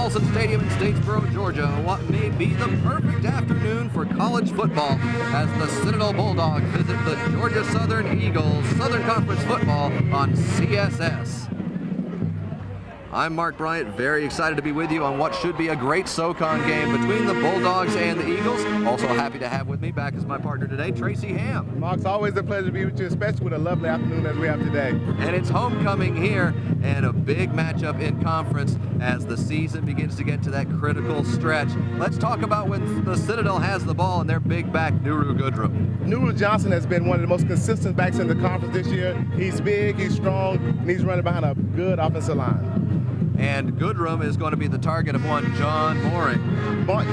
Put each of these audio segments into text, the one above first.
Paulson Stadium in Statesboro, Georgia, what may be the perfect afternoon for college football as the Citadel Bulldogs visit the Georgia Southern Eagles Southern Conference football on CSS. I'm Mark Bryant, very excited to be with you on what should be a great SoCon game between the Bulldogs and the Eagles. Also happy to have with me back as my partner today, Tracy Ham. Mark, it's always a pleasure to be with you, especially with a lovely afternoon as we have today. And it's homecoming here and a big matchup in conference as the season begins to get to that critical stretch. Let's talk about when the Citadel has the ball and their big back, Nuru Goodrum. Nuru Johnson has been one of the most consistent backs in the conference this year. He's big, he's strong, and he's running behind a good offensive line. And Goodrum is going to be the target of one John Mooring.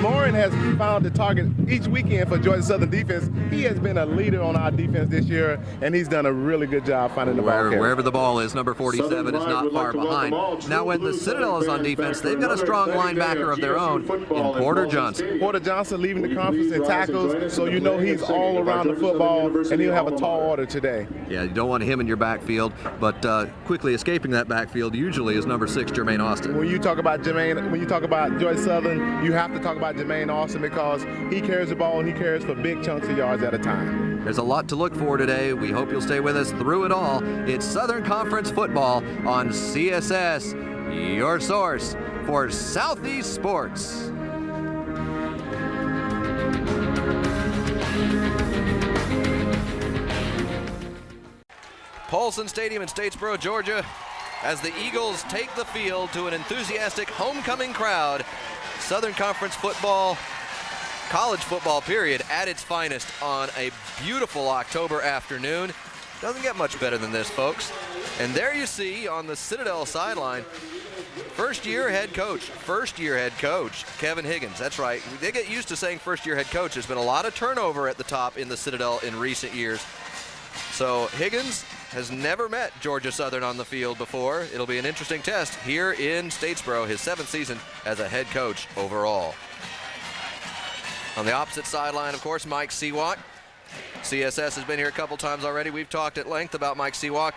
Mooring has found the target each weekend for Georgia Southern defense. He has been a leader on our defense this year, and he's done a really good job finding the ball carrier. Wherever the ball is, number 47 is not far behind. Now, when the Citadel is on defense, they've got a strong linebacker of their own in Porter Johnson. Porter Johnson leading the conference in tackles, so you know he's all around the football, and he'll have a tall order today. Yeah, you don't want him in your backfield, but quickly escaping that backfield usually is number 6, Jermaine Austin. When you talk about Georgia Southern, you have to talk about Jermaine Austin because he carries the ball and he carries for big chunks of yards at a time. There's a lot to look for today. We hope you'll stay with us through it all. It's Southern Conference football on CSS, your source for Southeast sports. Paulson Stadium in Statesboro, Georgia, as the Eagles take the field to an enthusiastic homecoming crowd. Southern Conference football, college football period, at its finest on a beautiful October afternoon. Doesn't get much better than this, folks. And there you see on the Citadel sideline, first-year head coach, Kevin Higgins. That's right. They get used to saying first-year head coach. There's been a lot of turnover at the top in the Citadel in recent years. So Higgins has never met Georgia Southern on the field before. It'll be an interesting test here in Statesboro, his 7th season as a head coach overall. On the opposite sideline, of course, Mike Seawalk. CSS has been here a couple times already. We've talked at length about Mike Seawalk.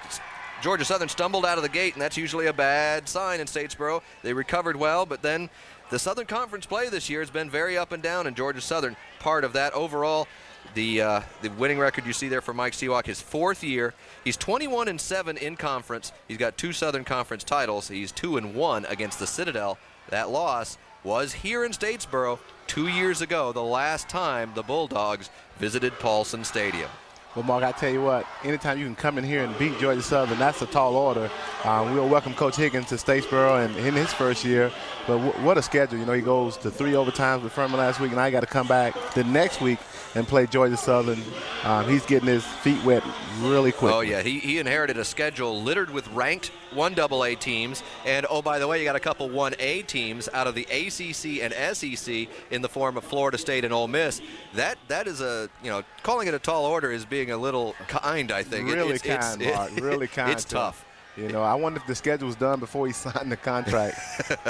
Georgia Southern stumbled out of the gate, and that's usually a bad sign in Statesboro. They recovered well, but then the Southern Conference play this year has been very up and down, and Georgia Southern part of that overall. The winning record you see there for Mike Seawalk, his 4th year. He's 21-7 in conference. He's got 2 Southern Conference titles. He's 2-1 against the Citadel. That loss was here in Statesboro 2 years ago, the last time the Bulldogs visited Paulson Stadium. Well, Mark, I tell you what, anytime you can come in here and beat Georgia Southern, that's a tall order. We'll welcome Coach Higgins to Statesboro and in his first year. But what a schedule. You know, he goes to 3 overtimes with Furman last week, and I got to come back the next week and play Georgia Southern. He's getting his feet wet really quick. Oh, yeah. He inherited a schedule littered with ranked 1AA teams. And, oh, by the way, you got a couple 1A teams out of the ACC and SEC in the form of Florida State and Ole Miss. That is calling it a tall order is being a little kind, I think. Really kind, Mark. Really kind. It's tough. You know, I wonder if the schedule was done before he signed the contract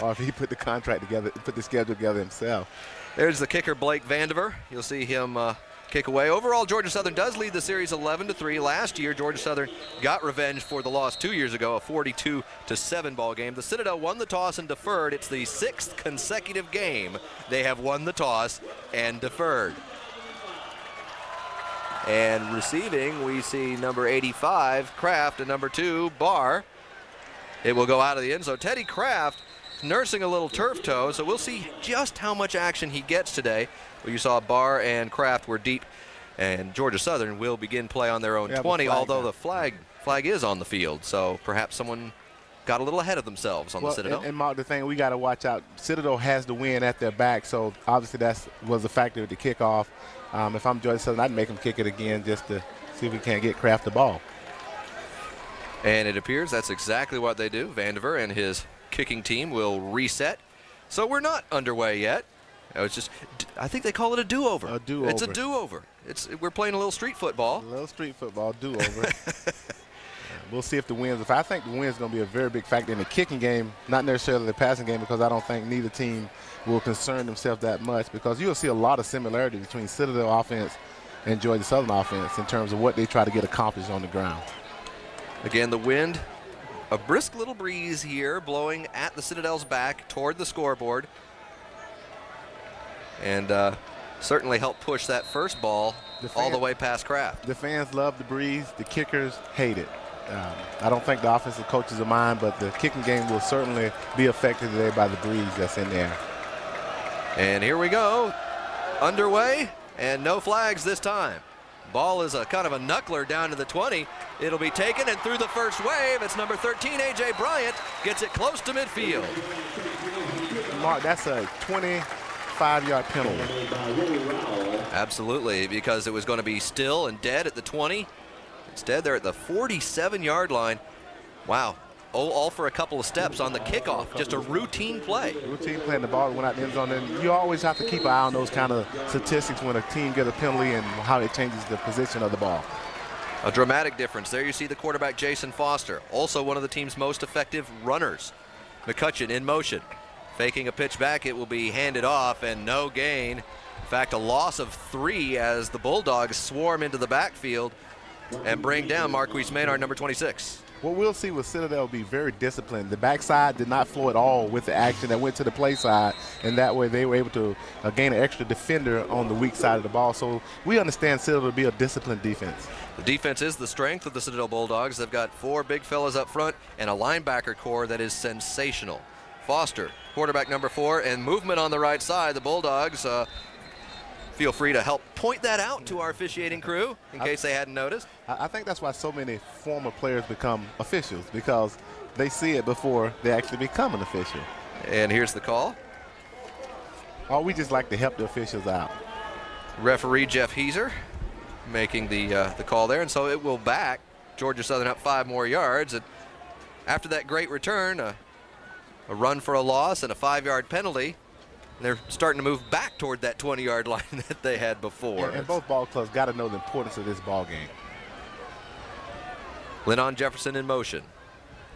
or if he put the contract together, put the schedule together himself. There's the kicker, Blake Vandiver. You'll see him kick away. Overall, Georgia Southern does lead the series 11-3. Last year, Georgia Southern got revenge for the loss 2 years ago, a 42-7 ball game. The Citadel won the toss and deferred. It's the 6th consecutive game they have won the toss and deferred. And receiving, we see number 85, Kraft, and number 2, Barr. It will go out of the end zone. Teddy Kraft nursing a little turf toe, so we'll see just how much action he gets today. Well, you saw Barr and Kraft were deep, and Georgia Southern will begin play on their own 20, although the flag is on the field, so perhaps someone got a little ahead of themselves on the Citadel. And Mark, the thing we got to watch out, Citadel has the win at their back, so obviously that was a factor at the kickoff. If I'm Georgia Southern, I'd make them kick it again just to see if we can't get Kraft the ball. And it appears that's exactly what they do. Vandiver and his kicking team will reset. So we're not underway yet. It's just, I think they call it a do-over. A do-over. It's a do-over. We're playing a little street football. A little street football do-over. We'll see if the wins. I think the win is going to be a very big factor in the kicking game, not necessarily the passing game, because I don't think neither team will concern themselves that much, because you'll see a lot of similarity between Citadel offense and Georgia Southern offense in terms of what they try to get accomplished on the ground. Again, the wind A brisk little breeze here blowing at the Citadel's back toward the scoreboard. And certainly helped push that first ball all the way past Kraft. The fans love the breeze. The kickers hate it. I don't think the offensive coaches are mind, but the kicking game will certainly be affected today by the breeze that's in there. And here we go. Underway, and no flags this time. Ball is a kind of a knuckler down to the 20. It'll be taken, and through the first wave, it's number 13, A.J. Bryant, gets it close to midfield. Mark, that's a 25-yard penalty. Absolutely, because it was going to be still and dead at the 20. Instead, they're at the 47-yard line. Wow. Oh, all for a couple of steps on the kickoff. Just a routine play. Routine play, and the ball went out the end zone. And you always have to keep an eye on those kind of statistics when a team gets a penalty and how it changes the position of the ball. A dramatic difference. There you see the quarterback, Jason Foster, also one of the team's most effective runners. McCutcheon in motion. Faking a pitch back, it will be handed off, and no gain. In fact, a loss of 3 as the Bulldogs swarm into the backfield and bring down Marquise Maynard, number 26. What we'll see with Citadel will be very disciplined. The backside did not flow at all with the action that went to the play side, and that way they were able to gain an extra defender on the weak side of the ball. So we understand Citadel to be a disciplined defense. The defense is the strength of the Citadel Bulldogs. They've got 4 big fellas up front and a linebacker core that is sensational. Foster, quarterback number 4, and movement on the right side. The Bulldogs feel free to help point that out to our officiating crew in case they hadn't noticed. I think that's why so many former players become officials, because they see it before they actually become an official. And here's the call. Oh, we just like to help the officials out. Referee Jeff Heiser making the call there, and so it will back Georgia Southern up 5 more yards. And after that great return, a run for a loss and a 5-yard penalty, they're starting to move back toward that 20-yard line that they had before. And both ball clubs got to know the importance of this ball game. Lennon Jefferson in motion.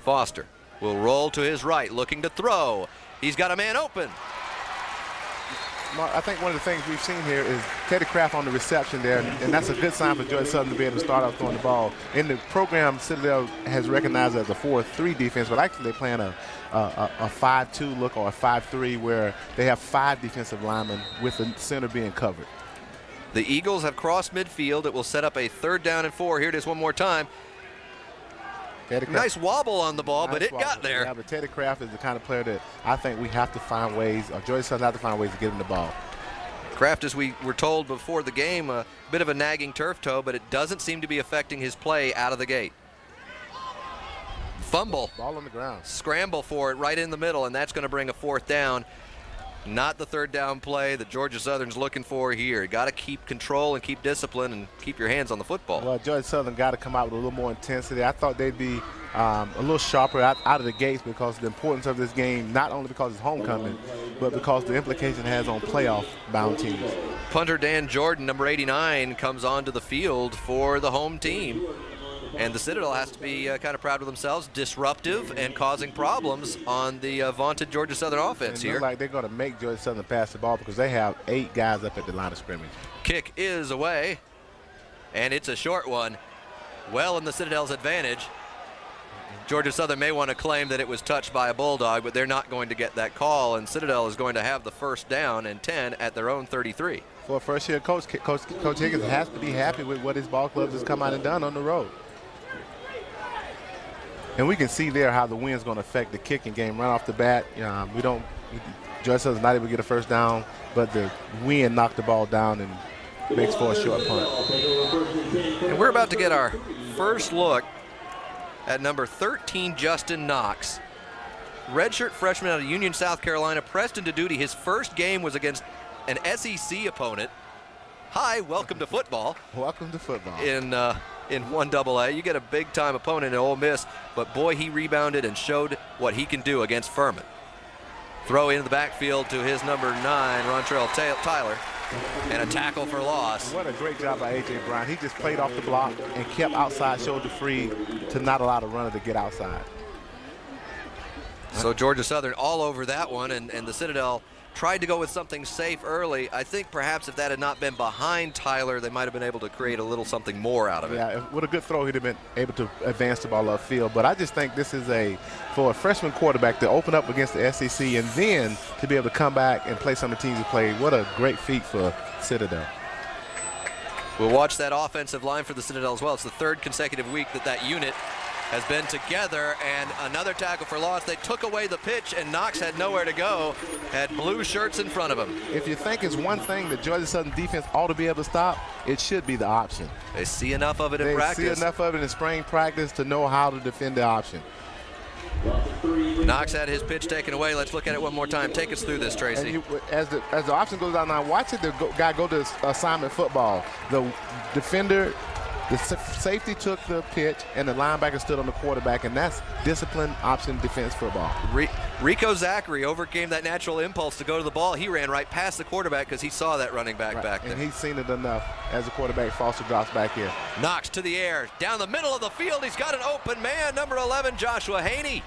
Foster will roll to his right, looking to throw. He's got a man open. Mark, I think one of the things we've seen here is Teddy Kraft on the reception there, and that's a good sign for Georgia Southern to be able to start off throwing the ball. In the program, Citadel has recognized as a 4-3 defense, but actually they're playing a 5-2 look or a 5-3 where they have 5 defensive linemen with the center being covered. The Eagles have crossed midfield. It will set up a 3rd down and 4. Here it is one more time. Nice wobble on the ball, but it got there. Yeah, but Teddy Kraft is the kind of player that I think we have to find ways, or Georgia Southern have to find ways to get him the ball. Kraft, as we were told before the game, a bit of a nagging turf toe, but it doesn't seem to be affecting his play out of the gate. Fumble. Ball on the ground. Scramble for it right in the middle, and that's going to bring a 4th down. Not the 3rd down play that Georgia Southern's looking for here. You got to keep control and keep discipline and keep your hands on the football. Well, Georgia Southern got to come out with a little more intensity. I thought they'd be a little sharper out of the gates because of the importance of this game, not only because it's homecoming, but because the implication it has on playoff-bound teams. Punter Dan Jordan, number 89, comes onto the field for the home team. And the Citadel has to be kind of proud of themselves, disruptive and causing problems on the vaunted Georgia Southern offense here. It looks like they're going to make Georgia Southern pass the ball because they have 8 guys up at the line of scrimmage. Kick is away, and it's a short one. Well in the Citadel's advantage. Georgia Southern may want to claim that it was touched by a Bulldog, but they're not going to get that call, and Citadel is going to have the 1st down and 10 at their own 33. For a first-year coach, Coach Higgins has to be happy with what his ball clubs has come out and done on the road. And we can see there how the wind's going to affect the kicking game right off the bat. Georgia Southern's not able to get a 1st down, but the wind knocked the ball down and makes for a short punt. And we're about to get our first look at number 13, Justin Knox. Redshirt freshman out of Union, South Carolina, pressed into duty. His first game was against an SEC opponent. Hi, welcome to football. Welcome to football. In 1AA. You get a big-time opponent in Ole Miss, but boy, he rebounded and showed what he can do against Furman. Throw into the backfield to his number 9, Rontrell Tyler, and a tackle for loss. What a great job by A.J. Bryant. He just played off the block and kept outside shoulder free to not allow the runner to get outside. So Georgia Southern all over that one, and the Citadel tried to go with something safe early. I think perhaps if that had not been behind Tyler, they might have been able to create a little something more out of it. Yeah, with a good throw, he'd have been able to advance the ball upfield. But I just think this is for a freshman quarterback to open up against the SEC and then to be able to come back and play some of the teams he played. What a great feat for Citadel. We'll watch that offensive line for the Citadel as well. It's the third consecutive week that unit has been together, and another tackle for loss. They took away the pitch, and Knox had nowhere to go, had blue shirts in front of him. If you think it's one thing that Georgia Southern defense ought to be able to stop, it should be the option. They see enough of it in practice. They see enough of it in spring practice to know how to defend the option. Knox had his pitch taken away. Let's look at it one more time. Take us through this, Tracy. As the option goes out now, watch it. The guy go to assignment football. The defender, the safety took the pitch, and the linebacker stood on the quarterback, and that's disciplined option defense football. Rico Zachary overcame that natural impulse to go to the ball. He ran right past the quarterback because he saw that running back back there. And he's seen it enough as the quarterback. Foster drops back here. Knox to the air, down the middle of the field. He's got an open man, number 11, Joshua Haney.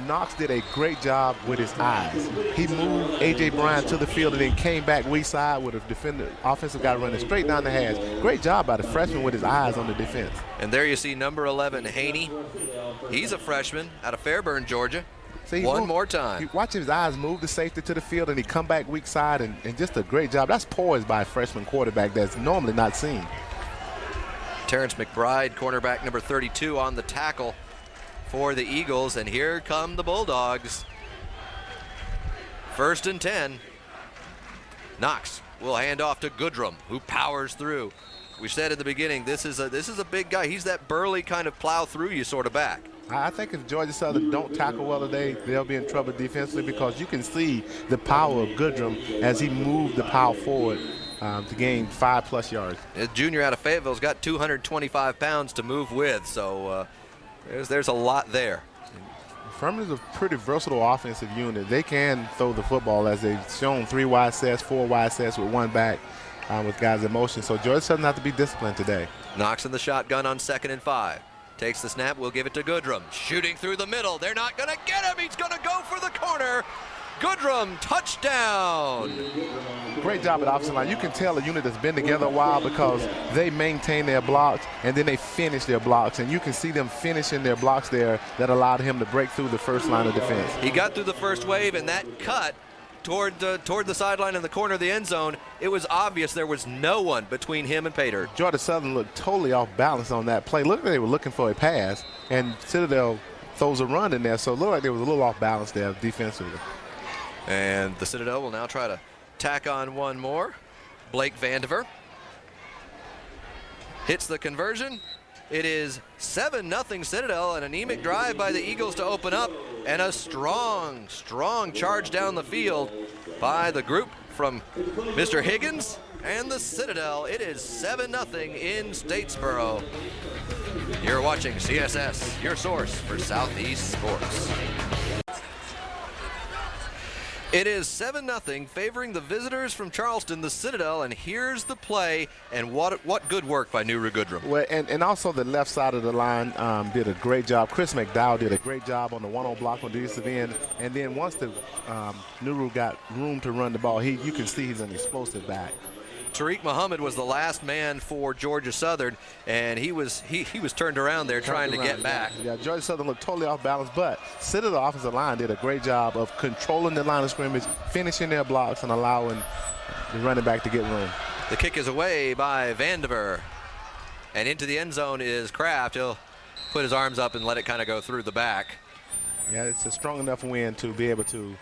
Knox did a great job with his eyes. He moved A.J. Bryant to the field and then came back weak side with a defender, offensive guy running straight down the hash. Great job by the freshman with his eyes on the defense. And there you see number 11, Haney. He's a freshman out of Fairburn, Georgia. See, one more time. Watch his eyes move the safety to the field, and he come back weak side, and just a great job. That's poised by a freshman quarterback that's normally not seen. Terrence McBride, cornerback number 32, on the tackle for the Eagles, and here come the Bulldogs. 1st and 10. Knox will hand off to Goodrum, who powers through. We said at the beginning, this is a big guy. He's that burly kind of plow through you sort of back. I think if Georgia Southern don't tackle well today, they'll be in trouble defensively, because you can see the power of Goodrum as he moved the power forward to gain 5+ yards. A junior out of Fayetteville's got 225 pounds to move with, so there's a lot there. Furman is a pretty versatile offensive unit. They can throw the football, as they've shown 3 wide sets, 4 wide sets with 1 back with guys in motion. So Georgia Southern have to be disciplined today. Knox in the shotgun on 2nd and 5. Takes the snap, we'll give it to Goodrum. Shooting through the middle, they're not gonna get him, he's gonna go for the corner. Goodrum, touchdown. Great job at the offensive line. You can tell a unit that's been together a while because they maintain their blocks and then they finish their blocks. And you can see them finishing their blocks there that allowed him to break through the first line of defense. He got through the first wave, and that cut toward the sideline in the corner of the end zone, it was obvious there was no one between him and Pater. Georgia Southern looked totally off balance on that play. Looked like they were looking for a pass, and Citadel throws a run in there, so it looked like they was a little off balance there defensively. And the Citadel will now try to tack on one more. Blake Vandiver hits the conversion. It is 7-0 Citadel, an anemic drive by the Eagles to open up, and a strong charge down the field by the group from Mr. Higgins and the Citadel. It is 7-0 in Statesboro. You're watching CSS, your source for Southeast sports. It is 7-0 favoring the visitors from Charleston, the Citadel, and here's the play, and what good work by Nuru Goodrum. Well, and also the left side of the line did a great job. Chris McDowell did a great job on the one-on block on the defensive end, and then once the Nuru got room to run the ball, you can see he's an explosive back. Tariq Muhammad was the last man for Georgia Southern, and he was turned around there trying to get back. Yeah, Georgia Southern looked totally off balance, but Citadel offensive line did a great job of controlling the line of scrimmage, finishing their blocks, and allowing the running back to get room. The kick is away by Vandiver, and into the end zone is Kraft. He'll put his arms up and let it kind of go through the back. Yeah, it's a strong enough win to be able to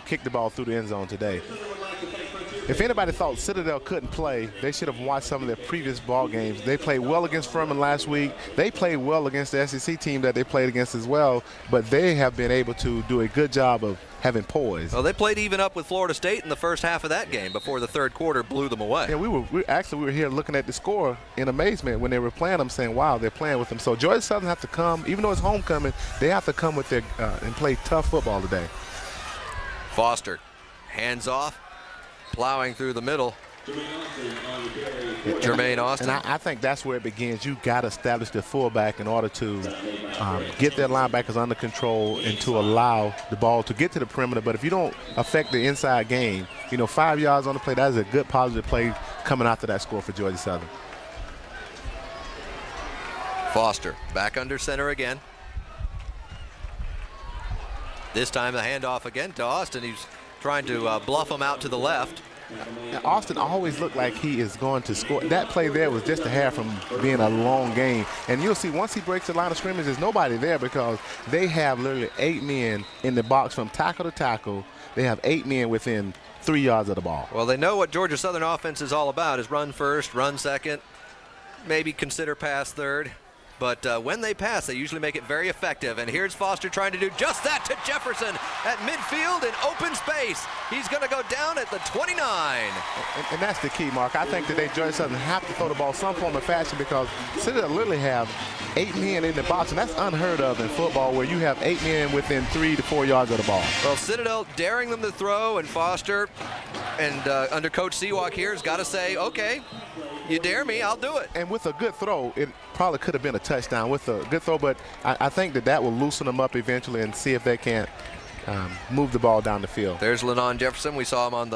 kick the ball through the end zone today. If anybody thought Citadel couldn't play, they should have watched some of their previous ball games. They played well against Furman last week. They played well against the SEC team that they played against as well, but they have been able to do a good job of having poise. Well, they played even up with Florida State in the first half of that game before the third quarter blew them away. Yeah, we were here looking at the score in amazement when they were playing them, saying, wow, they're playing with them. So Georgia Southern have to come, even though it's homecoming, they have to come with their and play tough football today. Foster, hands off, plowing through the middle. Jermaine Austin. And I think that's where it begins. You got to establish the fullback in order to get their linebackers under control and to allow the ball to get to the perimeter. But if you don't affect the inside game, 5 yards on the play, that is a good positive play coming after that score for Georgia Southern. Foster back under center again. This time the handoff again to Austin. He's trying to bluff him out to the left. Now, Austin always looked like he is going to score. That play there was just a half from being a long game. And you'll see once he breaks the line of scrimmage, there's nobody there because they have literally 8 men in the box from tackle to tackle. They have 8 men within 3 yards of the ball. Well, they know what Georgia Southern offense is all about, is run first, run second, maybe consider pass third. But when they pass, they usually make it very effective. And here's Foster trying to do just that to Jefferson at midfield in open space. He's going to go down at the 29. And that's the key, Mark. I think today Georgia Southern have to throw the ball some form of fashion because Citadel literally have 8 men in the box, and that's unheard of in football where you have 8 men within 3 to 4 yards of the ball. Well, Citadel daring them to throw, and Foster and under Coach Seawalk here has got to say, okay, you dare me, I'll do it. And with a good throw, it probably could have been a touchdown with a good throw, but I think that will loosen them up eventually and see if they can't move the ball down the field. There's Lennon Jefferson. We saw him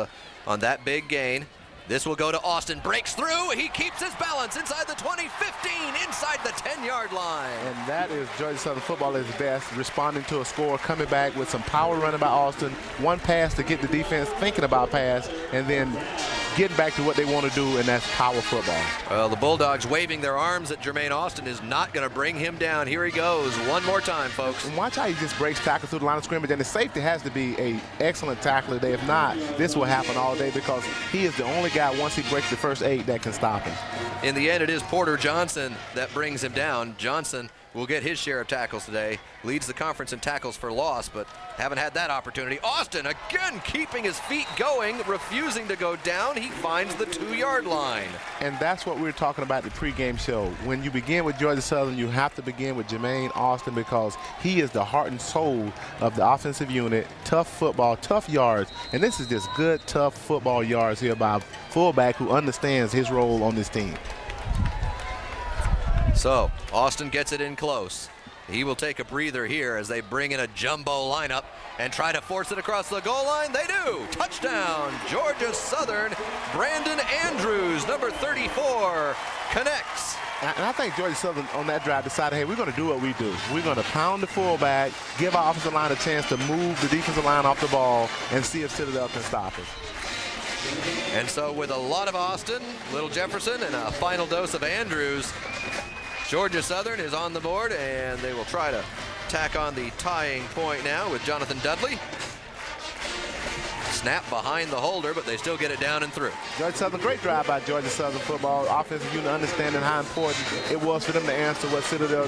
on that big gain. This will go to Austin. Breaks through. He keeps his balance inside the 20, 15, inside the 10-yard line. And that is Georgia Southern football at its best, responding to a score, coming back with some power running by Austin, one pass to get the defense thinking about pass, and then getting back to what they want to do, and that's power football. Well, the Bulldogs waving their arms at Jermaine Austin is not going to bring him down. Here he goes one more time, folks. And watch how he just breaks tackle through the line of scrimmage, and the safety has to be an excellent tackler today. If not, this will happen all day because he is the only guy, once he breaks the first 8, that can stop him. In the end, it is Porter Johnson that brings him down. Johnson will get his share of tackles today. Leads the conference in tackles for loss, but haven't had that opportunity. Austin again keeping his feet going, refusing to go down. He finds the 2-yard line. And that's what we were talking about the pregame show. When you begin with Georgia Southern, you have to begin with Jermaine Austin because he is the heart and soul of the offensive unit. Tough football, tough yards. And this is just good, tough football yards here by a fullback who understands his role on this team. So Austin gets it in close. He will take a breather here as they bring in a jumbo lineup and try to force it across the goal line. They do. Touchdown, Georgia Southern. Brandon Andrews, number 34, connects. And I think Georgia Southern on that drive decided, hey, we're going to do what we do. We're going to pound the fullback, give our offensive line a chance to move the defensive line off the ball and see if Citadel can stop us. And so with a lot of Austin, little Jefferson, and a final dose of Andrews, Georgia Southern is on the board, and they will try to tack on the tying point now with Jonathan Dudley. Snap behind the holder, but they still get it down and through. Georgia Southern, great drive by Georgia Southern football. Offensive unit understanding how important it was for them to answer what Citadel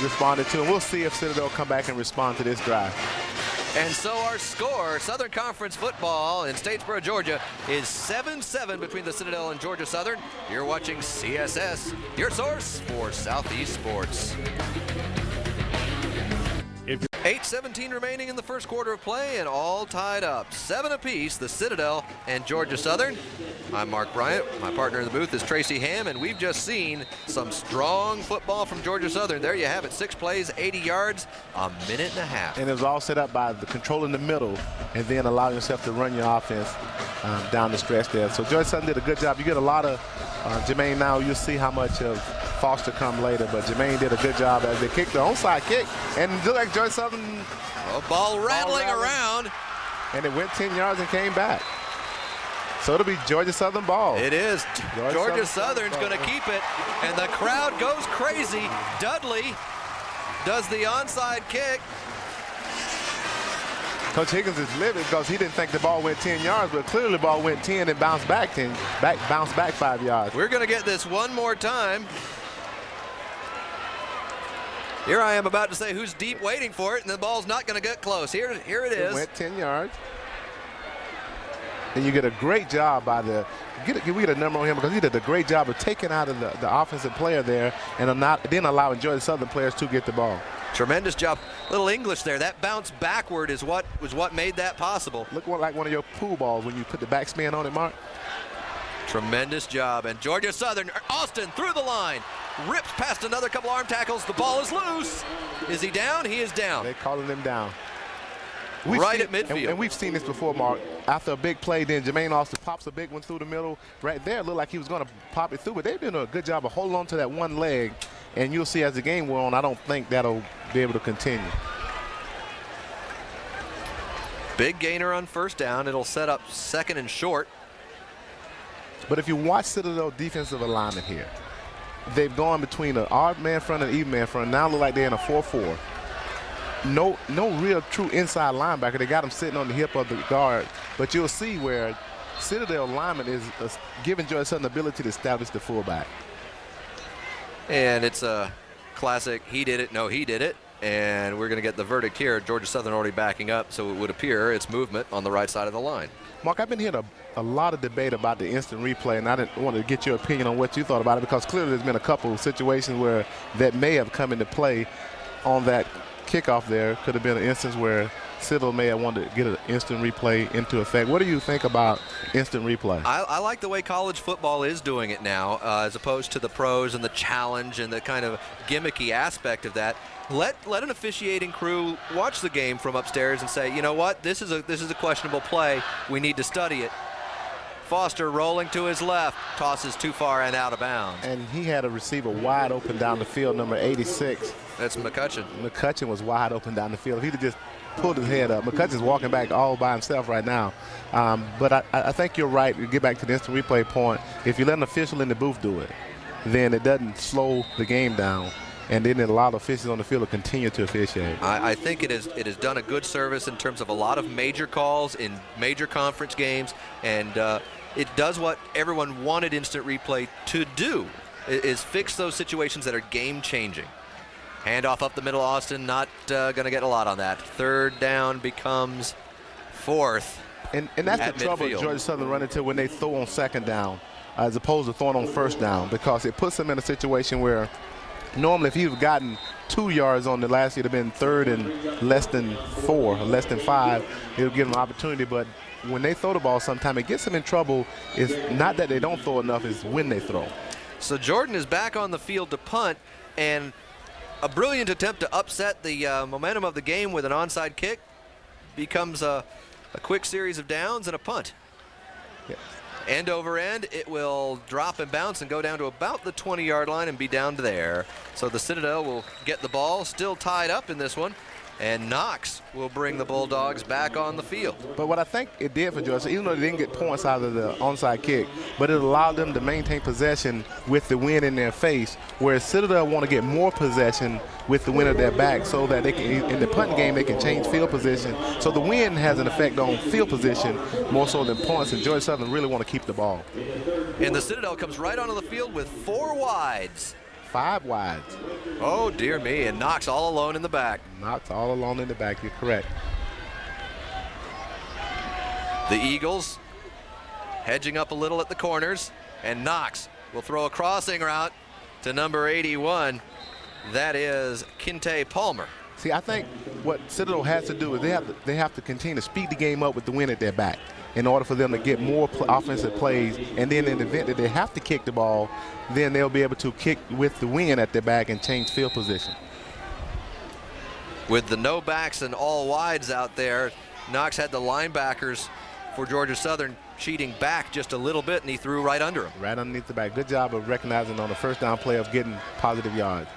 responded to. And we'll see if Citadel come back and respond to this drive. And so our score, Southern Conference football in Statesboro, Georgia, is 7-7 between the Citadel and Georgia Southern. You're watching CSS, your source for Southeast sports. 8:17 remaining in the first quarter of play and all tied up. 7 apiece, the Citadel and Georgia Southern. I'm Mark Bryant. My partner in the booth is Tracy Ham, and we've just seen some strong football from Georgia Southern. There you have it, 6 plays, 80 yards, a minute and a half. And it was all set up by the control in the middle and then allowing yourself to run your offense down the stretch there. So Georgia Southern did a good job. You get a lot of Jermaine now. You'll see how much of Foster come later, but Jermaine did a good job as they kicked the onside kick. And it looked like Georgia Southern. Ball rattling around. And it went 10 yards and came back. So it'll be Georgia Southern ball. It is. Georgia Southern's going to keep it, and the crowd goes crazy. Dudley does the onside kick. Coach Higgins is livid because he didn't think the ball went 10 yards, but clearly the ball went 10 and bounced back 5 yards. We're going to get this one more time. Here I am about to say who's deep waiting for it, and the ball's not going to get close. Here it is. It went 10 yards. And you get a great job by we get a number on him because he did a great job of taking out of the offensive player there and then allowing Georgia Southern players to get the ball. Tremendous job. Little English there. That bounce backward is what made that possible. Look like one of your pool balls when you put the backspin on it, Mark. Tremendous job. And Georgia Southern, Austin through the line, rips past another couple arm tackles. The ball is loose. Is he down? He is down. They're calling him down. Right at midfield. And we've seen this before, Mark. After a big play, then Jermaine Austin pops a big one through the middle. Right there, it looked like he was going to pop it through, but they've done a good job of holding on to that one leg. And you'll see as the game went on, I don't think that'll be able to continue. Big gainer on first down. It'll set up second and short. But if you watch Citadel defensive alignment here, they've gone between an odd man front and even man front. Now look like they're in a 4-4. No real true inside linebacker. They got him sitting on the hip of the guard. But you'll see where Citadel lineman is giving Georgia Southern the ability to establish the fullback. And it's a classic, he did it, no, he did it. And we're going to get the verdict here. Georgia Southern already backing up, so it would appear it's movement on the right side of the line. Mark, I've been hearing a lot of debate about the instant replay, and I didn't want to get your opinion on what you thought about it, because clearly there's been a couple of situations where that may have come into play on that kickoff there. Could have been an instance where Citadel may have wanted to get an instant replay into effect. What do you think about instant replay? I like the way college football is doing it now, as opposed to the pros and the challenge and the kind of gimmicky aspect of that. Let an officiating crew watch the game from upstairs and say, you know what, this is a questionable play. We need to study it. Foster rolling to his left, tosses too far and out of bounds. And he had a receiver wide open down the field, number 86. That's McCutcheon. McCutcheon was wide open down the field. If he'd have just pulled his head up. McCutcheon's walking back all by himself right now. But I think you're right. You get back to the instant replay point. If you let an official in the booth do it, then it doesn't slow the game down. And then it allows officials on the field to continue to officiate. I think it has done a good service in terms of a lot of major calls in major conference games, and it does what everyone wanted instant replay to do, is fix those situations that are game-changing. Handoff up the middle, Austin, not going to get a lot on that. Third down becomes fourth. And that's the trouble midfield. Georgia Southern run into when they throw on second down, as opposed to throwing on first down, because it puts them in a situation where normally if he'd gotten 2 yards on the last, he'd have been third and less than 4, or less than 5. It'll give him an opportunity, but when they throw the ball sometime, it gets them in trouble. It's not that they don't throw enough, it's when they throw. So Jordan is back on the field to punt, and a brilliant attempt to upset the momentum of the game with an onside kick becomes a quick series of downs and a punt. Yes. End over end, it will drop and bounce and go down to about the 20-yard line and be down to there. So the Citadel will get the ball, still tied up in this one, and Knox will bring the Bulldogs back on the field. But what I think it did for Georgia, even though they didn't get points out of the onside kick, but it allowed them to maintain possession with the wind in their face, whereas Citadel want to get more possession with the wind at their back, so that they can, in the punting game, they can change field position. So the wind has an effect on field position more so than points, and Georgia Southern really want to keep the ball. And the Citadel comes right onto the field with 4 wides. 5 wides. Oh, dear me, and Knox all alone in the back. Knox all alone in the back, you're correct. The Eagles hedging up a little at the corners, and Knox will throw a crossing route to number 81. That is Kinte Palmer. See, I think what Citadel has to do is they have to continue to speed the game up with the wind at their back in order for them to get more offensive plays. And then in the event that they have to kick the ball, then they'll be able to kick with the wind at their back and change field position. With the no backs and all wides out there, Knox had the linebackers for Georgia Southern cheating back just a little bit, and he threw right under him. Right underneath the back. Good job of recognizing on the first down play of getting positive yards.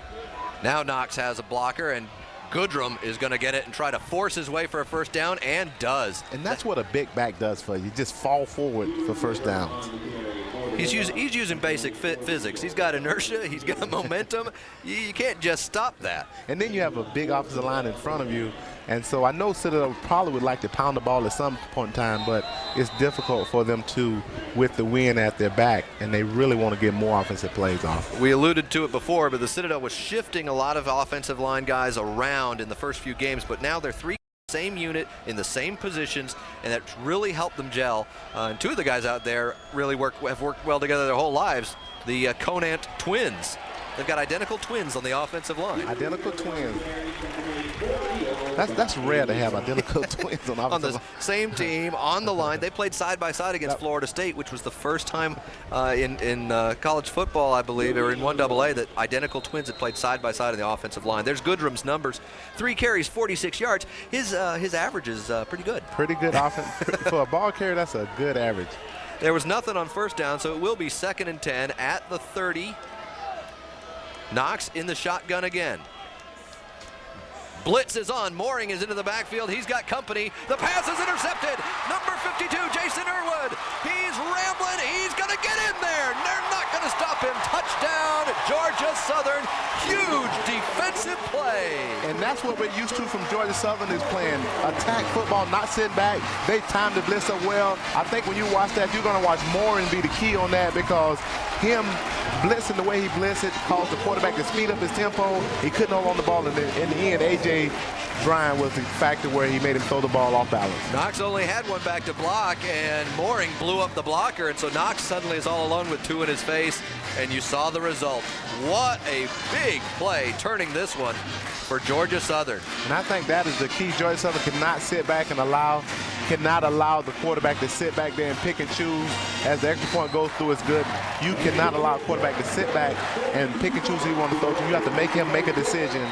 Now Knox has a blocker, and Goodrum is going to get it and try to force his way for a first down, and does. And that's what a big back does for you. You just fall forward for first downs. He's using basic physics. He's got inertia. He's got momentum. You can't just stop that. And then you have a big offensive line in front of you. And so I know Citadel probably would like to pound the ball at some point in time, but it's difficult for them to with the wind at their back, and they really want to get more offensive plays off. We alluded to it before, but the Citadel was shifting a lot of offensive line guys around in the first few games, but now they're 3 same unit in the same positions, and that's really helped them gel. And 2 of the guys out there really have worked well together their whole lives. The Conant twins. They've got identical twins on the offensive line. Identical twins. That's rare to have identical twins on On offensive the same team, on the line. They played side by side against Florida State, which was the first time in college football, I believe, or in 1AA, that identical twins had played side by side on the offensive line. There's Goodrum's numbers: 3 carries, 46 yards. His average is pretty good. Pretty good offense for a ball carrier. That's a good average. There was nothing on first down, so it will be 2nd and 10 at the 30. Knox in the shotgun again. Blitz is on. Mooring is into the backfield. He's got company. The pass is intercepted. Number 52, Jason Irwood. He's rambling. He's going to get in there. They're not going to stop him. Touchdown, Georgia Southern. Huge defensive play. And that's what we're used to from Georgia Southern, is playing attack football, not sitting back. They timed the blitz up well. I think when you watch that, you're going to watch Mooring be the key on that, because him blitzing the way he blitzed it caused the quarterback to speed up his tempo. He couldn't hold on the ball. In the end, A.J. Bryan was the factor where he made him throw the ball off balance. Knox only had one back to block, and Mooring blew up the blocker, and so Knox suddenly is all alone with 2 in his face, and you saw the result. What a big play, turning this one for Georgia Southern. And I think that is the key. Georgia Southern cannot sit back and cannot allow the quarterback to sit back there and pick and choose. As the extra point goes through, it's good. You cannot allow a quarterback to sit back and pick and choose who you want to throw to. You have to make him make a decision,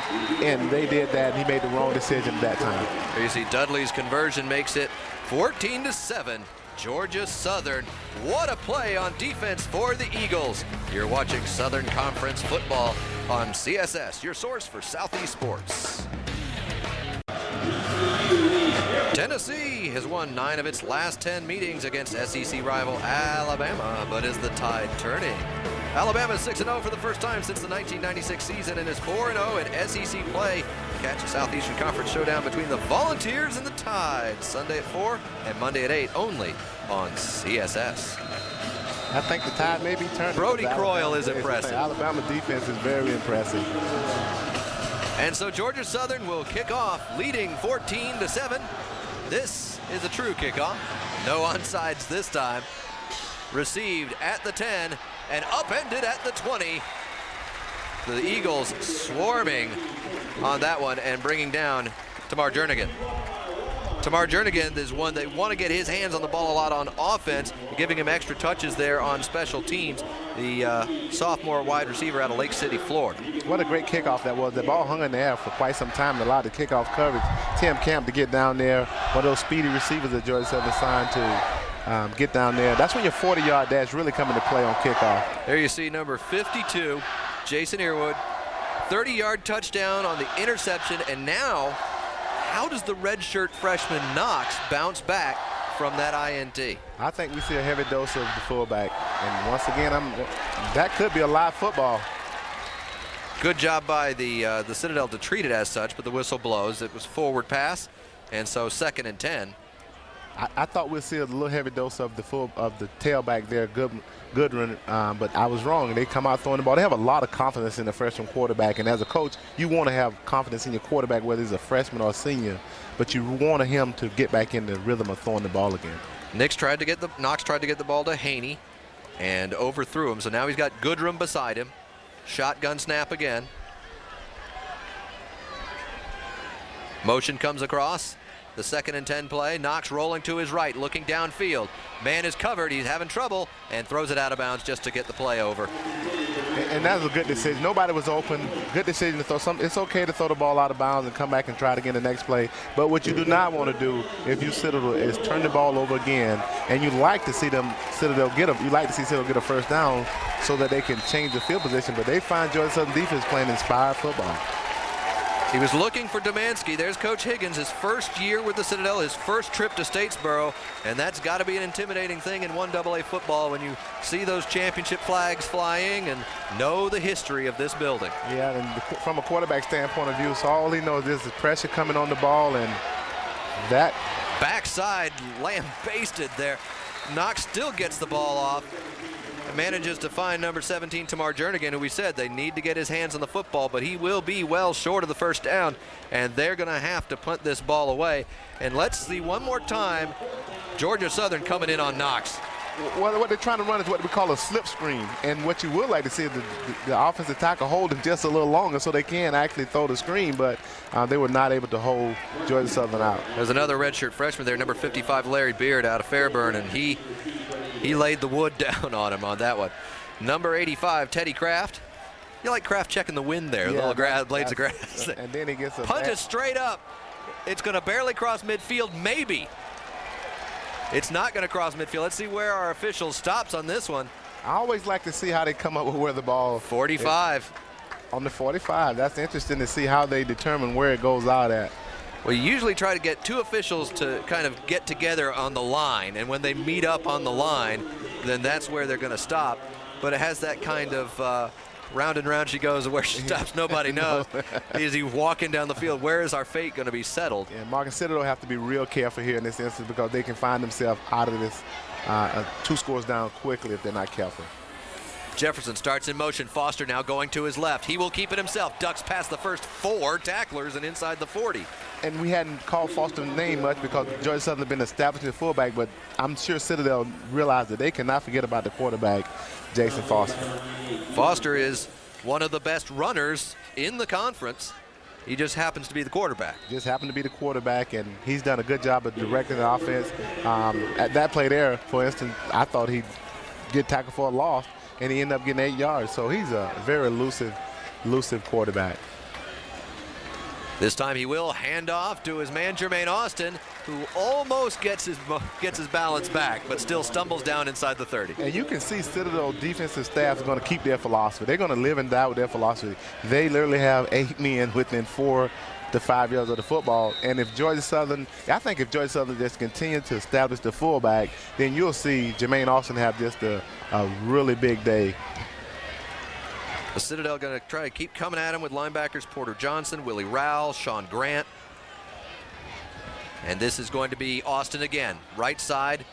and they did that, and he made the wrong decision at that time. Here you see Dudley's conversion makes it 14-7. Georgia Southern. What a play on defense for the Eagles. You're watching Southern Conference football on CSS, your source for Southeast sports. Tennessee has won 9 of its last 10 meetings against SEC rival Alabama, but is the tide turning? Alabama is 6-0 for the first time since the 1996 season and is 4-0 in SEC play. Catch a Southeastern Conference showdown between the Volunteers and the Tide, Sunday at 4 and Monday at 8, only on CSS. I think the tide may be turning. Brody Croyle is impressive. Alabama defense is very impressive. And so Georgia Southern will kick off, leading 14-7. This is a true kickoff. No onside this time. Received at the 10 and upended at the 20. The Eagles swarming on that one and bringing down Tamar Jernigan. Tamar Jernigan is one that want to get his hands on the ball a lot on offense, giving him extra touches there on special teams. The sophomore wide receiver out of Lake City, Florida. What a great kickoff that was. The ball hung in the air for quite some time and allowed the kickoff coverage. Tim Camp to get down there. One of those speedy receivers that Georgia Southern signed to get down there. That's when your 40-yard dash really come into play on kickoff. There you see number 52, Jason Irwood. 30-yard touchdown on the interception, and now how does the redshirt freshman Knox bounce back from that INT? I think we see a heavy dose of the fullback. And once again, that could be a live football. Good job by the Citadel to treat it as such, but the whistle blows. It was forward pass, and so 2nd and 10. I thought we'd see a little heavy dose of the tailback there, Goodrun, but I was wrong. They come out throwing the ball. They have a lot of confidence in the freshman quarterback, and as a coach, you want to have confidence in your quarterback, whether he's a freshman or a senior, but you want him to get back in the rhythm of throwing the ball again. Knox tried to get the ball to Haney and overthrew him, so now he's got Goodrum beside him. Shotgun snap again. Motion comes across. The 2nd and 10 play. Knox rolling to his right, looking downfield. Man is covered. He's having trouble and throws it out of bounds just to get the play over. And that was a good decision. Nobody was open. Good decision to throw some. It's okay to throw the ball out of bounds and come back and try it again the next play. But what you do not want to do if you Citadel is turn the ball over again. And you like to see Citadel get them. You like to see Citadel get a first down so that they can change the field position. But they find Georgia Southern defense playing inspired football. He was looking for Domanski. There's Coach Higgins, his first year with the Citadel, his first trip to Statesboro, and that's got to be an intimidating thing in 1AA football when you see those championship flags flying and know the history of this building. Yeah, and from a quarterback standpoint of view, so all he knows is the pressure coming on the ball, and that backside lamb-basted there. Knox still gets the ball off. Manages to find number 17, Tamar Jernigan, who we said they need to get his hands on the football, but he will be well short of the first down, and they're going to have to punt this ball away. And let's see one more time, Georgia Southern coming in on Knox. what they're trying to run is what we call a slip screen. And what you would like to see is the offensive tackle hold him just a little longer so they can actually throw the screen, but they were not able to hold Georgia Southern out. There's another redshirt freshman there, number 55, Larry Beard, out of Fairburn, and he laid the wood down on him on that one. Number 85, Teddy Kraft. You like Kraft checking the wind there, yeah, little blades of grass. And then he gets a punches straight up. It's going to barely cross midfield, maybe. It's not going to cross midfield. Let's see where our official stops on this one. I always like to see how they come up with where the ball 45. Is. On the 45. That's interesting to see how they determine where it goes out at. Well, you usually try to get two officials to kind of get together on the line, and when they meet up on the line, then that's where they're going to stop. But it has that kind of round and round she goes, and where she stops, nobody knows. Is he walking down the field? Where is our fate going to be settled? Yeah, Mark and Citadel have to be real careful here in this instance because they can find themselves out of this 2 scores down quickly if they're not careful. Jefferson starts in motion. Foster now going to his left. He will keep it himself. Ducks past the first 4 tacklers and inside the 40. And we hadn't called Foster's name much because Georgia Southern had been established at fullback, but I'm sure Citadel realized that they cannot forget about the quarterback, Jason Foster. Foster is one of the best runners in the conference. He just happens to be the quarterback. Just happened to be the quarterback, and he's done a good job of directing the offense. At that play there, for instance, I thought he'd get tackled for a loss, and he ended up getting 8 yards. So he's a very elusive quarterback. This time he will hand off to his man Jermaine Austin, who almost gets his balance back, but still stumbles down inside the 30. And you can see Citadel defensive staff is going to keep their philosophy. They're going to live and die with their philosophy. They literally have 8 men within 4 to 5 yards of the football. And if Georgia Southern, I think if Georgia Southern just continue to establish the fullback, then you'll see Jermaine Austin have just a really big day. The Citadel going to try to keep coming at him with linebackers Porter Johnson, Willie Rowell, Sean Grant. And this is going to be Austin again. Right side,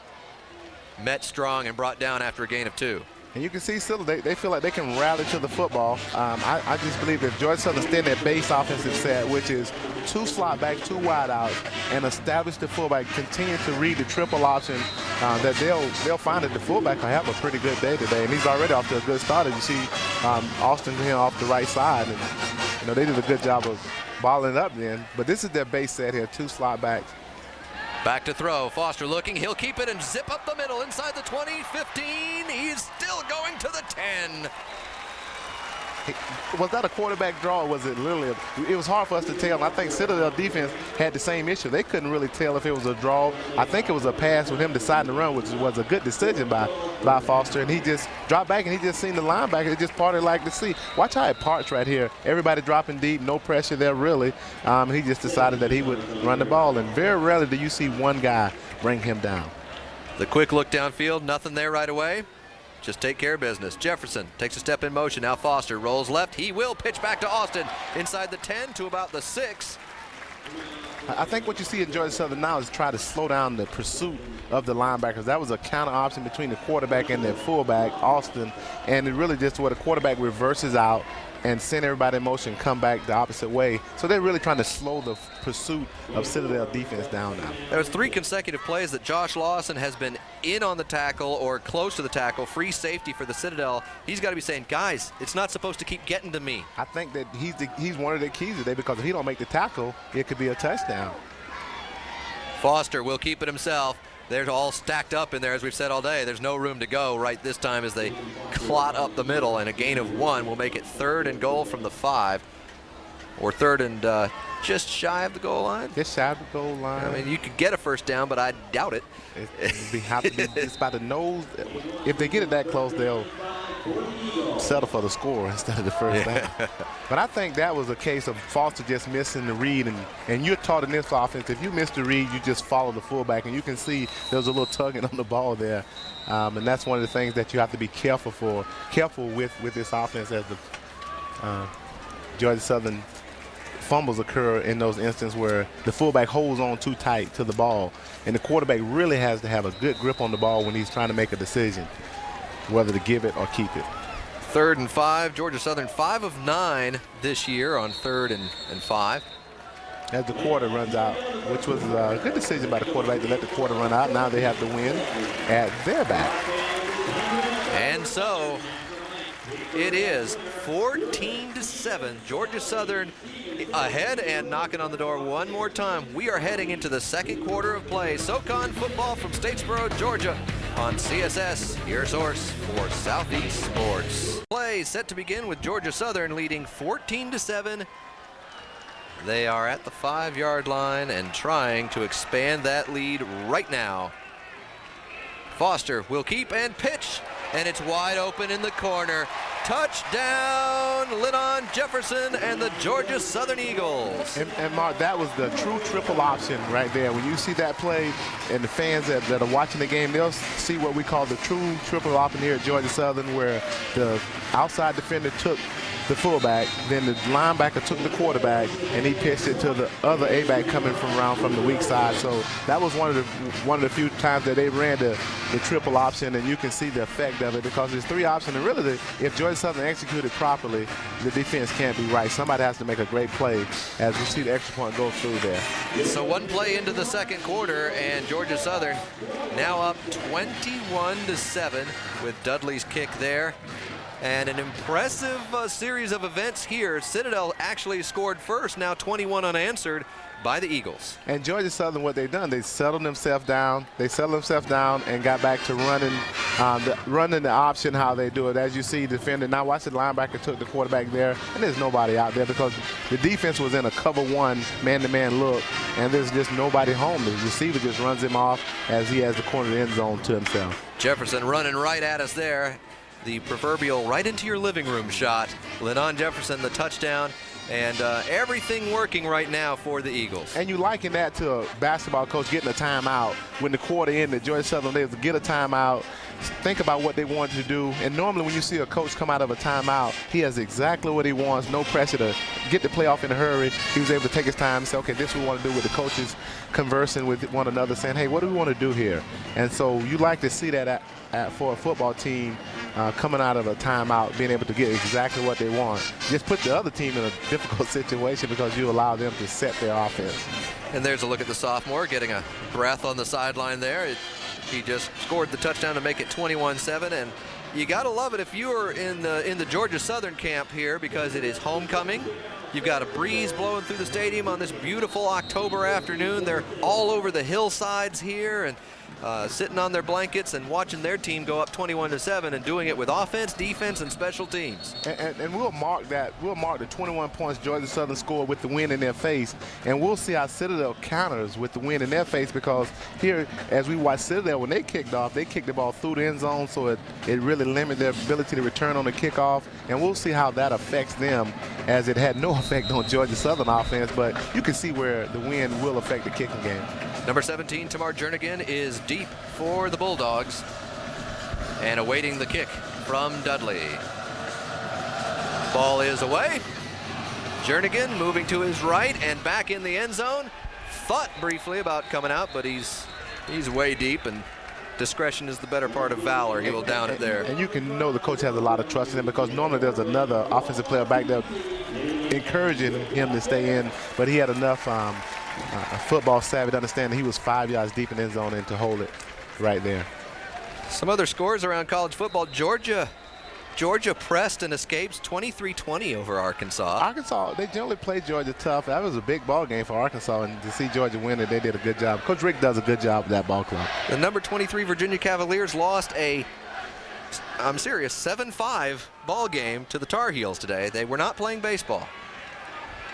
met strong and brought down after a gain of 2. And you can see Citadel, they feel like they can rally to the football. I just believe if Georgia Southern stay in that base offensive set, which is 2 slot back, 2 wide outs, and establish the fullback, continue to read the triple option, that they'll find that the fullback will have a pretty good day today. And he's already off to a good start. As you see Austin here off the right side. And, they did a good job of balling it up then. But this is their base set here, 2 slot backs. Back to throw. Foster looking. He'll keep it and zip up the middle inside the 20, 15. He's still going to the 10. Was that a quarterback draw or was it literally it was hard for us to tell. I think Citadel defense had the same issue. They couldn't really tell if it was a draw. I think it was a pass with him deciding to run, which was a good decision by Foster. And he just dropped back and he just seen the linebacker. It just parted like to see. Watch how it parts right here. Everybody dropping deep, no pressure there really. He just decided that he would run the ball. And very rarely do you see one guy bring him down. The quick look downfield, nothing there right away. Just take care of business. Jefferson takes a step in motion. Now Foster rolls left. He will pitch back to Austin inside the 10 to about the 6. I think what you see in Georgia Southern now is try to slow down the pursuit of the linebackers. That was a counter option between the quarterback and their fullback, Austin, and it really just where the quarterback reverses out and send everybody in motion, come back the opposite way. So they're really trying to slow the pursuit of Citadel defense down now. There was 3 consecutive plays that Josh Lawson has been in on the tackle or close to the tackle, free safety for the Citadel. He's got to be saying, guys, it's not supposed to keep getting to me. I think that he's one of the keys today because if he don't make the tackle, it could be a touchdown. Foster will keep it himself. They're all stacked up in there, as we've said all day. There's no room to go right this time as they clot up the middle, and a gain of 1 will make it 3rd and goal from the 5, or 3rd and just shy of the goal line. Just shy of the goal line. I mean, you could get a first down, but I doubt it. It's by the nose. If they get it that close, they'll settle for the score instead of the first down. But I think that was a case of Foster just missing the read, and you're taught in this offense, if you miss the read, you just follow the fullback, and you can see there's a little tugging on the ball there, and that's one of the things that you have to be careful with this offense as the Georgia Southern fumbles occur in those instances where the fullback holds on too tight to the ball, and the quarterback really has to have a good grip on the ball when he's trying to make a decision whether to give it or keep it. 3rd and 5. Georgia Southern 5 of 9 this year on 3rd and 5. as the quarter runs out, which was a good decision by the quarterback to let the quarter run out. Now they have the win at their back. And so it is 14-7. Georgia Southern ahead and knocking on the door one more time. We are heading into the second quarter of play. SoCon football from Statesboro, Georgia on CSS, your source for Southeast Sports. Play set to begin with Georgia Southern leading 14-7. They are at the 5-yard line and trying to expand that lead right now. Foster will keep and pitch, and it's wide open in the corner. Touchdown, Lennon Jefferson and the Georgia Southern Eagles. And Mark, that was the true triple option right there. When you see that play, and the fans that are watching the game, they'll see what we call the true triple option here at Georgia Southern, where the outside defender took the fullback, then the linebacker took the quarterback, and he pitched it to the other A-back coming from the weak side. So that was one of the few times that they ran the triple option, and you can see the effect of it because there's 3 options. And really, if Georgia Southern executed properly, the defense can't be right. Somebody has to make a great play as we see the extra point go through there. So one play into the second quarter, and Georgia Southern now up 21-7 with Dudley's kick there. And an impressive series of events here. Citadel actually scored first, now 21 unanswered by the Eagles. And Georgia Southern, what they've done, they settled themselves down. They settled themselves down and got back to running the option how they do it. As you see, defender. Now watch the linebacker took the quarterback there, and there's nobody out there because the defense was in a cover 1 man-to-man look, and there's just nobody home. The receiver just runs him off as he has the corner of the end zone to himself. Jefferson running right at us there. The proverbial right into your living room shot. Lennon Jefferson, the touchdown, and everything working right now for the Eagles. And you liken that to a basketball coach getting a timeout. When the quarter ended, Georgia Southern, they get a timeout, think about what they wanted to do. And normally when you see a coach come out of a timeout, he has exactly what he wants, no pressure to get the play off in a hurry. He was able to take his time and say, okay, this is what we want to do, with the coaches conversing with one another, saying, hey, what do we want to do here? And so you like to see that for a football team coming out of a timeout, being able to get exactly what they want. Just put the other team in a difficult situation because you allow them to set their offense. And there's a look at the sophomore getting a breath on the sideline there. He just scored the touchdown to make it 21-7, and you got to love it if you are in the Georgia Southern camp here because it is homecoming. You've got a breeze blowing through the stadium on this beautiful October afternoon. They're all over the hillsides here and sitting on their blankets and watching their team go up 21-7 and doing it with offense, defense, and special teams. And we'll mark that. We'll mark the 21 points Georgia Southern scored with the win in their face, and we'll see how Citadel counters with the win in their face because here, as we watch Citadel, when they kicked off, they kicked the ball through the end zone, so it really limited their ability to return on the kickoff, and we'll see how that affects them as it had no effect on Georgia Southern offense, but you can see where the win will affect the kicking game. Number 17, Tamar Jernigan, is deep for the Bulldogs and awaiting the kick from Dudley. Ball is away. Jernigan moving to his right and back in the end zone. Thought briefly about coming out, but he's way deep, and discretion is the better part of valor. He will down it there. And you can know the coach has a lot of trust in him because normally there's another offensive player back there encouraging him to stay in, but he had enough football savvy to understand that he was 5 yards deep in the end zone and to hold it right there. Some other scores around college football. Georgia pressed and escapes 23-20 over Arkansas. Arkansas, they generally play Georgia tough. That was a big ball game for Arkansas, and to see Georgia win it, they did a good job. Coach Rick does a good job with that ball club. The number 23 Virginia Cavaliers lost I'm serious, 7-5 ball game to the Tar Heels today. They were not playing baseball.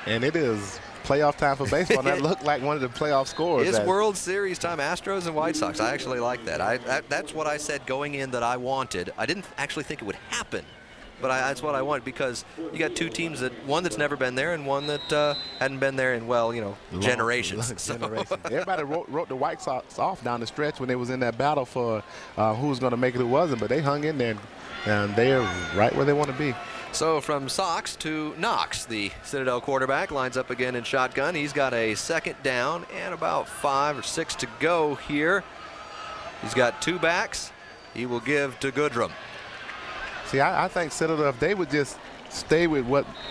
And it is playoff time for baseball. And that looked like one of the playoff scores. It's World Series time, Astros and White Sox. I actually like that. That's what I said going in that I wanted. I didn't actually think it would happen, but that's what I wanted because you got two teams, one that's never been there and one that hadn't been there in, generations. Generations. Everybody wrote the White Sox off down the stretch when they was in that battle for who was going to make it, who wasn't, but they hung in there, and they're right where they want to be. So from Sox to Knox, the Citadel quarterback lines up again in shotgun. He's got a second down and about 5 or 6 to go here. He's got 2 backs. He will give to Goodrum. See, I think Citadel, if they would just stay with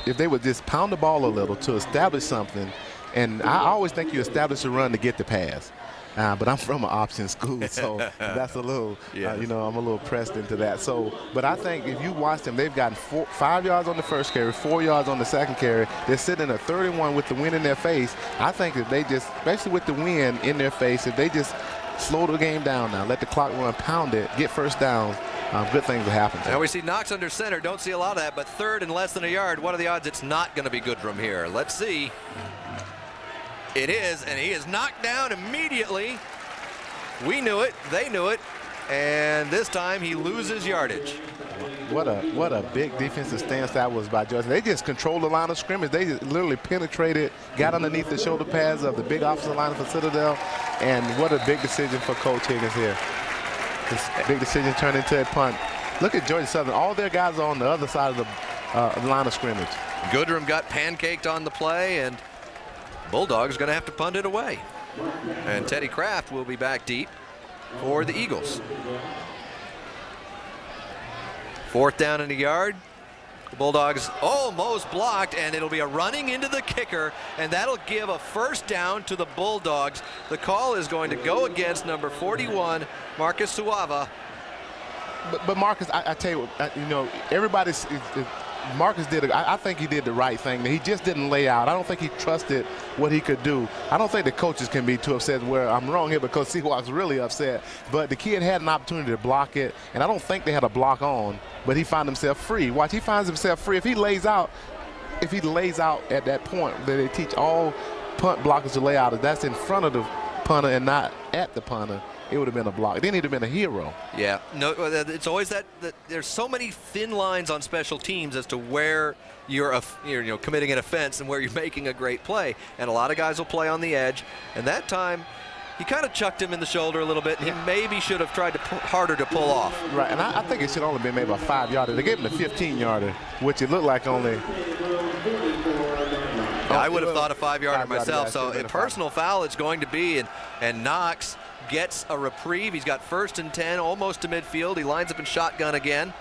if they would just pound the ball a little to establish something, And I always think you establish a run to get the pass. But I'm from an option school, so that's a little, you know, I'm a little pressed into that. So, but I think if you watch them, they've gotten 5 yards on the first carry, 4 yards on the second carry. They're sitting at 31 with the wind in their face. I think if they just, especially with the wind in their face, if they just slow the game down now, let the clock run, pound it, get first downs, good things will happen. Now we see Knox under center. Don't see a lot of that, but third and less than a yard. What are the odds it's not going to be Goodrum here? Let's see. It is, and he is knocked down immediately. We knew it, they knew it, and this time he loses yardage. What a big defensive stance that was by Georgia. They just controlled the line of scrimmage. They just literally penetrated, got underneath the shoulder pads of the big offensive line for Citadel, and what a big decision for Coach Higgins here. This big decision turned into a punt. Look at Georgia Southern. All their guys are on the other side of the line of scrimmage. Goodrum got pancaked on the play, and Bulldogs going to have to punt it away. And Teddy Kraft will be back deep for the Eagles. 4th down and a yard. The Bulldogs almost blocked, and it'll be a running into the kicker, and that'll give a first down to the Bulldogs. The call is going to go against number 41, Marcus Suava. But Marcus, I tell you, you know, everybody's. Marcus did, I think he did the right thing. He just didn't lay out. I don't think he trusted what he could do. I don't think the coaches can be too upset where I'm wrong here because Seahawks really upset. But the kid had an opportunity to block it, and I don't think they had a block on, but he found himself free. Watch, he finds himself free. If he lays out at that point that they teach all punt blockers to lay out, if that's in front of the punter and not at the punter, it would have been a block. Then he'd have been a hero. Yeah, no, it's always that there's so many thin lines on special teams as to where you're committing an offense and where you're making a great play. And a lot of guys will play on the edge. And that time, he kind of chucked him in the shoulder a little bit. He maybe should have tried harder to pull off. Right, and I think it should only been maybe a 5-yarder. They gave him the 15-yarder, which it looked like only. I would have thought a 5-yarder myself. So a personal foul it's going to be, and Knox gets a reprieve. He's got 1st and 10, almost to midfield. He lines up in shotgun again.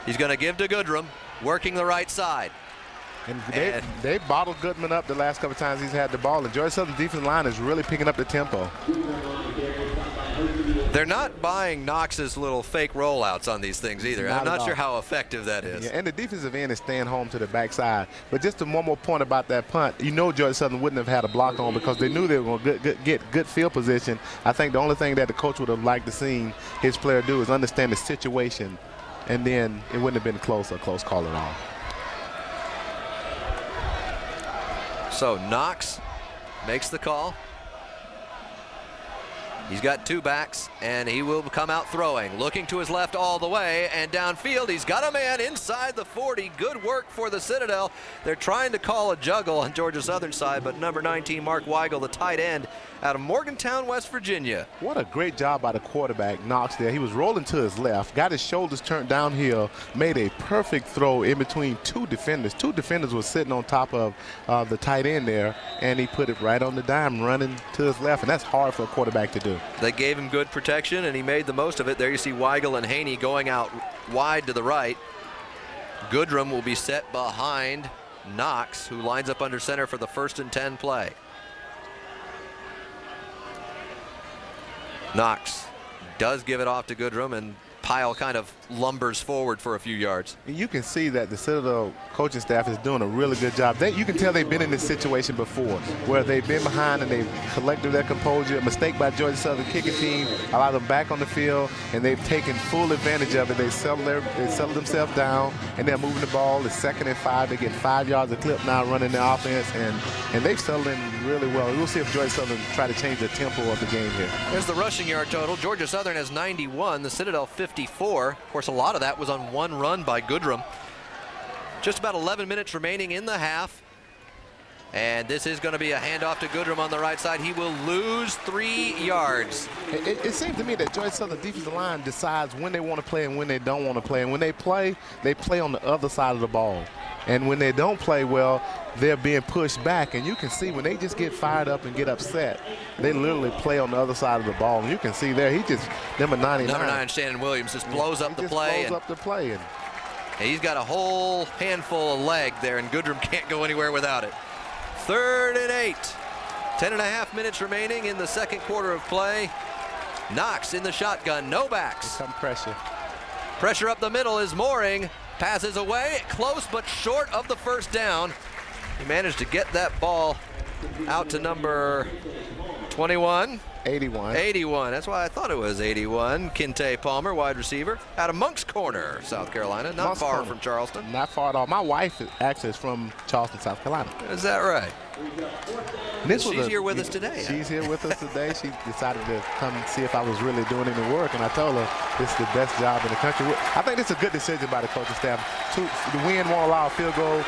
He's going to give to Goodrum, working the right side. And they bottled Goodman up the last couple times he's had the ball, and Georgia Southern defensive line is really picking up the tempo. They're not buying Knox's little fake rollouts on these things either. I'm not sure how effective that is. Yeah, and the defensive end is staying home to the backside. But just one more point about that punt. You know Georgia Southern wouldn't have had a block on because they knew they were going to get good field position. I think the only thing that the coach would have liked to see his player do is understand the situation, and then it wouldn't have been a close call at all. So Knox makes the call. He's got 2 backs, and he will come out throwing, looking to his left all the way, and downfield. He's got a man inside the 40. Good work for the Citadel. They're trying to call a juggle on Georgia Southern side, but number 19, Mark Weigel, the tight end out of Morgantown, West Virginia. What a great job by the quarterback, Knox, there. He was rolling to his left, got his shoulders turned downhill, made a perfect throw in between 2 defenders. 2 defenders were sitting on top of the tight end there, and he put it right on the dime, running to his left, and that's hard for a quarterback to do. They gave him good protection, and he made the most of it. There you see Weigel and Haney going out wide to the right. Goodrum will be set behind Knox, who lines up under center for the 1st and 10 play. Knox does give it off to Goodrum, and Pyle kind of lumbers forward for a few yards. You can see that the Citadel coaching staff is doing a really good job. You can tell they've been in this situation before where they've been behind and they've collected their composure. A mistake by Georgia Southern kicking team allowed them back on the field, and they've taken full advantage of it. They settled themselves down, and they're moving the ball. It's 2nd and 5. They get 5 yards a clip now running their offense, and they've settled in really well. We'll see if Georgia Southern try to change the tempo of the game here. There's the rushing yard total. Georgia Southern has 91, the Citadel 54. Of course, a lot of that was on 1 run by Goodrum. Just about 11 minutes remaining in the half. And this is going to be a handoff to Goodrum on the right side. He will lose 3 yards. It seems to me that Georgia Southern defensive line decides when they want to play and when they don't want to play. And when they play on the other side of the ball. And when they don't play well, they're being pushed back. And you can see when they just get fired up and get upset, they literally play on the other side of the ball. And you can see there, number 99. Number 9, Shannon Williams, just blows up the play. Blows up the play. And he's got a whole handful of leg there, and Goodrum can't go anywhere without it. 3rd and 8. 10.5 minutes remaining in the second quarter of play. Knox in the shotgun, no backs. Some pressure. Pressure up the middle is Mooring. Passes away, close but short of the first down. He managed to get that ball out to number 21. 81. 81. That's why I thought it was 81. Kinte Palmer, wide receiver, out of Monk's Corner, South Carolina. Not Monk's far Corner. from Charleston. Not far at all. My wife actually is from Charleston, South Carolina. Is that right? She's here with us today. She's here with us today. She decided to come and see if I was really doing any work, and I told her this is the best job in the country. I think it's a good decision by the coaching staff. The wind won't allow a field goal.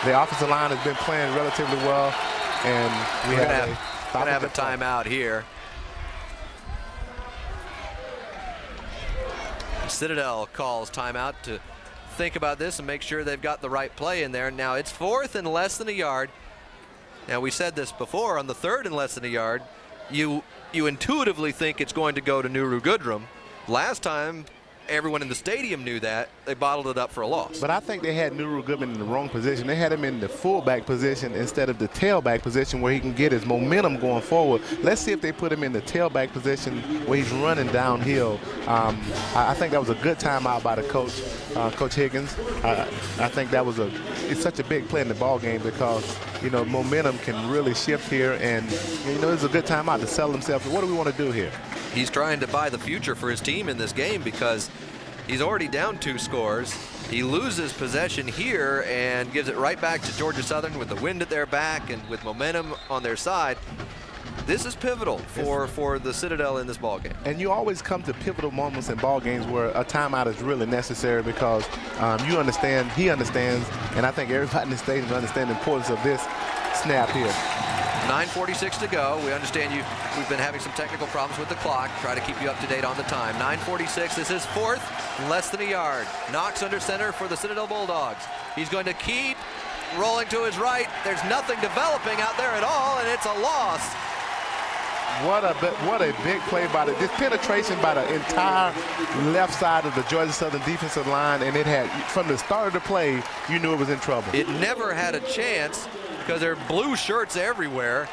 The offensive line has been playing relatively well, and we're gonna have a timeout here. Citadel calls timeout to think about this and make sure they've got the right play in there. Now it's 4th and less than a yard. Now we said this before, on the 3rd and less than a yard, you intuitively think it's going to go to Nuru Goodrum. Last time, everyone in the stadium knew that. They bottled it up for a loss. But I think they had Nuru Goodman in the wrong position. They had him in the fullback position instead of the tailback position where he can get his momentum going forward. Let's see if they put him in the tailback position where he's running downhill. I think that was a good timeout by the coach, Coach Higgins. I think that was it's such a big play in the ball game because, you know, momentum can really shift here, and, you know, it's a good timeout to sell himself. What do we want to do here? He's trying to buy the future for his team in this game because he's already down 2 scores. He loses possession here and gives it right back to Georgia Southern with the wind at their back and with momentum on their side. This is pivotal for the Citadel in this ball game. And you always come to pivotal moments in ball games where a timeout is really necessary because you understand, he understands, and I think everybody in the stadium understands the importance of this snap here. 9:46 to go. We understand we've been having some technical problems with the clock. Try to keep you up to date on the time. 9:46. This is 4th, less than a yard. Knox under center for the Citadel Bulldogs. He's going to keep rolling to his right. There's nothing developing out there at all, and it's a loss. What a big play by this penetration by the entire left side of the Georgia Southern defensive line, and it had, from the start of the play, you knew it was in trouble. It never had a chance because there are blue shirts everywhere.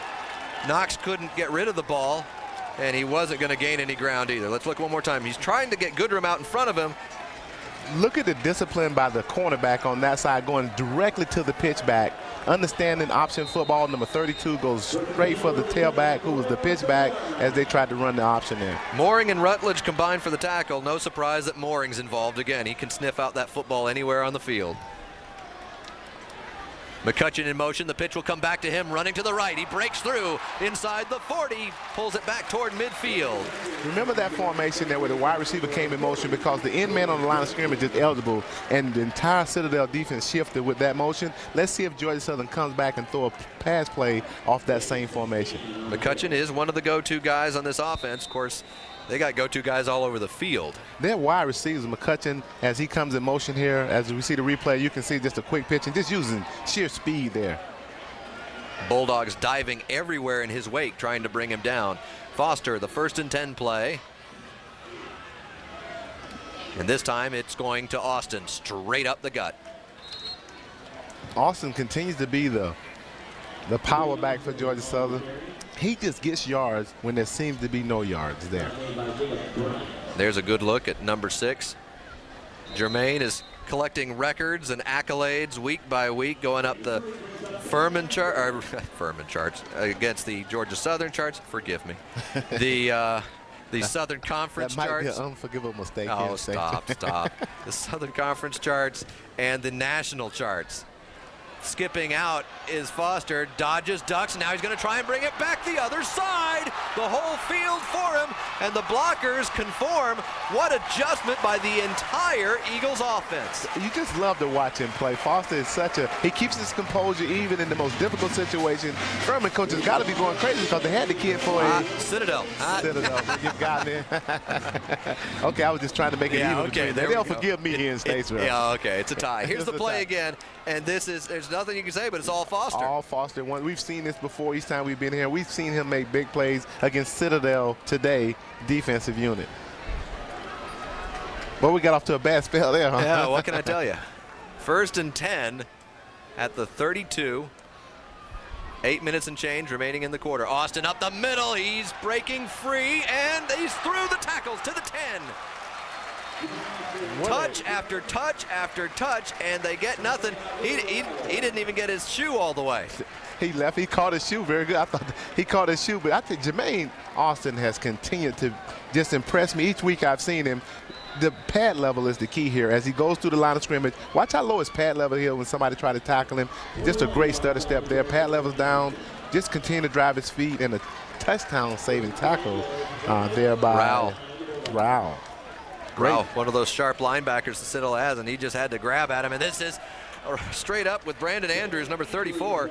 Knox couldn't get rid of the ball, and he wasn't going to gain any ground either. Let's look one more time. He's trying to get Goodrum out in front of him. Look at the discipline by the cornerback on that side, going directly to the pitchback. Understanding option football, number 32 goes straight for the tailback, who was the pitchback, as they tried to run the option there. Mooring and Rutledge combined for the tackle. No surprise that Mooring's involved again. He can sniff out that football anywhere on the field. McCutcheon in motion. The pitch will come back to him, running to the right. He breaks through inside the 40, pulls it back toward midfield. Remember that formation there where the wide receiver came in motion because the end man on the line of scrimmage is eligible, and the entire Citadel defense shifted with that motion. Let's see if Georgia Southern comes back and throw a pass play off that same formation. McCutcheon is one of the go-to guys on this offense. Of course, they got go-to guys all over the field. Their wide receivers, McCutcheon, as he comes in motion here, as we see the replay, you can see just a quick pitch and just using sheer speed there. Bulldogs diving everywhere in his wake, trying to bring him down. Foster, the 1st and 10 play. And this time it's going to Austin, straight up the gut. Austin continues to be the power back for Georgia Southern. He just gets yards when there seems to be no yards there. There's a good look at number 6. Jermaine is collecting records and accolades week by week, going up the Furman charts against the Georgia Southern charts. Forgive me. The Southern Conference charts. That might charts. be an unforgivable mistake. Oh, stop. The Southern Conference charts and the national charts. Skipping out is Foster, dodges, ducks, now he's going to try and bring it back the other side. The whole field for him, and the blockers conform. What adjustment by the entire Eagles offense. You just love to watch him play. Foster is he keeps his composure even in the most difficult situation. Furman coaches got to be going crazy because they had the kid for a Citadel. Citadel, you've got me. Okay, I was just trying to make it even. Okay, they'll forgive me here in Statesville. Yeah, okay, it's a tie. Here's the play again, and there's nothing you can say, but it's all Foster. All Foster. We've seen this before each time we've been here. We've seen him make big plays against Citadel today, defensive unit. Well, we got off to a bad spell there, huh? Yeah, what can I tell you? 1st and 10 at the 32. 8 minutes and change remaining in the quarter. Austin up the middle. He's breaking free, and he's through the tackles to the 10. Touch after touch after touch, and they get nothing. He didn't even get his shoe all the way. He left. He caught his shoe very good. I thought he caught his shoe, but I think Jermaine Austin has continued to just impress me. Each week I've seen him. The pad level is the key here as he goes through the line of scrimmage. Watch how low his pad level here when somebody try to tackle him. Just a great stutter step there. Pad level's down. Just continue to drive his feet, and a touchdown-saving tackle there by Rao. Rao, one of those sharp linebackers the Citadel has, and he just had to grab at him. And this is straight up with Brandon Andrews, number 34.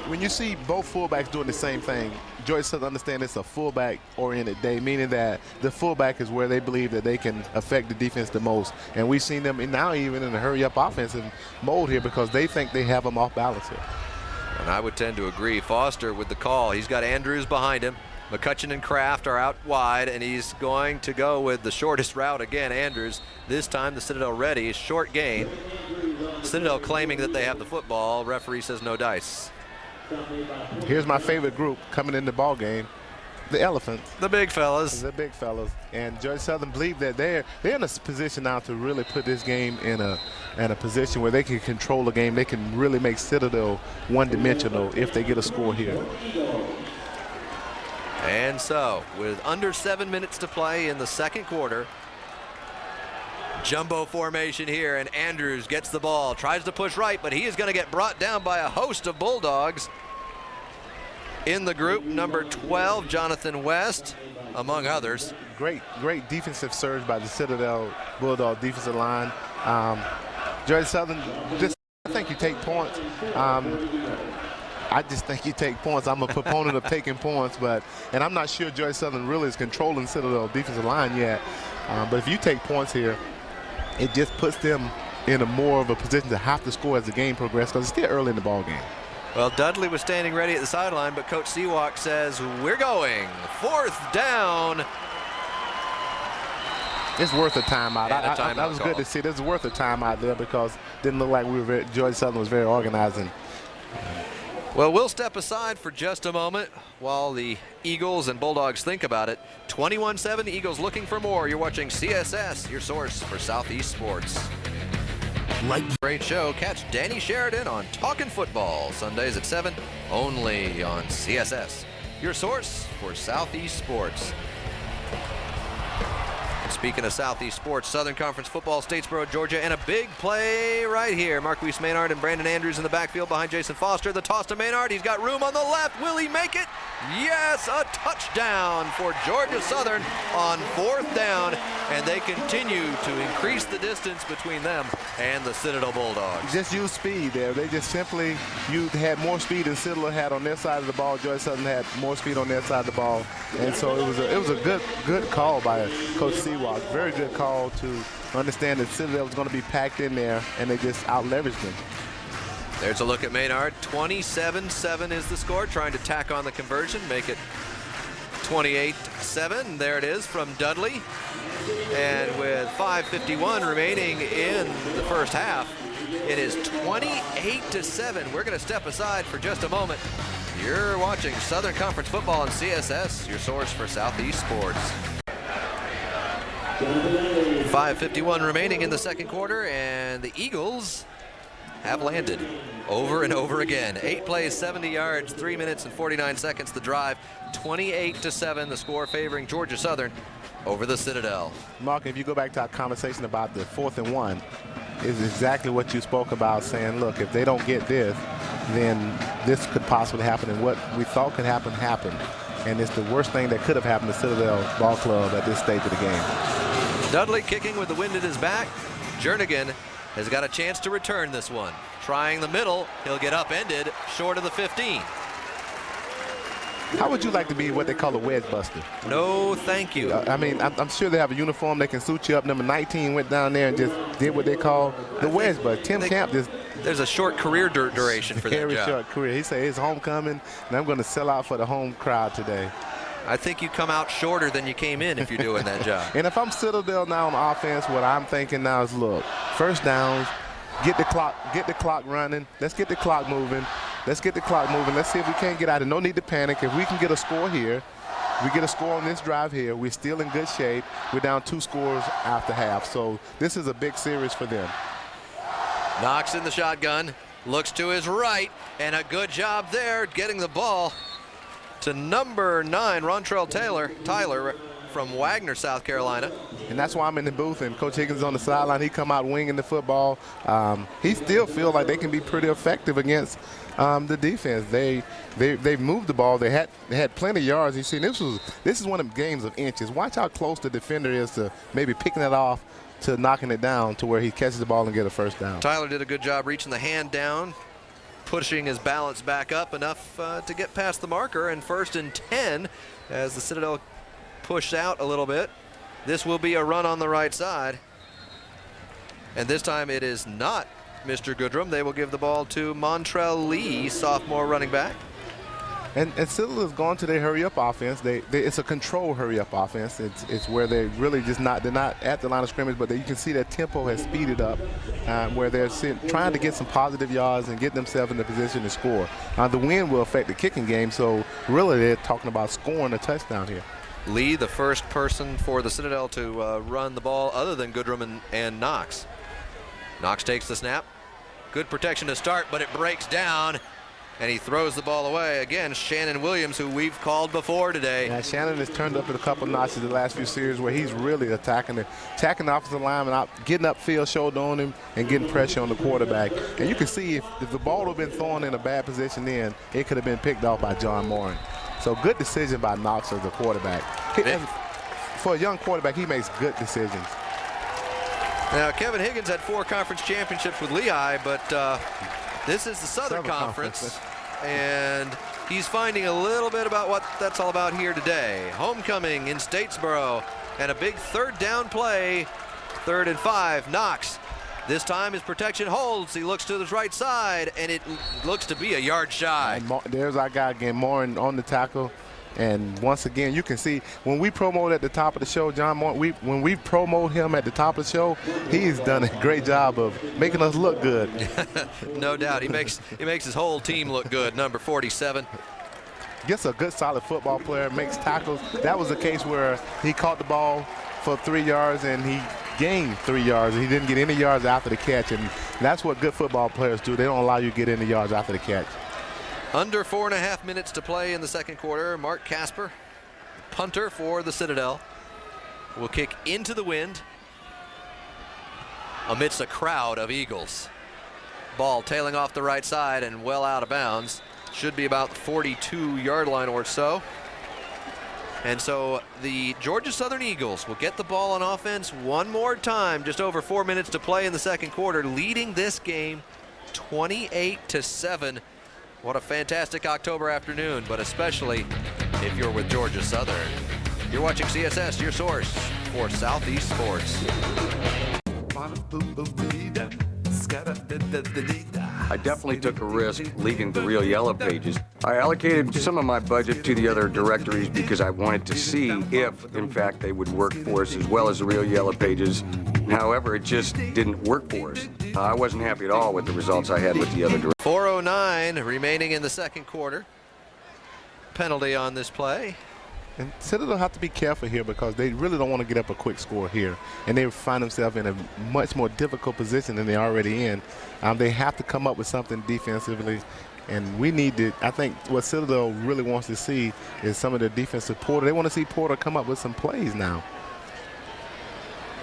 When you see both fullbacks doing the same thing, Georgia Southern understand it's a fullback-oriented day, meaning that the fullback is where they believe that they can affect the defense the most. And we've seen them now even in a hurry-up offensive mode here because they think they have them off balance here. And I would tend to agree. Foster with the call. He's got Andrews behind him. McCutcheon and Kraft are out wide, and he's going to go with the shortest route again, Andrews. This time the Citadel ready, short gain. Citadel claiming that they have the football. Referee says no dice. Here's my favorite group coming in the ball game, the Elephants. The big fellas. The big fellas. And Georgia Southern believe that they're in a position now to really put this game in a position where they can control the game. They can really make Citadel one-dimensional if they get a score here. And so, with under 7 minutes to play in the second quarter, jumbo formation here, and Andrews gets the ball, tries to push right, but he is going to get brought down by a host of Bulldogs. In the group, number 12, Jonathan West, among others. Great defensive surge by the Citadel Bulldog defensive line. Georgia Southern, I think you take points. I just think you take points. I'm a proponent of taking points, and I'm not sure Georgia Southern really is controlling Citadel defensive line yet. But if you take points here, it just puts them in a more of a position to have to score as the game progresses because it's still early in the ball game. Well, Dudley was standing ready at the sideline, but Coach Seawalk says, we're going. 4th down. It's worth a timeout. That was good to see. It's worth a timeout there because it didn't look like Georgia Southern was very organized. Well, we'll step aside for just a moment while the Eagles and Bulldogs think about it. 21-7, Eagles looking for more. You're watching CSS, your source for Southeast sports. Great show. Catch Danny Sheridan on Talkin' Football, Sundays at 7, only on CSS, your source for Southeast sports. And speaking of Southeast sports, Southern Conference football, Statesboro, Georgia, and a big play right here. Marquise Maynard and Brandon Andrews in the backfield behind Jason Foster. The toss to Maynard. He's got room on the left. Will he make it? Yes, a touchdown for Georgia Southern on 4th down, and they continue to increase the distance between them and the Citadel Bulldogs. Just use speed there. They just simply had more speed than Citadel had on their side of the ball. Georgia Southern had more speed on their side of the ball, and so it was a good call by Coach Seawalk. Very good call to understand that Citadel was going to be packed in there, and they just out-leveraged them. There's a look at Maynard. 27-7 is the score, trying to tack on the conversion, make it 28-7. There it is from Dudley. And with 5:51 remaining in the first half, it is 28-7. We're going to step aside for just a moment. You're watching Southern Conference football on CSS, your source for Southeast sports. 5:51 remaining in the second quarter, and the Eagles have landed over and over again. 8 plays, 70 yards, 3 minutes and 49 seconds the drive. 28-7, the score favoring Georgia Southern over the Citadel. Mark, if you go back to our conversation about the 4th and 1, is exactly what you spoke about, saying, look, if they don't get this, then this could possibly happen, and what we thought could happen happened. And it's the worst thing that could have happened to Citadel Ball Club at this stage of the game. Dudley kicking with the wind at his back. Jernigan has got a chance to return this one. Trying the middle, he'll get upended short of the 15. How would you like to be what they call a wedge buster? No, thank you. I mean, I'm sure they have a uniform. They can suit you up. Number 19 went down there and just did what they call the wedge buster. Tim Camp just... There's a short career duration for that job. Very short career. He said it's homecoming, and I'm going to sell out for the home crowd today. I think you come out shorter than you came in if you're doing that job. And if I'm Citadel now on offense, what I'm thinking now is, look, first downs, get the clock running. Let's get the clock moving. let's get the clock moving. Let's see if we can't get out of it. No need to panic. If we can get a score here, we get a score on this drive here, we're still in good shape. We're down 2 scores after half. So this is a big series for them. Knox in the shotgun, looks to his right, and a good job there getting the ball to number 9, Rontrell Tyler from Wagner, South Carolina. And that's why I'm in the booth, and Coach Higgins on the sideline. He come out winging the football. He still feels like they can be pretty effective against the defense. They've moved the ball. They had plenty of yards. You see, this is one of them games of inches. Watch how close the defender is to maybe picking it off to knocking it down to where he catches the ball and get a first down. Tyler did a good job reaching the hand down, pushing his balance back up enough to get past the marker, and 1st and 10 as the Citadel pushed out a little bit. This will be a run on the right side, and this time it is not Mr. Goodrum. They will give the ball to Montrell Lee, sophomore running back. And Citadel has gone to their hurry-up offense. It's a control hurry-up offense. It's where they're really just they're not at the line of scrimmage, but you can see that tempo has speeded up, where they're trying to get some positive yards and get themselves in the position to score. The wind will affect the kicking game, so really they're talking about scoring a touchdown here. Lee, the first person for the Citadel to run the ball other than Goodrum and Knox. Knox takes the snap. Good protection to start, but it breaks down, and he throws the ball away. Again, Shannon Williams, who we've called before today. Yeah, Shannon has turned up at a couple notches the last few series where he's really attacking the offensive lineman, getting upfield, shoulder on him, and getting pressure on the quarterback. And you can see if the ball would have been thrown in a bad position then, it could have been picked off by John Morin. So good decision by Knox as the quarterback. For a young quarterback, he makes good decisions. Now, Kevin Higgins had 4 conference championships with Lehigh, but this is the Southern Conference, and he's finding a little bit about what that's all about here today. Homecoming in Statesboro, and a big 3rd down play, 3rd and 5. Knox. This time his protection holds. He looks to the right side, and it looks to be a yard shy. There's our guy again, Morin on the tackle. And once again, you can see when we promote at the top of the show, John Moore, when we promote him at the top of the show, he's done a great job of making us look good. No doubt. He makes his whole team look good, number 47. Gets a good, solid football player, makes tackles. That was a case where he caught the ball for 3 yards, and he gained 3 yards. He didn't get any yards after the catch, and that's what good football players do. They don't allow you to get any yards after the catch. Under 4.5 minutes to play in the second quarter. Mark Casper, punter for the Citadel, will kick into the wind amidst a crowd of Eagles. Ball tailing off the right side and well out of bounds. Should be about the 42-yard line or so. And so the Georgia Southern Eagles will get the ball on offense one more time. Just over 4 minutes to play in the second quarter, leading this game 28-7. What a fantastic October afternoon, but especially if you're with Georgia Southern. You're watching CSS, your source for Southeast Sports. I definitely took a risk leaving the Real Yellow Pages. I allocated some of my budget to the other directories because I wanted to see if, in fact, they would work for us as well as the Real Yellow Pages. However, it just didn't work for us. I wasn't happy at all with the results I had with the other directories. 4:09 remaining in the second quarter. Penalty on this play. And Citadel have to be careful here because they really don't want to get up a quick score here. And they find themselves in a much more difficult position than they're already in. They have to come up with something defensively. And we need to, I think what Citadel really wants to see is some of the defensive Porter. They want to see Porter come up with some plays now.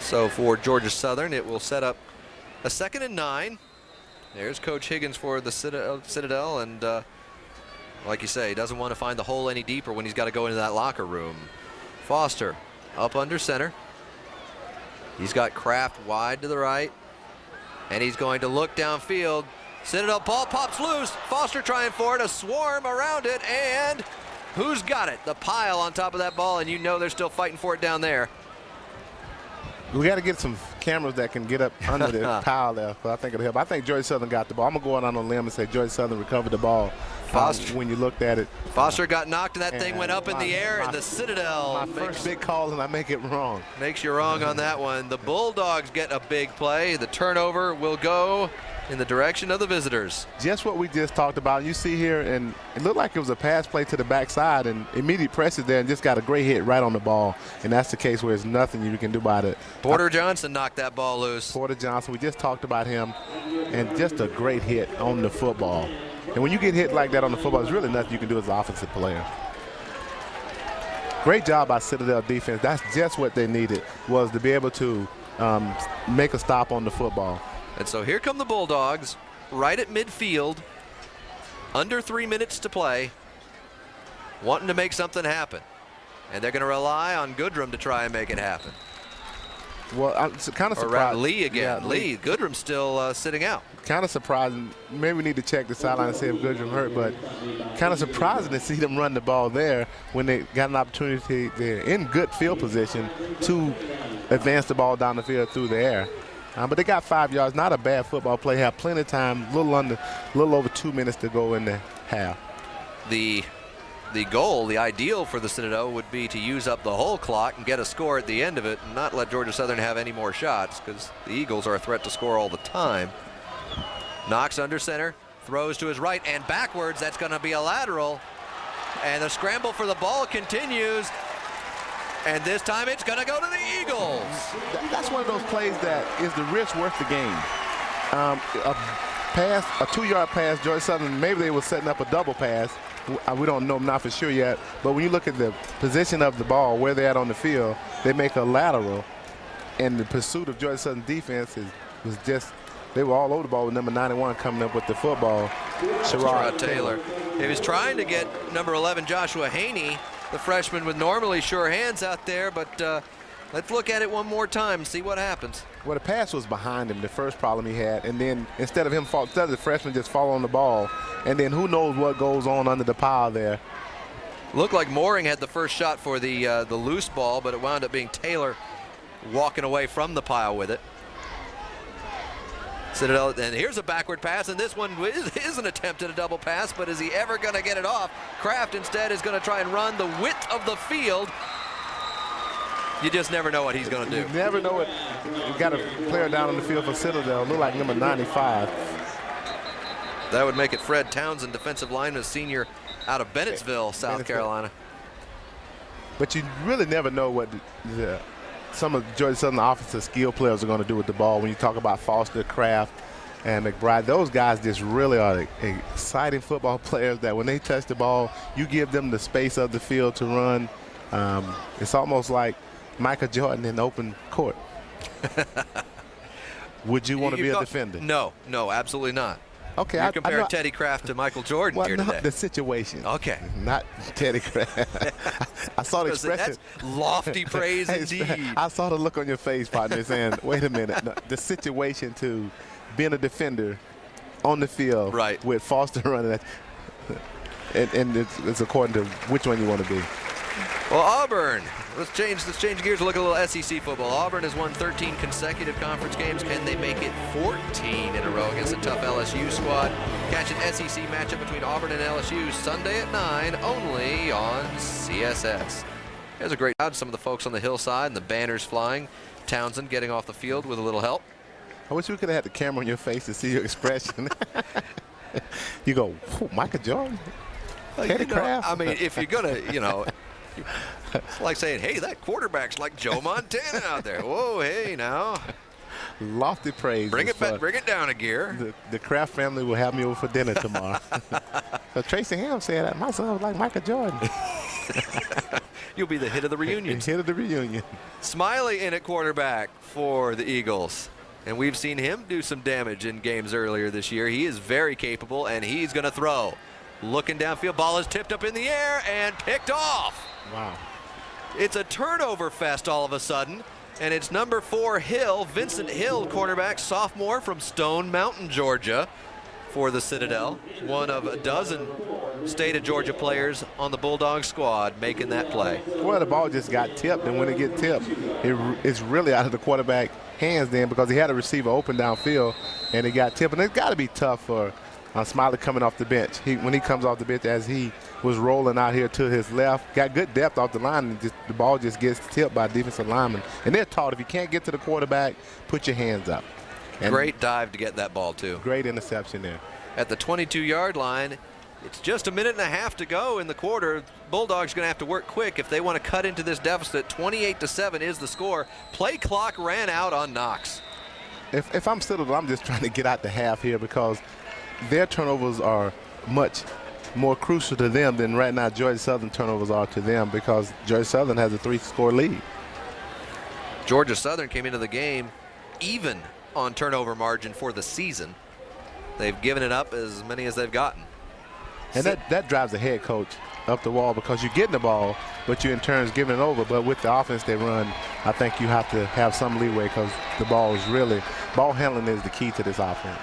So for Georgia Southern, it will set up a 2nd and 9. There's Coach Higgins for the Citadel, and like you say, he doesn't want to find the hole any deeper when he's got to go into that locker room. Foster up under center. He's got Kraft wide to the right, and he's going to look downfield. Citadel ball pops loose. Foster trying for it, a swarm around it, and who's got it? The pile on top of that ball, and you know they're still fighting for it down there. We got to get some cameras that can get up under the pile there. I think it'll help. I think Georgia Southern got the ball. I'm going to go out on a limb and say Georgia Southern recovered the ball. Foster, when you looked at it. Foster got knocked, and that thing went up in the air, and the Citadel. My first big call, and I make it wrong. Makes you wrong on that one. The Bulldogs get a big play. The turnover will go in the direction of the visitors. Just what we just talked about. You see here, and it looked like it was a pass play to the backside, and immediate pressure there, and just got a great hit right on the ball. And that's the case where there's nothing you can do about it. Porter Johnson knocked that ball loose. Porter Johnson, we just talked about him, and just a great hit on the football. And when you get hit like that on the football, there's really nothing you can do as an offensive player. Great job by Citadel defense. That's just what they needed, was to be able to make a stop on the football. And so here come the Bulldogs, right at midfield, under 3 minutes to play, wanting to make something happen. And they're going to rely on Goodrum to try and make it happen. Well, I'm kind of surprised. Or Lee again. Yeah, Lee. Goodrum's still sitting out. Kind of surprising. Maybe we need to check the sideline and see if Goodrum hurt, but kind of surprising to see them run the ball there when they got an opportunity. They're in good field position to advance the ball down the field through the air. But they got 5 yards. Not a bad football play. Have plenty of time. A little over 2 minutes to go in the half. The goal, the ideal for the Citadel would be to use up the whole clock and get a score at the end of it and not let Georgia Southern have any more shots, because the Eagles are a threat to score all the time. Knox under center, throws to his right and backwards. That's going to be a lateral. And the scramble for the ball continues. And this time it's going to go to the Eagles. That's one of those plays that is the risk worth the game. A 2-yard pass, Georgia Southern, maybe they were setting up a double pass. We don't know, not for sure yet. But when you look at the position of the ball, where they're at on the field, they make a lateral. And the pursuit of Georgia Southern defense was just, they were all over the ball with number 91 coming up with the football. Sherrod Taylor. He was trying to get number 11, Joshua Haney, the freshman with normally sure hands out there, but let's look at it one more time and see what happens. Well, the pass was behind him, the first problem he had, and then instead of the freshman just fall on the ball, and then who knows what goes on under the pile there. Looked like Mooring had the first shot for the loose ball, but it wound up being Taylor walking away from the pile with it. Citadel, and here's a backward pass, and this one is an attempt at a double pass, but is he ever going to get it off? Kraft instead is going to try and run the width of the field. You just never know what he's going to do. You never know it. You got a player down on the field for Citadel, look like number 95. That would make it Fred Townsend, defensive lineman, senior out of Bennettsville, South Carolina. But you really never know what some of Georgia Southern offensive skill players are going to do with the ball. When you talk about Foster, Kraft, and McBride, those guys just really are exciting football players that when they touch the ball, you give them the space of the field to run. It's almost like Michael Jordan in open court. Would you want to be a defender? No, absolutely not. Okay, You're comparing Teddy Kraft to Michael Jordan here today. The situation. Okay. Not Teddy Kraft. I saw the expression. That's lofty praise indeed. I saw the look on your face, partner, saying, wait a minute. No, the situation to being a defender on the field with Foster running that. And it's according to which one you want to be. Well, Auburn, let's change gears and look at a little SEC football. Auburn has won 13 consecutive conference games. Can they make it 14 in a row against a tough LSU squad? Catch an SEC matchup between Auburn and LSU Sunday at 9, only on CSS. There's a great crowd. Some of the folks on the hillside and the banners flying. Townsend getting off the field with a little help. I wish we could have had the camera on your face to see your expression. You go, Michael Jordan? Teddy Kraft? I mean, if you're going to, it's like saying, hey, that quarterback's like Joe Montana out there. Whoa, hey, now. Lofty praise. Bring it down a gear. The Kraft family will have me over for dinner tomorrow. So Tracy Ham said that my son was like Michael Jordan. You'll be the hit of the reunion. Hit of the reunion. Smiley in at quarterback for the Eagles. And we've seen him do some damage in games earlier this year. He is very capable, and he's going to throw. Looking downfield, ball is tipped up in the air and picked off. Wow. It's a turnover fest all of a sudden, and it's number 4 Hill, Vincent Hill, cornerback, sophomore from Stone Mountain, Georgia, for the Citadel. One of a dozen state of Georgia players on the Bulldog squad making that play. Well, the ball just got tipped, and when it gets tipped, it's really out of the quarterback hands then, because he had a receiver open downfield, and it got tipped. And it's got to be tough for Smiley coming off the bench. When he comes off the bench, as he was rolling out here to his left, got good depth off the line, and the ball just gets tipped by defensive linemen. And they're taught, if you can't get to the quarterback, put your hands up. And great dive to get that ball, too. Great interception there. At the 22-yard line, it's just a minute and a half to go in the quarter. Bulldogs going to have to work quick if they want to cut into this deficit. 28-7 is the score. Play clock ran out on Knox. If I'm Citadel, I'm just trying to get out the half here because their turnovers are much more crucial to them than right now Georgia Southern turnovers are to them, because Georgia Southern has a 3-score lead. Georgia Southern came into the game even on turnover margin for the season. They've given it up as many as they've gotten. And that drives the head coach up the wall, because you're getting the ball, but you in turn is giving it over. But with the offense they run, I think you have to have some leeway, because the ball handling is the key to this offense.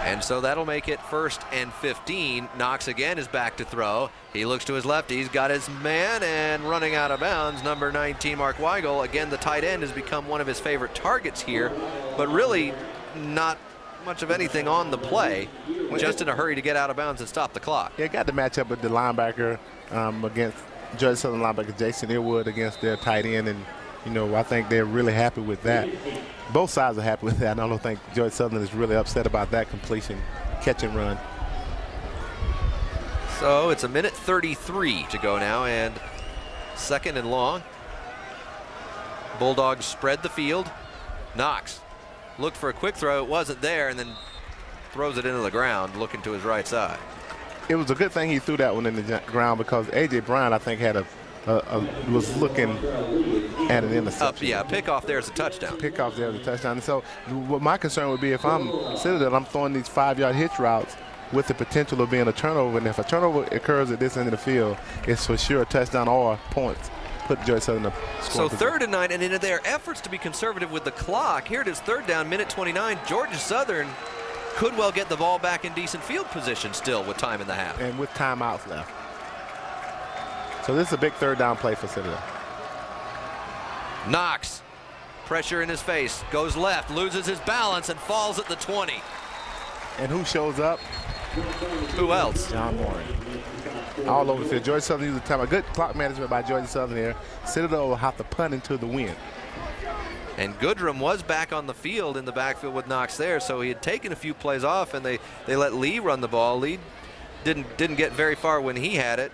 And so that'll make it 1st and 15. Knox again is back to throw. He looks to his left. He's got his man, and running out of bounds, number 19, Mark Weigel. Again, the tight end has become one of his favorite targets here, but really not much of anything on the play, just in a hurry to get out of bounds and stop the clock. Yeah, got to match up with the linebacker against Georgia Southern linebacker Jason Earwood against their tight end, and I think they're really happy with that. Both sides are happy with that. I don't think Georgia Southern is really upset about that completion, catch and run. So it's a minute 33 to go now, and 2nd and long. Bulldogs spread the field. Knox looked for a quick throw. It wasn't there, and then throws it into the ground, looking to his right side. It was a good thing he threw that one in the ground, because A.J. Brown, I think, had was looking at an interception. Yeah, pick off there is a touchdown. Pick off there is a touchdown. And so what my concern would be, if I'm Citadel, I'm throwing these 5-yard hitch routes with the potential of being a turnover. And if a turnover occurs at this end of the field, it's for sure a touchdown or points. Put Georgia Southern in the scoring So position. 3rd and 9, and in their efforts to be conservative with the clock, here it is 3rd down, minute 29. Georgia Southern could well get the ball back in decent field position still with time in the half. And with timeouts left. So this is a big 3rd down play for Citadel. Knox, pressure in his face, goes left, loses his balance, and falls at the 20. And who shows up? Who else? John Moore. All over the field. Georgia Southern uses time. A good clock management by Georgia Southern here. Citadel will have to punt into the wind. And Goodrum was back on the field in the backfield with Knox there, so he had taken a few plays off, and they let Lee run the ball. Lee didn't get very far when he had it.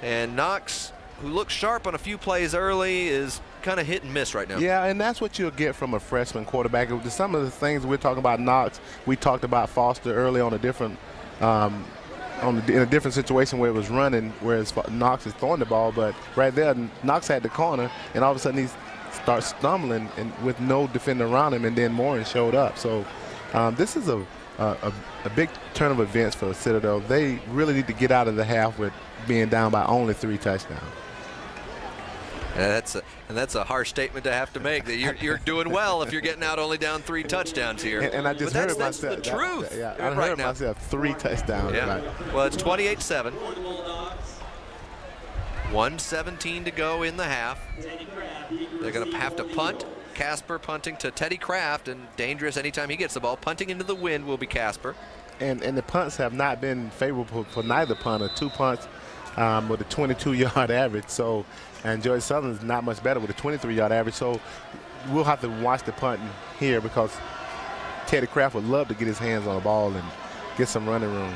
And Knox, who looked sharp on a few plays early, is kind of hit and miss right now. Yeah, and that's what you'll get from a freshman quarterback. Some of the things we're talking about Knox, we talked about Foster early on a different in a different situation where it was running, whereas Knox is throwing the ball. But right there, Knox had the corner, and all of a sudden he starts stumbling and with no defender around him, and then Morin showed up. So this is a big turn of events for Citadel. They really need to get out of the half with being down by only 3 touchdowns. And that's a harsh statement to have to make, that you're doing well if you're getting out only down 3 touchdowns here. And I just heard that's myself. The truth. I heard myself 3 touchdowns. Yeah. Right. Well, it's 28-7. 1:17 to go in the half. They're going to have to punt. Casper punting to Teddy Kraft, and dangerous anytime he gets the ball. Punting into the wind will be Casper. And the punts have not been favorable for neither punter. 2 punts with a 22-yard average. So, and Georgia Southern is not much better with a 23-yard average. So we'll have to watch the punting here, because Teddy Kraft would love to get his hands on the ball and get some running room.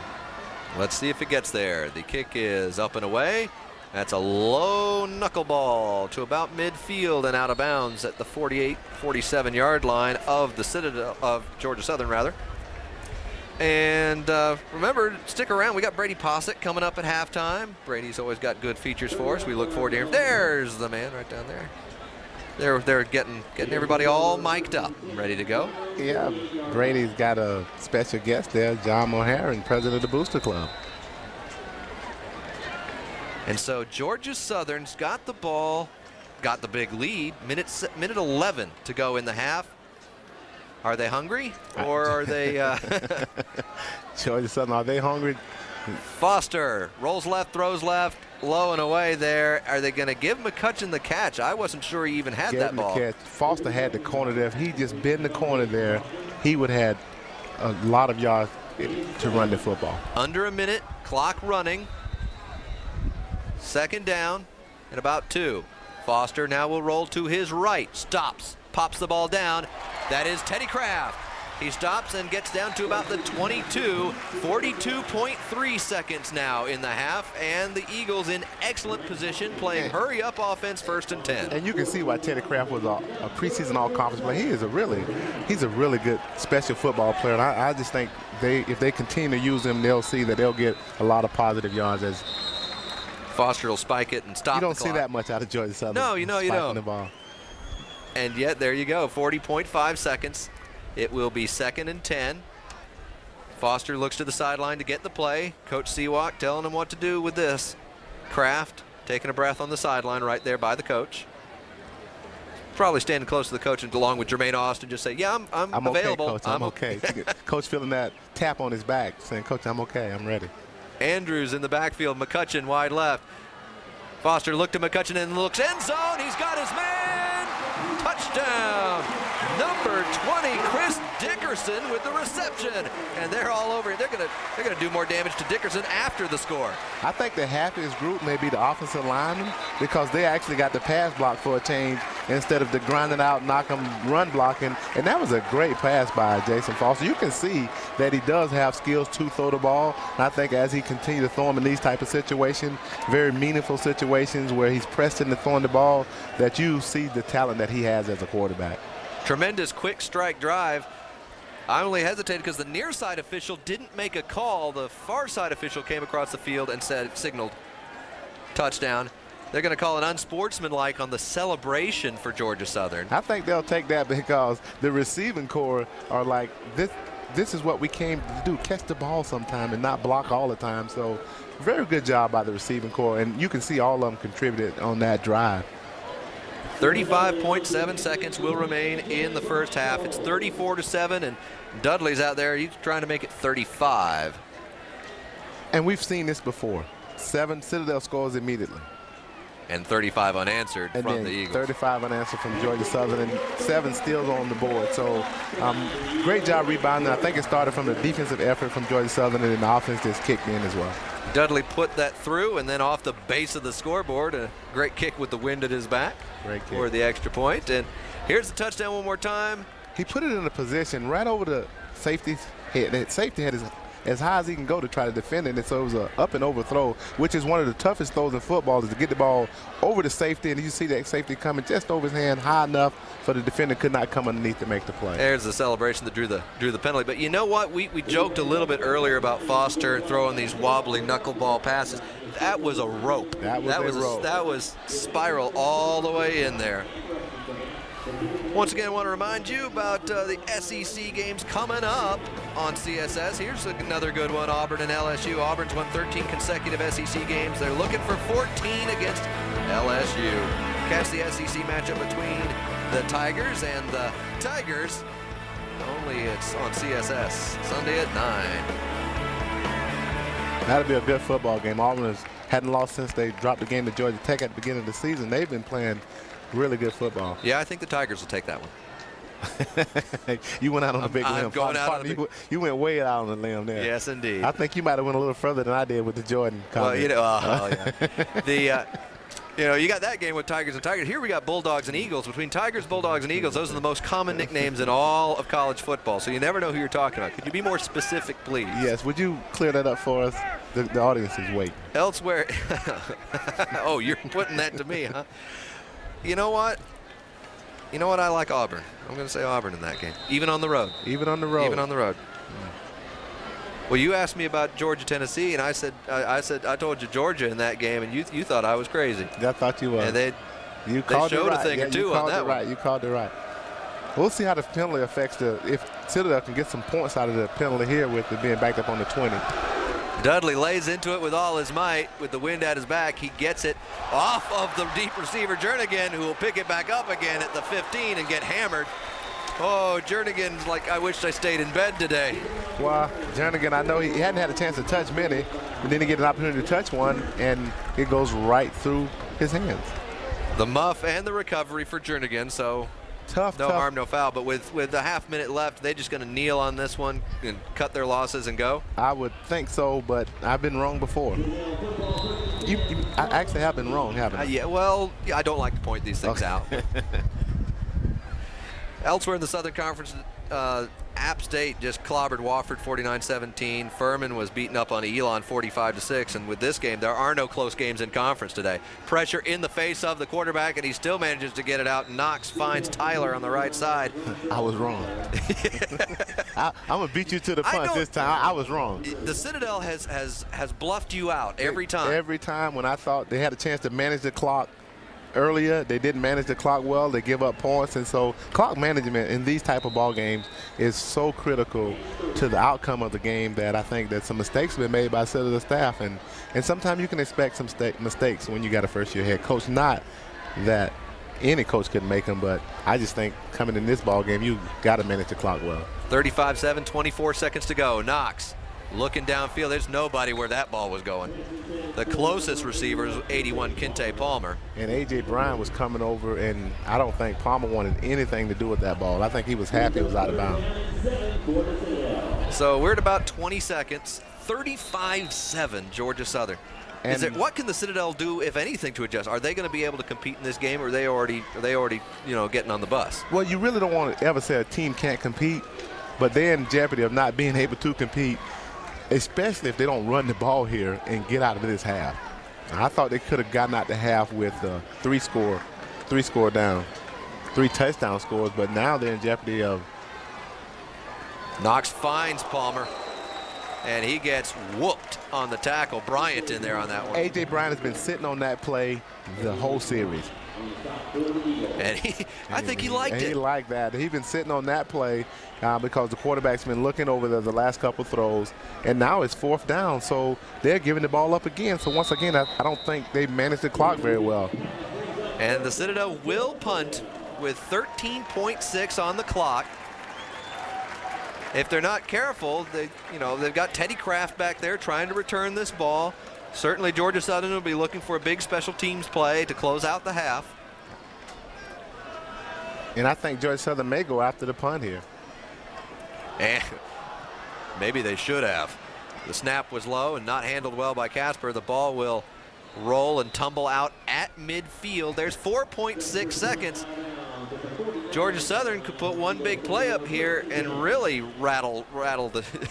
Let's see if it gets there. The kick is up and away. That's a low knuckleball to about midfield and out of bounds at the 47-yard line of the Citadel of Georgia Southern, rather. And remember, stick around. We got Brady Posset coming up at halftime. Brady's always got good features for us. We look forward to hearing. There's the man right down there. They're getting everybody all mic'd up, ready to go. Yeah, Brady's got a special guest there, John Moharan, president of the Booster Club. And so Georgia Southern's got the ball, got the big lead. Minute 11 to go in the half. Are they hungry, or are they? Georgia Southern, are they hungry? Foster rolls left, throws left, low and away there. Are they going to give McCutcheon the catch? I wasn't sure he even had that ball. Catch. Foster had the corner there. If he just been the corner there, he would have had a lot of yards to run the football. Under a minute, clock running. 2nd down and about 2. Foster now will roll to his right, stops, pops the ball down. That is Teddy Kraft. He stops and gets down to about the 22, 42.3 seconds now in the half, and the Eagles in excellent position playing hurry-up offense 1st and 10. And you can see why Teddy Kraft was a preseason all-conference player. He's a really good special football player, and I just think if they continue to use him, they'll see that they'll get a lot of positive yards. As Foster will spike it and stop the clock. You don't see that much out of Georgia Southern. No, you don't. The ball. And yet, there you go, 40.5 seconds. It will be 2nd and 10. Foster looks to the sideline to get the play. Coach Sewak telling him what to do with this. Kraft taking a breath on the sideline right there by the coach. Probably standing close to the coach and along with Jermaine Austin, just say, yeah, I'm available. Okay, Coach, I'm okay. Coach feeling that tap on his back, saying, Coach, I'm okay, I'm ready. Andrews in the backfield, McCutcheon wide left. Foster looked to McCutcheon and looks end zone. He's got his man. Touchdown. Number 20, Chris Dickerson with the reception. And they're all over it. They're gonna do more damage to Dickerson after the score. I think the happiest group may be the offensive linemen, because they actually got the pass block for a change instead of the grinding out, knock 'em, run blocking. And that was a great pass by Jason Foster. You can see that he does have skills to throw the ball. And I think as he continues to throw them in these type of situations, very meaningful situations where he's pressing and throwing the ball, that you see the talent that he has as a quarterback. Tremendous quick strike drive. I only hesitated because the near side official didn't make a call. The far side official came across the field and signaled touchdown. They're going to call it unsportsmanlike on the celebration for Georgia Southern. I think they'll take that because the receiving corps are like, this is what we came to do, catch the ball sometime and not block all the time. So very good job by the receiving corps, and you can see all of them contributed on that drive. 35.7 seconds will remain in the first half. It's 34-7, and Dudley's out there. He's trying to make it 35. And we've seen this before. 7, Citadel scores immediately. And 35 unanswered and from then the Eagles. 35 unanswered from Georgia Southern, and 7 steals on the board. So great job rebounding. I think it started from the defensive effort from Georgia Southern, and then the offense just kicked in as well. Dudley put that through, and then off the base of the scoreboard, a great kick with the wind at his back for the extra point. And here's the touchdown one more time. He put it in a position right over the safety's head. The safety had as high as he can go to try to defend it, and so it was an up and overthrow, which is one of the toughest throws in football, is to get the ball over the safety, and you see that safety coming just over his hand high enough for the defender could not come underneath to make the play. There's the celebration that drew the penalty. But you know what? We joked a little bit earlier about Foster throwing these wobbly knuckleball passes. That was a rope. That was a rope. That was spiral all the way in there. Once again, I want to remind you about the SEC games coming up on CSS. Here's another good one, Auburn and LSU. Auburn's won 13 consecutive SEC games. They're looking for 14 against LSU. Catch the SEC matchup between the Tigers and the Tigers. Only it's on CSS Sunday at 9. That'll be a good football game. Auburn hadn't lost since they dropped the game to Georgia Tech at the beginning of the season. They've been playing really good football. Yeah, I think the Tigers will take that one. You went out on a big limb. I'm going out on you went way out on the limb there. Yes, indeed. I think you might have went a little further than I did with the Jordan comment. Well, yeah. You got that game with Tigers and Tigers. Here we got Bulldogs and Eagles. Between Tigers, Bulldogs, and Eagles, those are the most common nicknames in all of college football. So you never know who you're talking about. Could you be more specific, please? Yes. Would you clear that up for us? The audience is waiting. Elsewhere. Oh, you're putting that to me, huh? You know what? I like Auburn. I'm going to say Auburn in that game. Even on the road. Even on the road. Even on the road. Well, you asked me about Georgia, Tennessee, and I told you Georgia in that game, and you thought I was crazy. I thought you were. And they showed a thing or two on that one. You called it right. We'll see how the penalty affects if Citadel can get some points out of the penalty here with it being backed up on the 20. Dudley lays into it with all his might. With the wind at his back, he gets it off of the deep receiver, Jernigan, who will pick it back up again at the 15 and get hammered. Oh, Jernigan's like, I wish I stayed in bed today. Well, Jernigan, I know he hadn't had a chance to touch many, but then he gets an opportunity to touch one, and it goes right through his hands. The muff and the recovery for Jernigan, so tough. Harm, no foul. But with a half minute left, they just going to kneel on this one and cut their losses and go? I would think so, but I've been wrong before. I actually have been wrong, haven't I? Yeah, well, yeah, I don't like to point these things out. Elsewhere in the Southern Conference, App State just clobbered Wofford 49-17. Furman was beaten up on Elon 45-6. And with this game, there are no close games in conference today. Pressure in the face of the quarterback, and he still manages to get it out. Knox finds Tyler on the right side. I was wrong. I'm going to beat you to the punch this time. I was wrong. The Citadel has bluffed you out every time. Every time when I thought they had a chance to manage the clock earlier, they didn't manage the clock well. They give up points, and so clock management in these type of ball games is so critical to the outcome of the game that I think that some mistakes have been made by Citadel staff, and sometimes you can expect some mistakes when you got a first-year head coach. Not that any coach could make them, but I just think coming in this ball game, you got to manage the clock well. 35-7, 24 seconds to go. Knox looking downfield. There's nobody where that ball was going. The closest receiver is 81 Kente Palmer. And A.J. Bryan was coming over, and I don't think Palmer wanted anything to do with that ball. I think he was happy it was out of bounds. So we're at about 20 seconds. 35-7, Georgia Southern. What can the Citadel do, if anything, to adjust? Are they going to be able to compete in this game, or are they already getting on the bus? Well, you really don't want to ever say a team can't compete, but they're in jeopardy of not being able to compete, especially if they don't run the ball here and get out of this half. I thought they could have gotten out the half with three touchdown scores, but now they're in jeopardy of. Knox finds Palmer, and he gets whooped on the tackle. Bryant in there on that one. A.J. Bryan has been sitting on that play the whole series. And I think he liked it. He liked that. He's been sitting on that play because the quarterback's been looking over the last couple throws, and now it's 4th down, so they're giving the ball up again. So once again, I don't think they managed the clock very well. And the Citadel will punt with 13.6 on the clock. If they're not careful, they've got Teddy Kraft back there trying to return this ball. Certainly Georgia Southern will be looking for a big special teams play to close out the half. And I think Georgia Southern may go after the punt here. And maybe they should have. The snap was low and not handled well by Casper. The ball will roll and tumble out at midfield. There's 4.6 seconds. Georgia Southern could put one big play up here and really rattle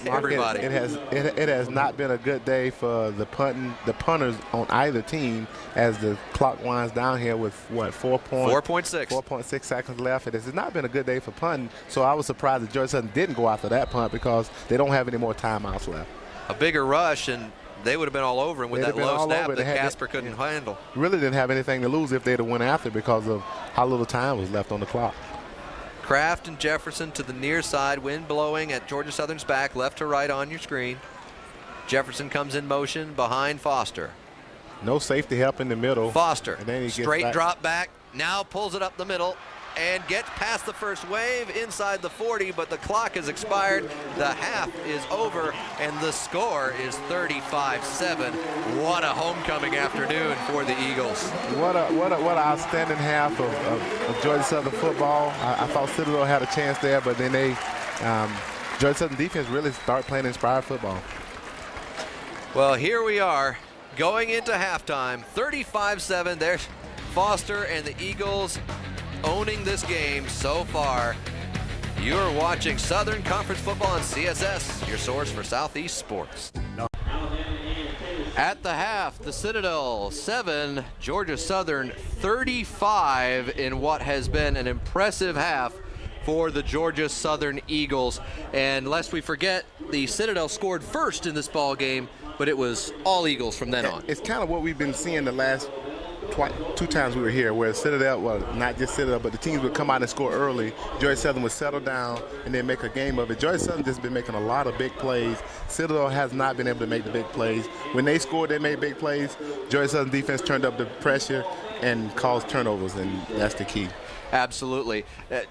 everybody. It has not been a good day for the punters on either team as the clock winds down here with 4.6 seconds left. It has not been a good day for punting, so I was surprised that Georgia Southern didn't go after that punt because they don't have any more timeouts left. A bigger rush, and they would have been all over him with that low snap that Casper couldn't handle. Really didn't have anything to lose if they'd have went after because of how little time was left on the clock. Kraft and Jefferson to the near side, wind blowing at Georgia Southern's back, left to right on your screen. Jefferson comes in motion behind Foster. No safety help in the middle. Foster, and then he straight drop back, now pulls it up the middle and gets past the first wave inside the 40, but the clock has expired. The half is over, and the score is 35-7. What a homecoming afternoon for the Eagles. What an outstanding half of Georgia Southern football. I thought Citadel had a chance there, but then Georgia Southern defense really start playing inspired football. Well, here we are going into halftime, 35-7. There's Foster and the Eagles owning this game so far. You're watching Southern Conference football on CSS, your source for Southeast sports. At the half, the Citadel 7, Georgia Southern 35 in what has been an impressive half for the Georgia Southern Eagles. And lest we forget, the Citadel scored first in this ball game, but it was all Eagles from then on. It's kind of what we've been seeing the last two times we were here, where Citadel, well, not just Citadel, but the teams would come out and score early. Georgia Southern would settle down and then make a game of it. Georgia Southern just been making a lot of big plays. Citadel has not been able to make the big plays. When they scored, they made big plays. Georgia Southern defense turned up the pressure and caused turnovers, and that's the key. Absolutely.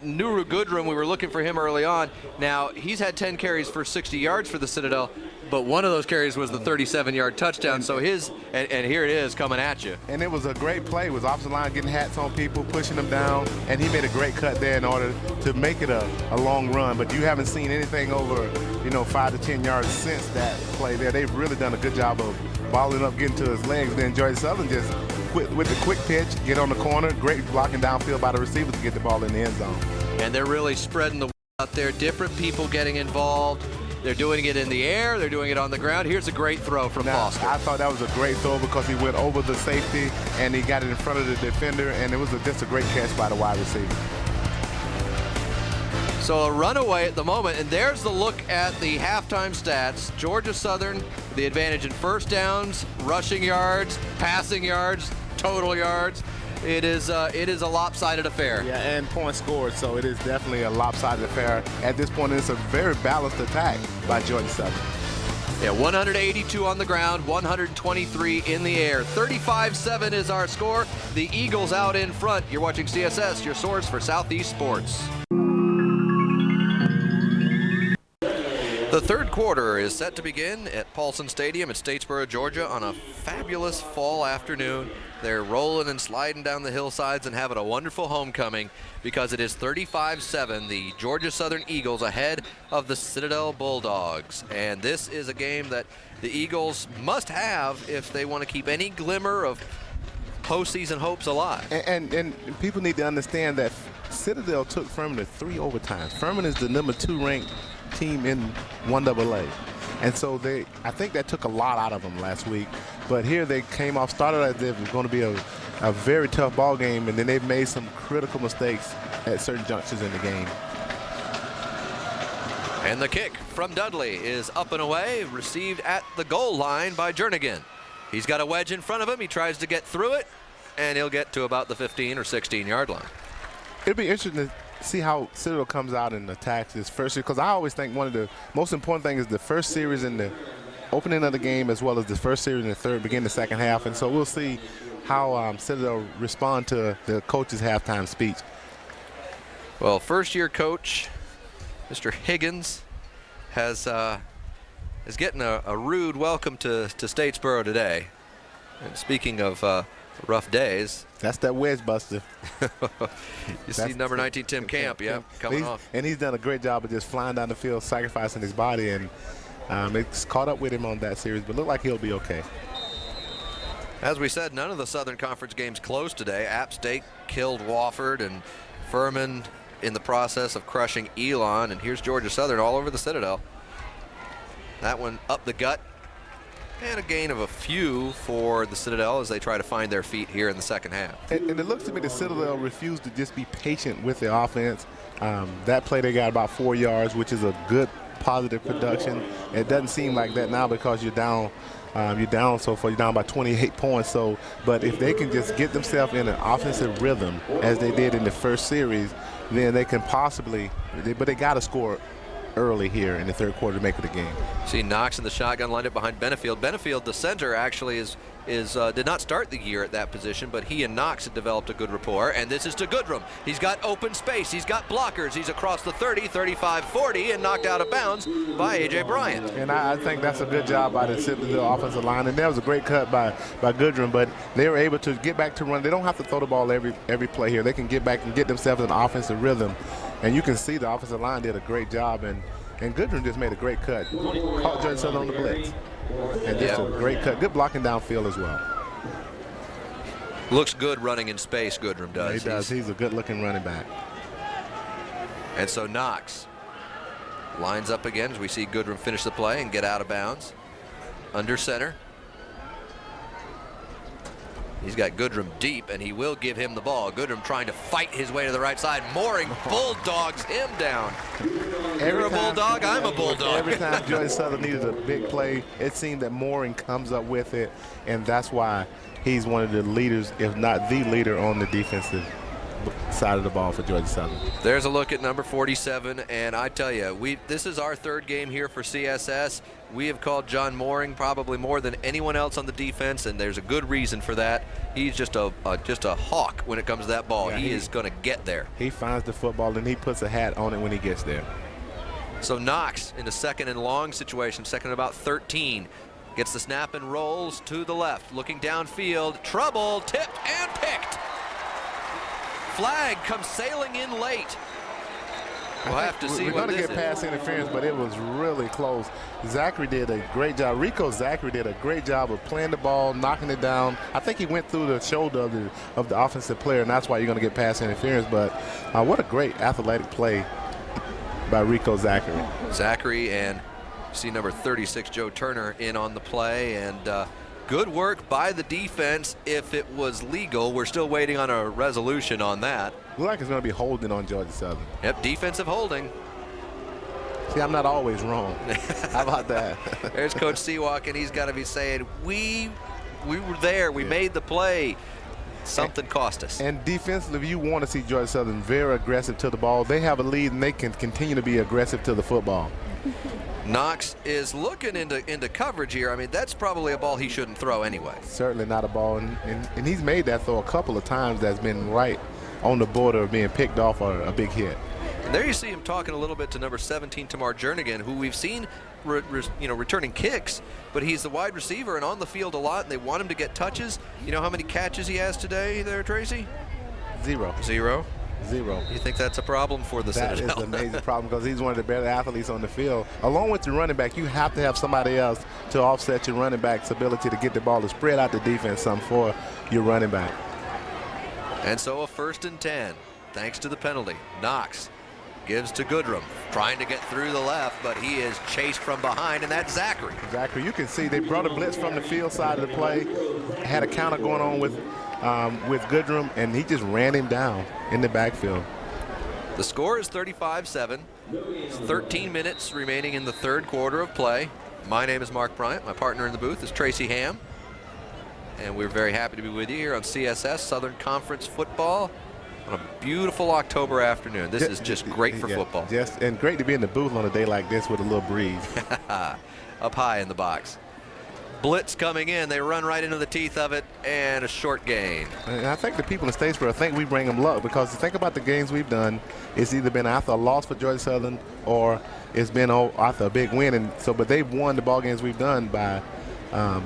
Nuru Goodrum, we were looking for him early on. Now, he's had 10 carries for 60 yards for the Citadel, but one of those carries was the 37-yard touchdown. So and here it is coming at you. And it was a great play. It was offensive line getting hats on people, pushing them down, and he made a great cut there in order to make it a long run. But you haven't seen anything over, 5 to 10 yards since that play there. They've really done a good job of balling up, getting to his legs. Then Georgia Southern just with the quick pitch, get on the corner. Great blocking downfield by the receiver to get the ball in the end zone. And they're really spreading the out there. Different people getting involved. They're doing it in the air. They're doing it on the ground. Here's a great throw from Foster. I thought that was a great throw because he went over the safety and he got it in front of the defender, and it was just a great catch by the wide receiver. So a runaway at the moment, and there's the look at the halftime stats. Georgia Southern, the advantage in first downs, rushing yards, passing yards, total yards. It is a lopsided affair. Yeah, and points scored, so it is definitely a lopsided affair. At this point, it's a very balanced attack by Georgia Southern. Yeah, 182 on the ground, 123 in the air. 35-7 is our score. The Eagles out in front. You're watching CSS, your source for Southeast sports. The third quarter is set to begin at Paulson Stadium at Statesboro, Georgia on a fabulous fall afternoon. They're rolling and sliding down the hillsides and having a wonderful homecoming because it is 35-7, the Georgia Southern Eagles ahead of the Citadel Bulldogs. And this is a game that the Eagles must have if they want to keep any glimmer of postseason hopes alive. And people need to understand that Citadel took Furman to 3 overtimes. Furman is the number 2 ranked team in 1AA. And so I think that took a lot out of them last week. But here they started as if it was going to be a very tough ball game, and then they've made some critical mistakes at certain junctures in the game. And the kick from Dudley is up and away, received at the goal line by Jernigan. He's got a wedge in front of him. He tries to get through it, and he'll get to about the 15 or 16-yard line. It'll be interesting to see how Citadel comes out and attacks this first year, because I always think one of the most important things is the first series in the opening of the game as well as the first series in the third, begin the second half. And so we'll see how Citadel respond to the coach's halftime speech. Well, first-year coach Mr. Higgins is getting a rude welcome to Statesboro today. And speaking of rough days. That's that wedge buster. You see number 19, Tim Camp, yeah, coming off. And he's done a great job of just flying down the field, sacrificing his body, and it's caught up with him on that series, but look like he'll be okay. As we said, none of the Southern Conference games closed today. App State killed Wofford, and Furman in the process of crushing Elon, and here's Georgia Southern all over the Citadel. That one up the gut. And a gain of a few for the Citadel as they try to find their feet here in the second half. And it looks to me the Citadel refused to just be patient with the offense. That play they got about 4 yards, which is a good positive production. It doesn't seem like that now because you're down so far. You're down by 28 points. So, but if they can just get themselves in an offensive rhythm as they did in the first series, then they can possibly. But they got to score early here in the third quarter to make it a game. See Knox in the shotgun lined up behind Benefield. Benefield, the center, actually did not start the year at that position, but he and Knox had developed a good rapport. And this is to Goodrum. He's got open space. He's got blockers. He's across the 30, 35, 40, and knocked out of bounds by A.J. Bryant. And I think that's a good job by the Citadel offensive line. And that was a great cut by Goodrum, but they were able to get back to run. They don't have to throw the ball every play here. They can get back and get themselves an offensive rhythm. And you can see the offensive line did a great job, and Goodrum just made a great cut. Caught Georgia Southern on the blitz. And just a great cut. Good blocking downfield as well. Looks good running in space, Goodrum does. He does. He's a good-looking running back. And so Knox lines up again as we see Goodrum finish the play and get out of bounds. Under center. He's got Goodrum deep, and he will give him the ball. Goodrum trying to fight his way to the right side. Mooring bulldogs him down. You're a bulldog, I'm a bulldog. Every time Georgia Southern needed a big play, it seemed that Mooring comes up with it, and that's why he's one of the leaders, if not the leader, on the defensive side of the ball for Georgia Southern. There's a look at number 47, and I tell you, this is our third game here for CSS. We have called John Mooring probably more than anyone else on the defense, and there's a good reason for that. He's just a hawk when it comes to that ball. Yeah, he is going to get there. He finds the football, and he puts a hat on it when he gets there. So Knox in a second and long situation, second and about 13. Gets the snap and rolls to the left, looking downfield. Trouble, tipped and picked. Flag comes sailing in late. We'll have to see We're what going to this get is. pass interference, but it was really close. Zachary did a great job. Rico Zachary did a great job of playing the ball, knocking it down. I think he went through the shoulder of the offensive player, and that's why you're going to get pass interference. But what a great athletic play by Rico Zachary. Zachary and see number 36, Joe Turner, in on the play. And good work by the defense. If it was legal, we're still waiting on a resolution on that. Looks like it's going to be holding on Georgia Southern. Yep, defensive holding. See, I'm not always wrong. How about that? There's Coach Seawalk, and he's got to be saying, we were there. We made the play. Something cost us. And defensively, you want to see Georgia Southern very aggressive to the ball. They have a lead, and they can continue to be aggressive to the football. Knox is looking into coverage here. I mean, that's probably a ball he shouldn't throw anyway. Certainly not a ball, and he's made that throw a couple of times that's been right on the border of being picked off or a big hit. And there you see him talking a little bit to number 17, Tamar Jernigan, who we've seen returning kicks, but he's the wide receiver and on the field a lot, and they want him to get touches. You know how many catches he has today there, Tracy? Zero. You think that's a problem for the Citadel? That is a major problem because he's one of the better athletes on the field. Along with the running back, you have to have somebody else to offset your running back's ability to get the ball to spread out the defense some for your running back. And so a 1st and 10, thanks to the penalty. Knox gives to Goodrum, trying to get through the left, but he is chased from behind, and that's Zachary. Zachary, you can see they brought a blitz from the field side of the play, had a counter going on with Goodrum, and he just ran him down in the backfield. The score is 35-7. 13 minutes remaining in the 3rd quarter of play. My name is Mark Bryant. My partner in the booth is Tracy Ham. And we're very happy to be with you here on CSS, Southern Conference Football, on a beautiful October afternoon. This is just great for football. Yes, and great to be in the booth on a day like this with a little breeze. Up high in the box. Blitz coming in. They run right into the teeth of it, and a short gain. And I think the people in Statesboro think we bring them luck, because think about the games we've done. It's either been after a loss for Georgia Southern or it's been after a big win. And so, but they've won the ball games we've done by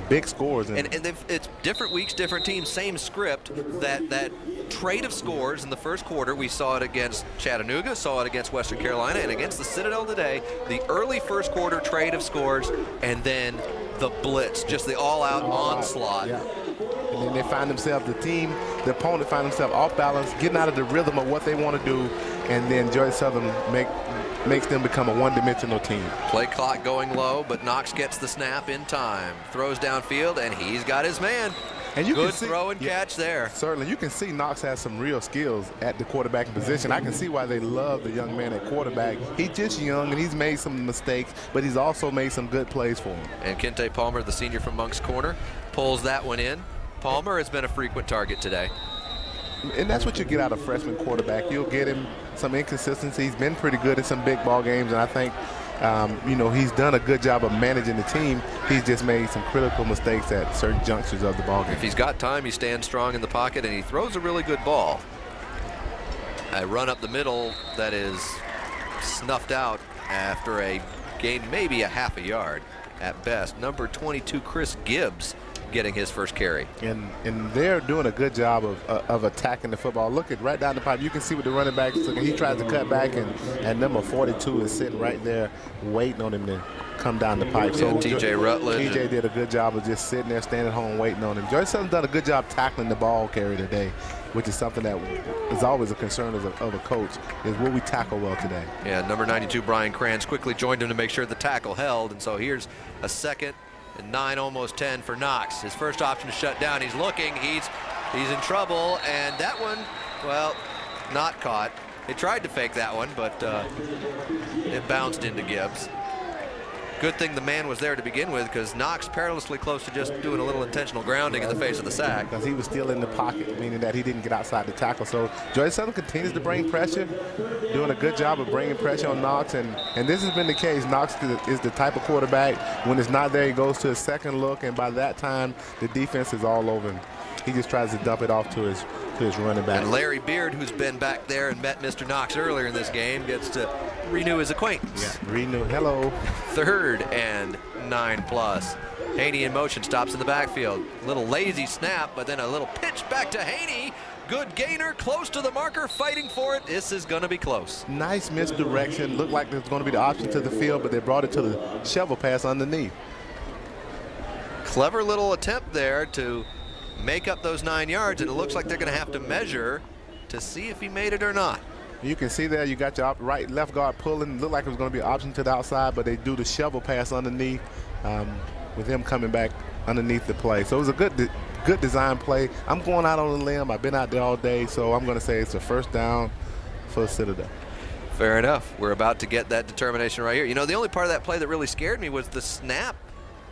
big scores. And it's different weeks, different teams, same script. That trade of scores in the 1st quarter, we saw it against Chattanooga, saw it against Western Carolina, and against the Citadel today. The early 1st quarter trade of scores, and then the blitz, just the all-out onslaught. Yeah. And then they find themselves, the opponent find themselves off balance, getting out of the rhythm of what they want to do, and then Georgia Southern makes them become a one-dimensional team. Play clock going low, but Knox gets the snap in time. Throws downfield, and he's got his man. And you Good can see, throw and catch there. Certainly. You can see Knox has some real skills at the quarterbacking position. I can see why they love the young man at quarterback. He's just young, and he's made some mistakes, but he's also made some good plays for him. And Kente Palmer, the senior from Monk's Corner, pulls that one in. Palmer has been a frequent target today. And that's what you get out of freshman quarterback. You'll get him some inconsistency. He's been pretty good in some big ball games, and I think he's done a good job of managing the team. He's just made some critical mistakes at certain junctures of the ball game. If he's got time, he stands strong in the pocket, and he throws a really good ball. A run up the middle that is snuffed out after a gain, maybe a half a yard at best. Number 22, Chris Gibbs, getting his first carry. And they're doing a good job of attacking the football. Look at right down the pipe. You can see what the running back is looking. He tries to cut back, and number 42 is sitting right there waiting on him to come down the pipe. So TJ Rutledge. TJ did a good job of just sitting there, standing home, waiting on him. Georgia Southern done a good job tackling the ball carrier today, which is something that is always a concern of a coach, is will we tackle well today? Yeah, number 92, Brian Kranz, quickly joined him to make sure the tackle held. And so here's a 2nd and 9, almost 10 for Knox. His first option to shut down. He's looking. He's in trouble. And that one, well, not caught. They tried to fake that one, but it bounced into Gibbs. Good thing the man was there to begin with, because Knox perilously close to just doing a little intentional grounding in the face of the sack. Because he was still in the pocket, meaning that he didn't get outside the tackle. So Georgia Southern continues to bring pressure, doing a good job of bringing pressure on Knox. And this has been the case. Knox is the type of quarterback, when it's not there, he goes to a second look, and by that time, the defense is all over him. He just tries to dump it off to his running back. And Larry Beard, who's been back there and met Mr. Knox earlier in this game, gets to renew his acquaintance. Yeah, renew. Hello. 3rd and 9+. Haney in motion, stops in the backfield. Little lazy snap, but then a little pitch back to Haney. good gainer, close to the marker, fighting for it. This is going to be close. Nice misdirection. Looked like there's going to be the option to the field, but they brought it to the shovel pass underneath. Clever little attempt there to make up those 9 yards, and it looks like they're going to have to measure to see if he made it or not. You can see there you got your left guard pulling. Looked like it was going to be an option to the outside, but they do the shovel pass underneath with him coming back underneath the play. So it was a good design play. I'm going out on a limb. I've been out there all day, so I'm going to say it's a first down for Citadel. Fair enough. We're about to get that determination right here. You know, the only part of that play that really scared me was the snap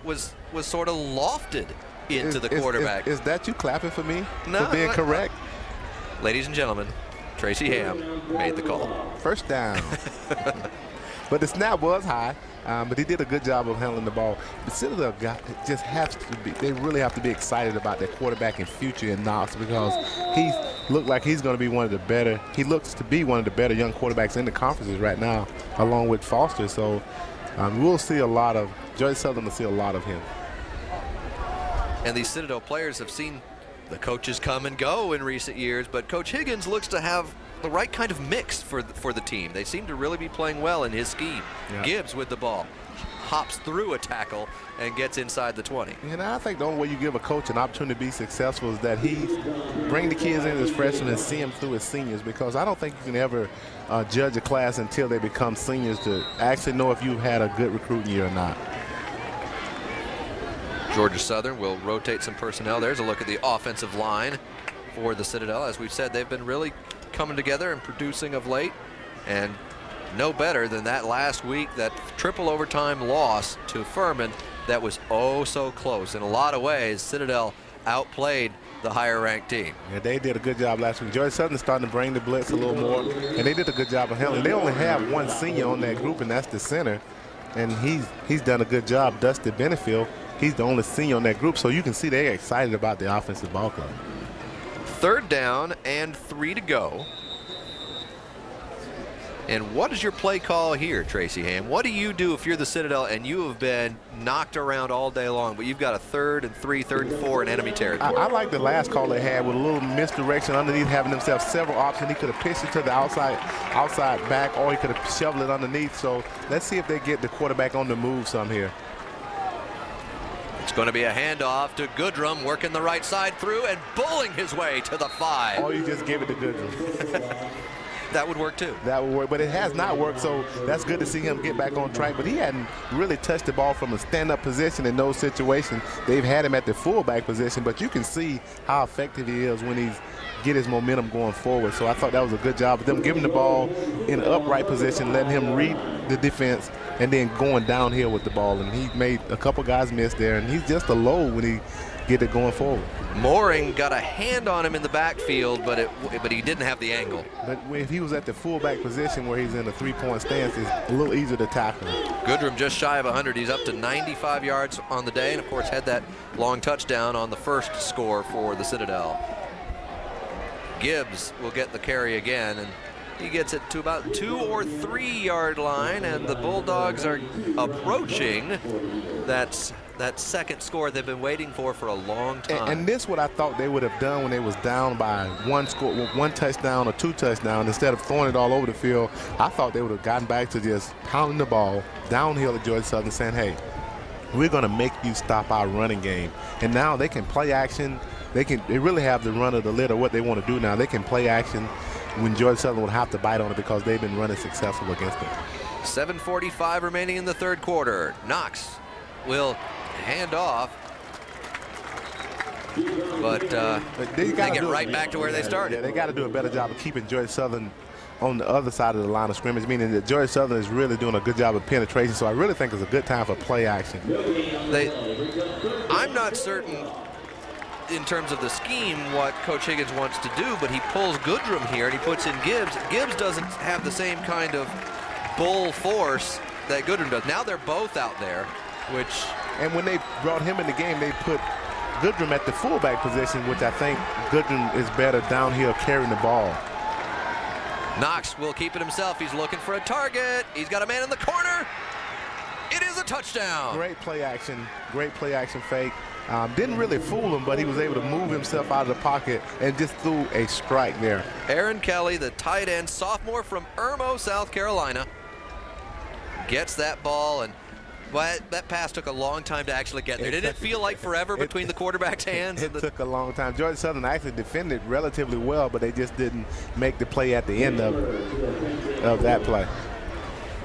was sort of lofted into the quarterback. Is that you clapping for me No, for being correct? Ladies and gentlemen, Tracy Ham made the call. First down. But the snap was high, but he did a good job of handling the ball. The Citadel just has to be, they really have to be excited about their quarterback in future in Knox, because he looks like he's going to be one of the better, he looks to be one of the better young quarterbacks in the conferences right now, along with Foster. So we'll see a lot of, Georgia Southern will see a lot of him. And these Citadel players have seen the coaches come and go in recent years, but Coach Higgins looks to have the right kind of mix for the team. They seem to really be playing well in his scheme. Yeah. Gibbs with the ball, hops through a tackle and gets inside the 20. And I think the only way you give a coach an opportunity to be successful is that he bring the kids in as freshmen and see them through as seniors, because I don't think you can ever judge a class until they become seniors to actually know if you've had a good recruiting year or not. Georgia Southern will rotate some personnel. There's a look at the offensive line for the Citadel. As we've said, they've been really coming together and producing of late, and no better than that last week, that triple overtime loss to Furman that was oh so close. In a lot of ways, Citadel outplayed the higher ranked team. Yeah, they did a good job last week. Georgia Southern starting to bring the blitz a little more, and they did a good job of handling. They only have one senior on that group, and that's the center, and he's done a good job. Dusty Benefield, he's the only senior on that group, so you can see they're excited about the offensive ball club. 3rd down and 3 to go. And what is your play call here, Tracy Ham? What do you do if you're the Citadel and you have been knocked around all day long, but you've got a 3rd and 3, 3rd and 4 in enemy territory? I like the last call they had with a little misdirection underneath, having themselves several options. He could have pitched it to the outside back, or he could have shoveled it underneath. So let's see if they get the quarterback on the move some here. It's going to be a handoff to Goodrum, working the right side through and bowling his way to the 5. Or you just give it to Goodrum. That would work too. That would work, but it has not worked, so that's good to see him get back on track. But he hadn't really touched the ball from a stand-up position in those situations. They've had him at the fullback position, but you can see how effective he is when he's get his momentum going forward. So I thought that was a good job of them giving the ball in an upright position, letting him read the defense, and then going downhill with the ball. And he made a couple guys miss there, and he's just a load when he get it going forward. Mooring got a hand on him in the backfield, but he didn't have the angle. But if he was at the fullback position where he's in a 3-point stance, it's a little easier to tackle him. Goodrum just shy of 100. He's up to 95 yards on the day, and of course had that long touchdown on the first score for the Citadel. Gibbs will get the carry again, and he gets it to about 2 or 3 yard line, and the Bulldogs are approaching that second score they've been waiting for a long time. And this what I thought they would have done when they was down by one touchdown or 2 touchdowns. Instead of throwing it all over the field, I thought they would have gotten back to just pounding the ball downhill at Georgia Southern, saying, hey, we're going to make you stop our running game. And now they can play action. They really have the run of the litter, what they want to do now. They can play action when Georgia Southern would have to bite on it because they've been running successful against it. 7:45 remaining in the 3rd quarter. Knox will hand off, but they get right back to where they started. Yeah, they got to do a better job of keeping Georgia Southern on the other side of the line of scrimmage, meaning that Georgia Southern is really doing a good job of penetration. So I really think it's a good time for play action. I'm not certain in terms of the scheme what Coach Higgins wants to do, but he pulls Goodrum here and he puts in Gibbs. Gibbs doesn't have the same kind of bull force that Goodrum does. Now they're both out there, which... And when they brought him in the game, they put Goodrum at the fullback position, which I think Goodrum is better downhill carrying the ball. Knox will keep it himself. He's looking for a target. He's got a man in the corner. It is a touchdown. Great play action fake. Didn't really fool him, but he was able to move himself out of the pocket and just threw a strike there. Aaron Kelly, the tight end, sophomore from Irmo, South Carolina, gets that ball, and that pass took a long time to actually get there. Didn't it feel like forever between the quarterback's hands? It took a long time. Georgia Southern actually defended relatively well, but they just didn't make the play at the end of that play.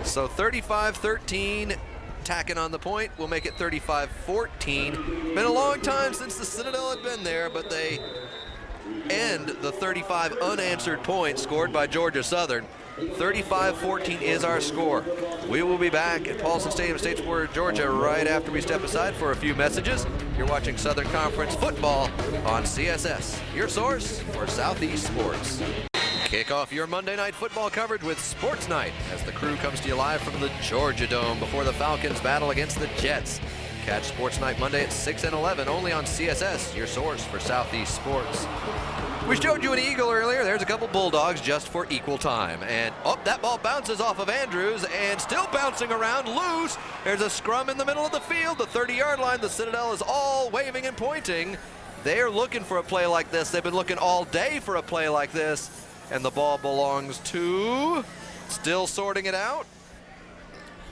So 35-13, tacking on the point. We'll make it 35-14. Been a long time since the Citadel had been there, but they end the 35 unanswered points scored by Georgia Southern. 35-14 is our score. We will be back at Paulson Stadium, Statesboro, Georgia, right after we step aside for a few messages. You're watching Southern Conference football on CSS, your source for Southeast sports. Kick off your Monday night football coverage with Sports Night as the crew comes to you live from the Georgia Dome before the Falcons battle against the Jets. Catch Sports Night Monday at 6 and 11 only on CSS, your source for Southeast sports. We showed you an eagle earlier. There's a couple Bulldogs just for equal time. And, that ball bounces off of Andrews and still bouncing around loose. There's a scrum in the middle of the field, the 30-yard line. The Citadel is all waving and pointing. They're looking for a play like this. They've been looking all day for a play like this. And the ball belongs to, still sorting it out,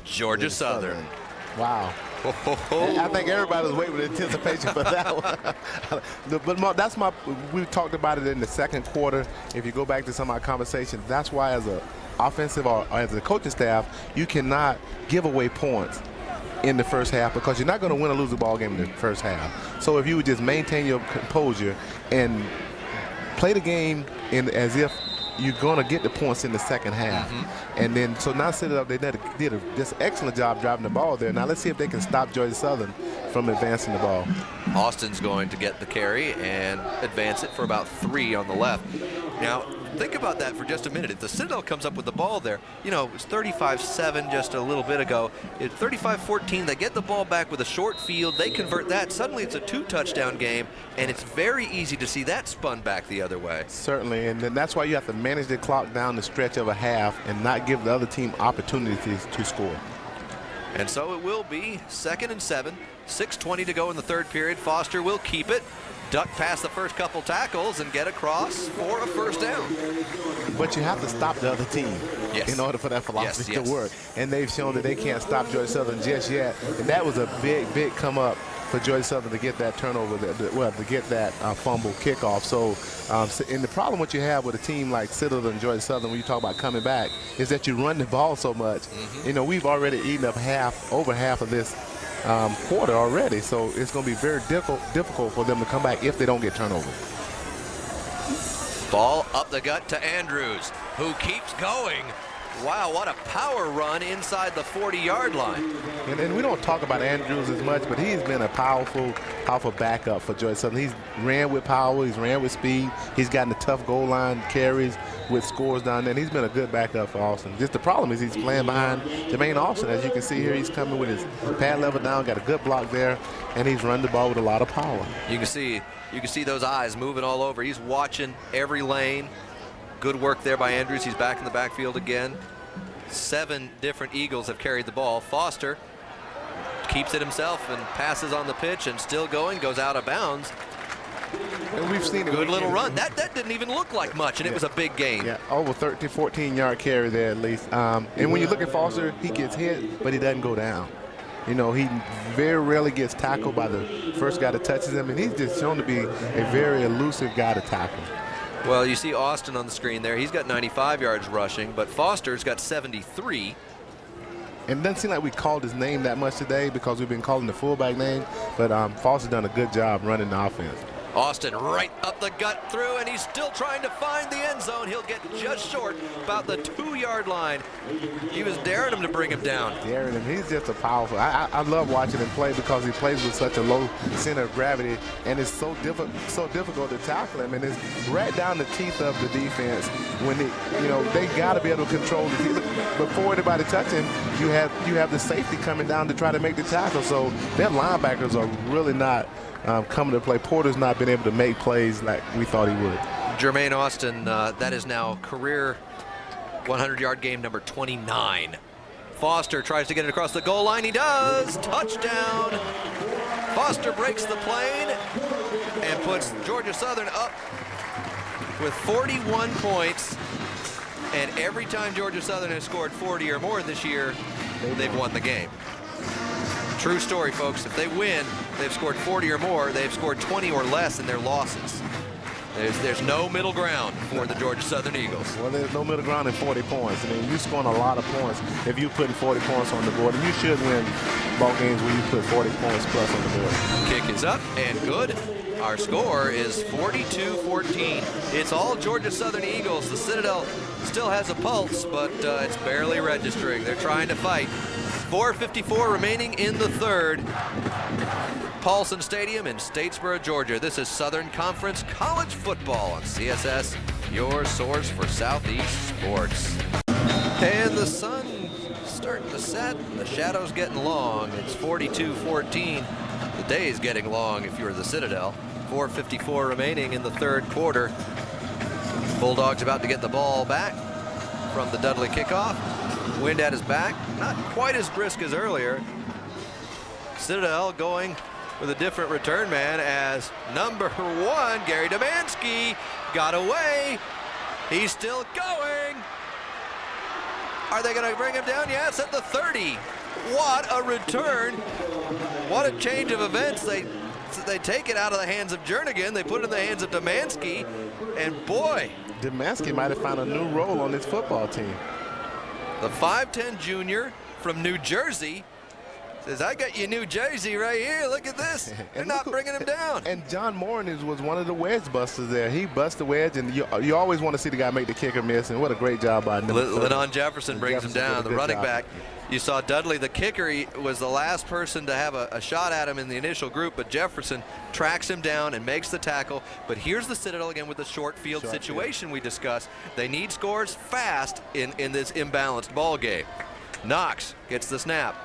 Georgia Southern. Wow. I think everybody was waiting with anticipation for that one. But we talked about it in the second quarter. If you go back to some of our conversations, that's why as an offensive or as a coaching staff, you cannot give away points in the first half because you're not going to win or lose the ball game in the first half. So if you would just maintain your composure and play the game as if you're going to get the points in the second half. And then, so now Citadel, they did just excellent job driving the ball there. Now let's see if they can stop Georgia Southern from advancing the ball. Austin's going to get the carry and advance it for about 3 on the left. Now, think about that for just a minute. If the Citadel comes up with the ball there, it was 35-7 just a little bit ago. It's 35-14. They get the ball back with a short field. They convert that. Suddenly it's a 2-touchdown game, and it's very easy to see that spun back the other way. Certainly, and then that's why you have to manage the clock down the stretch of a half and not give the other team opportunities to score. And so it will be 2nd and 7. 6:20 to go in the third period. Foster will keep it. Duck past the first couple tackles and get across for a first down. But you have to stop the other team in order for that philosophy to work. And they've shown that they can't stop Georgia Southern just yet. And that was a big come up for Georgia Southern to get that turnover, to get that fumble kickoff. So, and the problem what you have with a team like Citadel and Georgia Southern when you talk about coming back is that you run the ball so much. We've already eaten up over half of this quarter already, so it's going to be very difficult for them to come back if they don't get turnovers. Ball up the gut to Andrews, who keeps going. Wow, what a power run inside the 40-yard line. And we don't talk about Andrews as much, but he's been a powerful backup for Georgia Southern. He's ran with power, he's ran with speed, he's gotten the tough goal line carries with scores down there, and he's been a good backup for Austin. Just the problem is he's playing behind Jermaine Austin. As you can see here, he's coming with his pad level down, got a good block there, and he's run the ball with a lot of power. You can see those eyes moving all over. He's watching every lane. Good work there by Andrews. He's back in the backfield again. 7 different Eagles have carried the ball. Foster keeps it himself and passes on the pitch and still going, goes out of bounds. And we've seen a good little run. That didn't even look like much, and it was a big gain. Yeah, over 14-yard carry there at least. And when you look at Foster, he gets hit, but he doesn't go down. He very rarely gets tackled by the first guy that touches him, and he's just shown to be a very elusive guy to tackle. Well, you see Austin on the screen there. He's got 95 yards rushing, but Foster's got 73. And it doesn't seem like we called his name that much today because we've been calling the fullback name, but Foster's done a good job running the offense. Austin right up the gut through, and he's still trying to find the end zone. He'll get just short, about the 2-yard line. He was daring him to bring him down. Daring him. He's just a powerful. I love watching him play because he plays with such a low center of gravity, and it's so difficult to tackle him. And it's right down the teeth of the defense when they got to be able to control the teeth. Before anybody touch him, you have the safety coming down to try to make the tackle. So their linebackers are really not coming to play. Porter's not been able to make plays like we thought he would. Jermaine Austin, that is now career 100-yard game number 29. Foster tries to get it across the goal line. He does. Touchdown. Foster breaks the plane and puts Georgia Southern up with 41 points. And every time Georgia Southern has scored 40 or more this year, they've won the game. True story, folks. If they win, they've scored 40 or more. They've scored 20 or less in their losses. There's no middle ground for the Georgia Southern Eagles. Well, there's no middle ground in 40 points. I mean, you're scoring a lot of points if you're putting 40 points on the board. And you should win ball games when you put 40 points plus on the board. Kick is up and good. Our score is 42-14. It's all Georgia Southern Eagles. The Citadel still has a pulse, but it's barely registering. They're trying to fight. 4:54 remaining in the third. Paulson Stadium in Statesboro, Georgia. This is Southern Conference College Football on CSS, your source for Southeast sports. And the sun starting to set, the shadow's getting long. It's 42-14. The day is getting long if you're the Citadel. 4:54 remaining in the third quarter. Bulldogs about to get the ball back from the Dudley kickoff. Wind at his back, not quite as brisk as earlier. Citadel going with a different return man as number 1, Gary Demansky, got away. He's still going. Are they going to bring him down? Yes, at the 30. What a return. What a change of events. They take it out of the hands of Jernigan. They put it in the hands of Demansky. And boy. Demansky might have found a new role on this football team. The 5'10 junior from New Jersey says, I got you New Jersey right here. Look at this. They're not bringing him down. And John Morin was one of the wedge busters there. He busted the wedge, and you always want to see the guy make the kicker miss, and what a great job by him. Lennon Jefferson brings him down, the running back. You saw Dudley, the kicker, he was the last person to have a shot at him in the initial group, but Jefferson tracks him down and makes the tackle. But here's the Citadel again with the short field situation we discussed. They need scores fast in this imbalanced ball game. Knox gets the snap.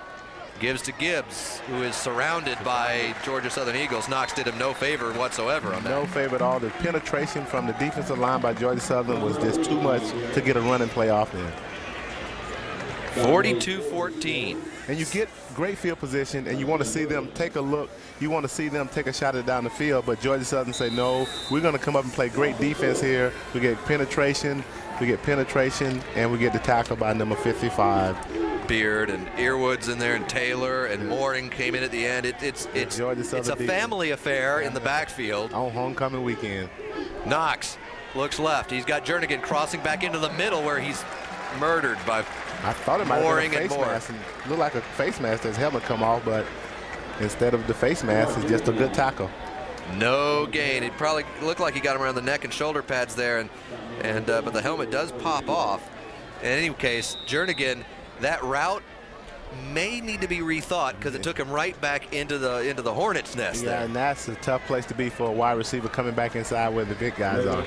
Gives to Gibbs, who is surrounded by Georgia Southern Eagles. Knox did him no favor whatsoever on that. No favor at all. The penetration from the defensive line by Georgia Southern was just too much to get a running play off there. 42-14. And you get great field position, and you want to see them take a look. You want to see them take a shot at down the field, but Georgia Southern say, no, we're going to come up and play great defense here. We get penetration, and we get the tackle by number 55. Beard and Earwood's in there, and Taylor and Mooring came in at the end. It's a family affair in the backfield. On homecoming weekend. Knox looks left. He's got Jernigan crossing back into the middle where he's murdered by I thought it might have been a face and mask. And looked like a face mask. His helmet come off, but instead of the face mask, it's just a good tackle. No gain. It probably looked like he got him around the neck and shoulder pads there, but the helmet does pop off. In any case, Jernigan, that route may need to be rethought because it took him right back into the hornet's nest. Yeah, there. and that's a tough place to be for a wide receiver coming back inside where the big guys are.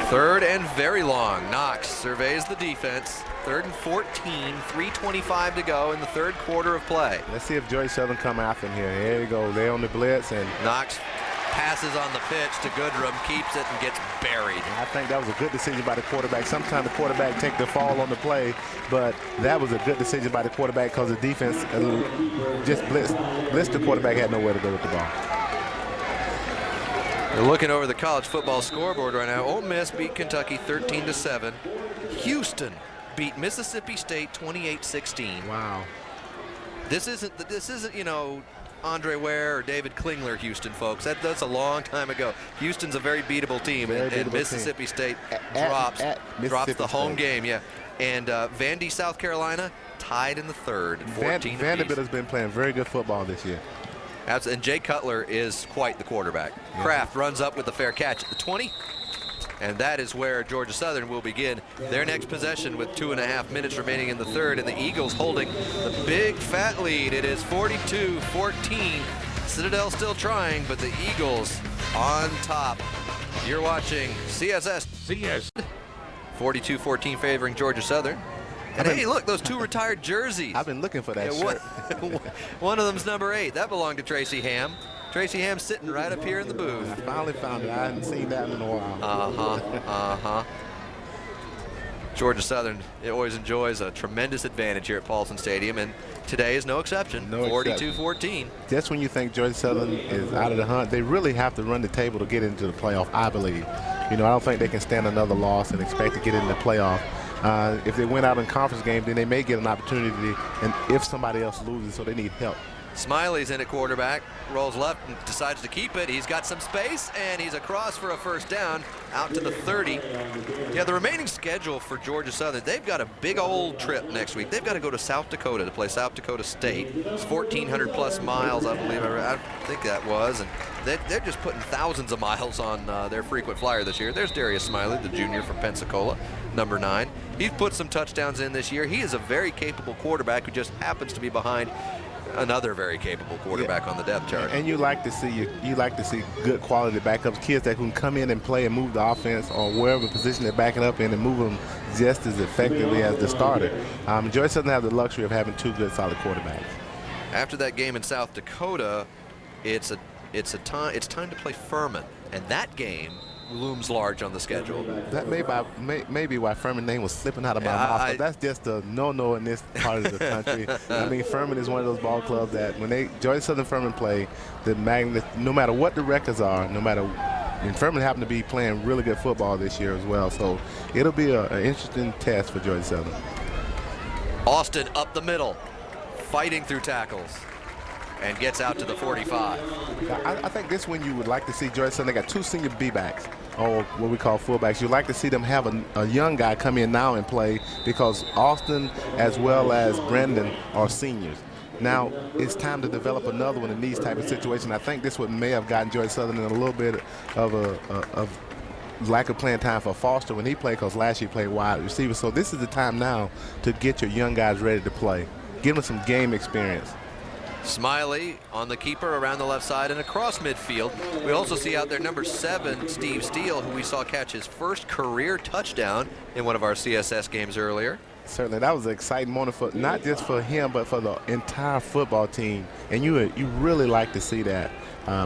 Third and very long. Knox surveys the defense. 3rd and 14, 3:25 to go in the third quarter of play. Let's see if Georgia Southern come after him here. There you go. They're on the blitz, and Knox passes on the pitch to Goodrum, keeps it, and gets buried. I think that was a good decision by the quarterback. Sometimes the quarterback take the fall on the play, but that was a good decision by the quarterback because the defense just blitzed the quarterback, had nowhere to go with the ball. We're looking over the college football scoreboard right now. Ole Miss beat Kentucky 13-7. Houston beat Mississippi State 28-16. Wow. This isn't Andre Ware or David Klingler Houston, folks. That's a long time ago. Houston's a very beatable team, and Mississippi State drops the home game. Yeah, and Vandy, South Carolina, tied in the third, 14 Vanderbilt has been playing very good football this year. And Jay Cutler is quite the quarterback. Yeah. Kraft runs up with the fair catch at the 20. And that is where Georgia Southern will begin their next possession with 2.5 minutes remaining in the third. And the Eagles holding the big fat lead. It is 42-14. Citadel still trying, but the Eagles on top. You're watching CSS. 42-14 favoring Georgia Southern. And hey, look, those two retired jerseys. I've been looking for that shirt. One of them's number 8. That belonged to Tracy Ham. Tracy Ham sitting right up here in the booth. I finally found it. I hadn't seen that in a while. Georgia Southern always enjoys a tremendous advantage here at Paulson Stadium, and today is no exception. 42-14. Just when you think Georgia Southern is out of the hunt, they really have to run the table to get into the playoff, I believe. You know, I don't think they can stand another loss and expect to get in the playoff. If they win out in conference games, then they may get an opportunity, and if somebody else loses, so they need help. Smiley's in at quarterback, rolls left and decides to keep it. He's got some space, and he's across for a first down out to the 30. Yeah, the remaining schedule for Georgia Southern, they've got a big old trip next week. They've got to go to South Dakota to play South Dakota State. It's 1,400 plus miles, I believe. I think that was. And they're just putting thousands of miles on their frequent flyer this year. There's Darius Smiley, the junior from Pensacola, number 9. He's put some touchdowns in this year. He is a very capable quarterback who just happens to be behind another very capable quarterback on the depth chart. And you like to see good quality backups, kids that can come in and play and move the offense or wherever position they're backing up in and move them just as effectively as the starter. Georgia Southern has the luxury of having 2 good solid quarterbacks. After that game in South Dakota, it's time to play Furman, and that game looms large on the schedule. That may be why Furman's name was slipping out of my mouth, but that's just a no-no in this part of the country. I mean, Furman is one of those ball clubs that when Georgia Southern Furman play, no matter what the records are, and Furman happened to be playing really good football this year as well, so it'll be an interesting test for Georgia Southern. Austin up the middle, fighting through tackles, and gets out to the 45. I think this one you would like to see Georgia Southern. They got 2 senior B-backs, or what we call fullbacks. You'd like to see them have a young guy come in now and play, because Austin as well as Brendan are seniors. Now it's time to develop another one in these type of situations. I think this one may have gotten Georgia Southern in a little bit of lack of playing time for Foster when he played, because last year he played wide receiver. So this is the time now to get your young guys ready to play. Give them some game experience. Smiley on the keeper around the left side and across midfield. We also see out there number 7, Steve Steele, who we saw catch his first career touchdown in one of our CSS games earlier. Certainly, that was an exciting moment for not just for him, but for the entire football team. And you really like to see that,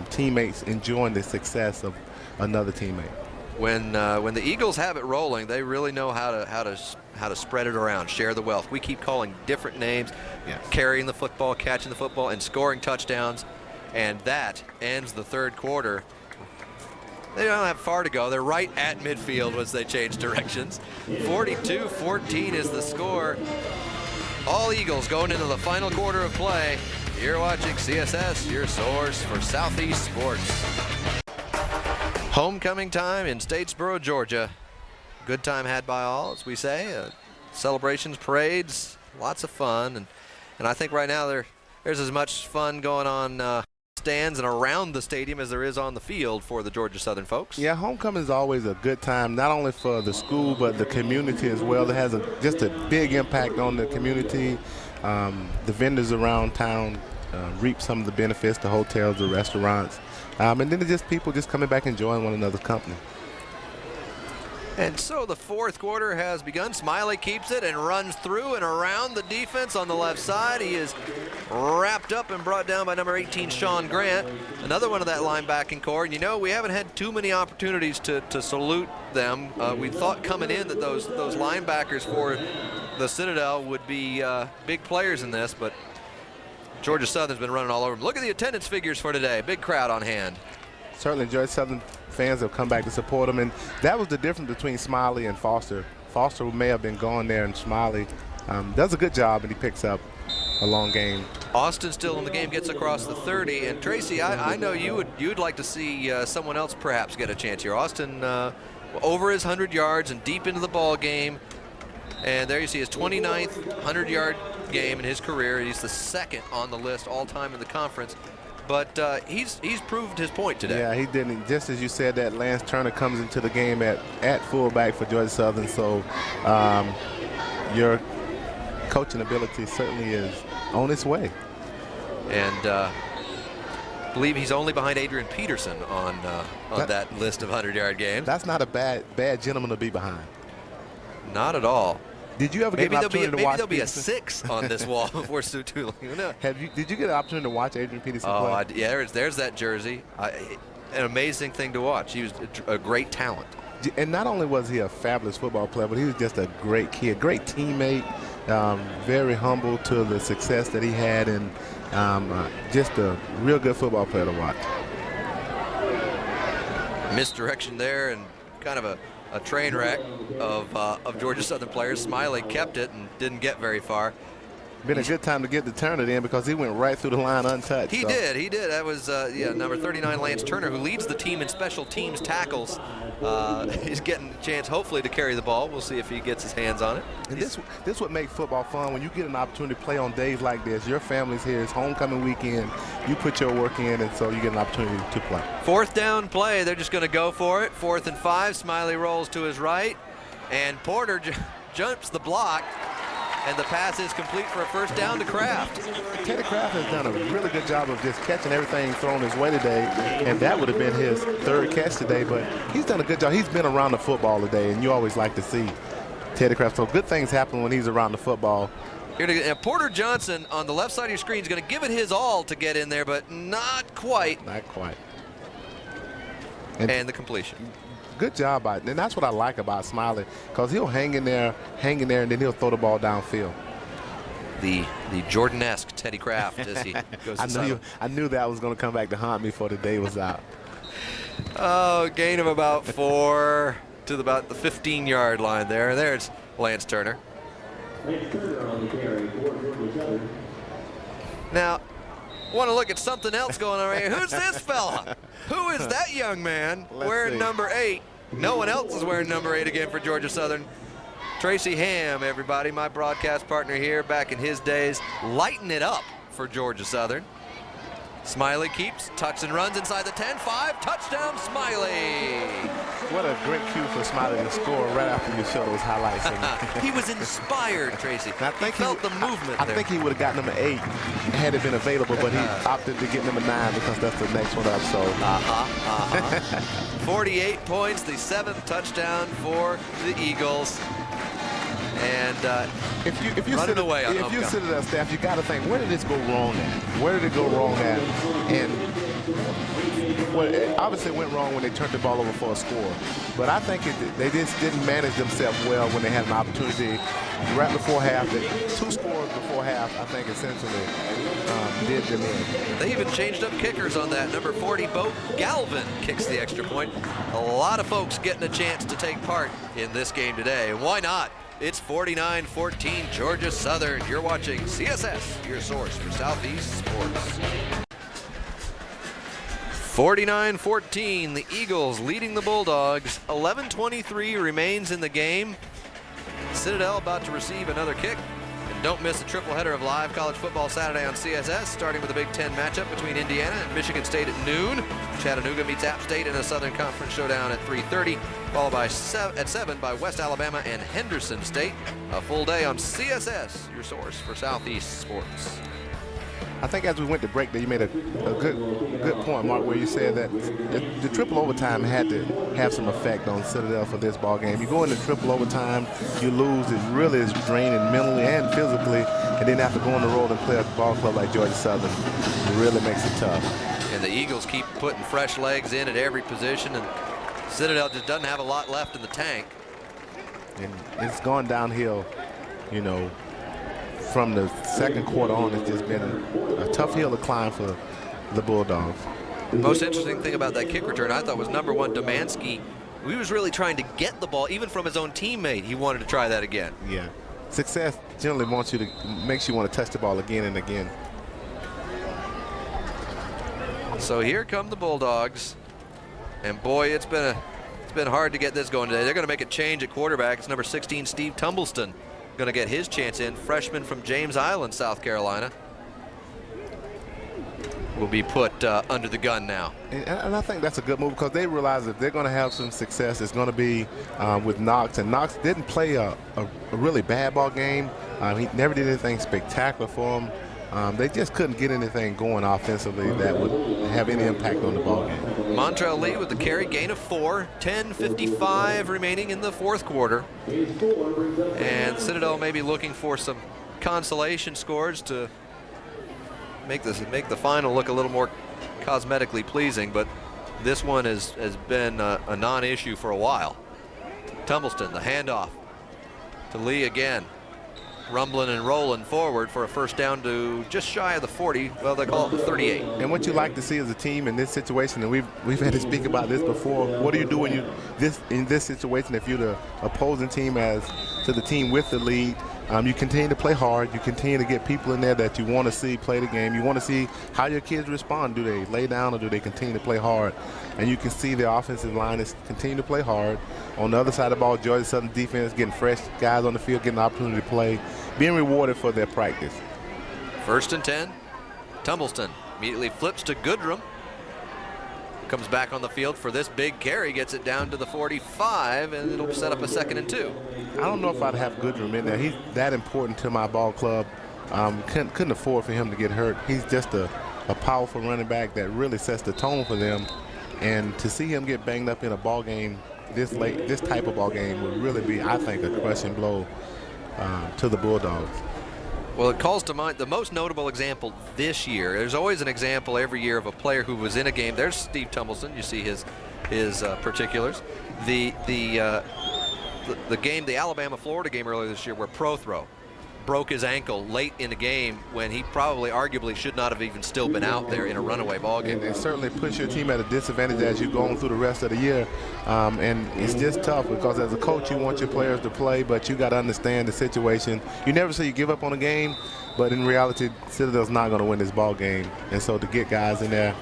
teammates enjoying the success of another teammate. When the Eagles have it rolling, they really know how to spread it around, share the wealth. We keep calling different names, yes. Carrying the football, catching the football, and scoring touchdowns, and that ends the third quarter. They don't have far to go. They're right at midfield once they change directions. 42-14 is the score. All Eagles going into the final quarter of play. You're watching CSS, your source for Southeast sports. Homecoming time in Statesboro, Georgia. Good time had by all, as we say. Celebrations, parades, lots of fun. And I think right now there's as much fun going on stands and around the stadium as there is on the field for the Georgia Southern folks. Yeah, homecoming is always a good time, not only for the school but the community as well. It has just a big impact on the community. The vendors around town reap some of the benefits, the hotels, the restaurants. And then it's just people just coming back enjoying one another's company. And so the fourth quarter has begun. Smiley keeps it and runs through and around the defense on the left side. He is wrapped up and brought down by number 18, Sean Grant, another one of that linebacking core. And you know, we haven't had too many opportunities to salute them. We thought coming in that those linebackers for the Citadel would be big players in this, but Georgia Southern's been running all over them. Look at the attendance figures for today. Big crowd on hand. Certainly, Georgia Southern fans have come back to support him, and that was the difference between Smiley and Foster. Foster may have been gone there, and Smiley does a good job, and he picks up a long game. Austin still in the game, gets across the 30, and Tracy, I know you'd like to see someone else perhaps get a chance here. Austin over his 100 yards and deep into the ball game, and there you see his 29th 100-yard game in his career. He's the second on the list all time in the conference. But he's proved his point today. Yeah, he didn't. Just as you said, that Lance Turner comes into the game at fullback for Georgia Southern. So your coaching ability certainly is on its way. And I believe he's only behind Adrian Peterson on that list of 100-yard games. That's not a bad gentleman to be behind. Not at all. Did you ever get an opportunity to watch? Maybe there'll be a 6 on this wall before Stu Tooling. No. Did you get an opportunity to watch Adrian Peterson play? Yeah, there's that jersey. An amazing thing to watch. He was a great talent. And not only was he a fabulous football player, but he was just a great kid, great teammate, very humble to the success that he had, and just a real good football player to watch. Misdirection there and kind of a train wreck of Georgia Southern players. Smiley kept it and didn't get very far. Been a good time to get the Turner in because he went right through the line untouched. He did. That was number 39 Lance Turner, who leads the team in special teams tackles. He's getting a chance hopefully to carry the ball. We'll see if he gets his hands on it. And this what makes football fun. When you get an opportunity to play on days like this, your family's here, it's homecoming weekend, you put your work in, and so you get an opportunity to play. 4th down play, they're just going to go for it. 4th and 5, Smiley rolls to his right, and Porter jumps the block. And the pass is complete for a 1st down to Kraft. Teddy Kraft has done a really good job of just catching everything thrown his way today, and that would have been his 3rd catch today, but he's done a good job. He's been around the football today, and you always like to see Teddy Kraft. So good things happen when he's around the football. And Porter Johnson on the left side of your screen is going to give it his all to get in there, but not quite. Not quite. And the completion. Good job by it. And that's what I like about Smiley, because he'll hang in there, and then he'll throw the ball downfield. The Jordan-esque Teddy Kraft as he goes I knew that was going to come back to haunt me before the day was out. Oh, gain of about 4 to about the 15-yard line there. There's Lance Turner. Now, want to look at something else going on right here. Who's this fella? Who is that young man wearing number 8? No one else is wearing number 8 again for Georgia Southern. Tracy Ham, everybody, my broadcast partner here back in his days, lighting it up for Georgia Southern. Smiley keeps, tucks and runs inside the 10-5, touchdown Smiley. What a great cue for Smiley to score right after you show those highlights. He was inspired, Tracy. I think he felt the movement I there. think he would have got number 8 had it been available, but he opted to get number 9 because that's the next one up. So 48 points, the 7th touchdown for the Eagles. And if you sit Citadel staff, you got to think, where did this go wrong at? Where did it go wrong at? And it obviously went wrong when they turned the ball over for a score. But I think they just didn't manage themselves well when they had an opportunity right before half. 2 scores before half, I think, essentially did them in. They even changed up kickers on that. Number 40, Bo Galvin kicks the extra point. A lot of folks getting a chance to take part in this game today. And why not? It's 49-14 Georgia Southern. You're watching CSS, your source for Southeast sports. 49-14, the Eagles leading the Bulldogs. 11:23 remains in the game. Citadel about to receive another kick. And don't miss a triple header of live college football Saturday on CSS, starting with a Big Ten matchup between Indiana and Michigan State at noon. Chattanooga meets App State in a Southern Conference showdown at 3:30, followed by at 7 by West Alabama and Henderson State. A full day on CSS, your source for Southeast sports. I think as we went to break there, you made a good point, Mark, where you said that the triple overtime had to have some effect on Citadel for this ball game. You go into triple overtime, you lose. It really is draining mentally and physically, and then have to go on the road and play a ball club like Georgia Southern. It really makes it tough. And the Eagles keep putting fresh legs in at every position, and Citadel just doesn't have a lot left in the tank. And it's gone downhill, you know. From the second quarter on, it's just been a tough hill to climb for the Bulldogs. The most interesting thing about that kick return, I thought, was number 1, Domanski. He was really trying to get the ball, even from his own teammate. He wanted to try that again. Yeah. Success generally makes you want to touch the ball again and again. So here come the Bulldogs. And boy, it's been hard to get this going today. They're going to make a change at quarterback. It's number 16, Steve Tumbleston, going to get his chance in. Freshman from James Island, South Carolina, will be put under the gun now. And I think that's a good move, because they realize if they're going to have some success, it's going to be with Knox. And Knox didn't play a really bad ball game. He never did anything spectacular for them. They just couldn't get anything going offensively that would have any impact on the ball game. Montrell Lee with the carry, gain of 4, 10:55 remaining in the 4th quarter. And Citadel may be looking for some consolation scores to make the final look a little more cosmetically pleasing, but this one has been a non-issue for a while. Tumbleston, the handoff to Lee again. Rumbling and rolling forward for a first down to just shy of the 40. Well, they call it the 38. And what you like to see as a team in this situation, and we've had to speak about this before. What do you do when in this situation if you're the opposing team as to the team with the lead? You continue to play hard. You continue to get people in there that you want to see play the game. You want to see how your kids respond. Do they lay down or do they continue to play hard? And you can see the offensive line is continue to play hard. On the other side of the ball, Georgia Southern defense getting fresh guys on the field, getting the opportunity to play, being rewarded for their practice. 1st and 10. Tumbleston immediately flips to Goodrum. Comes back on the field for this big carry, gets it down to the 45, and it'll set up a 2nd and 2. I don't know if I'd have Goodrum in there. He's that important to my ball club. Couldn't afford for him to get hurt. He's just a powerful running back that really sets the tone for them. And to see him get banged up in a ball game this late, this type of ball game would really be, I think, a crushing blow to the Bulldogs. Well, it calls to mind the most notable example this year. There's always an example every year of a player who was in a game. There's Steve Tumbleston. You see his particulars. The game, the Alabama-Florida game earlier this year, where Prothro broke his ankle late in the game when he probably arguably should not have even still been out there in a runaway ball game. And certainly puts your team at a disadvantage as you go on through the rest of the year. And it's just tough because as a coach, you want your players to play, but you got to understand the situation. You never say you give up on a game, but in reality, Citadel's not going to win this ball game. And so to get guys in there,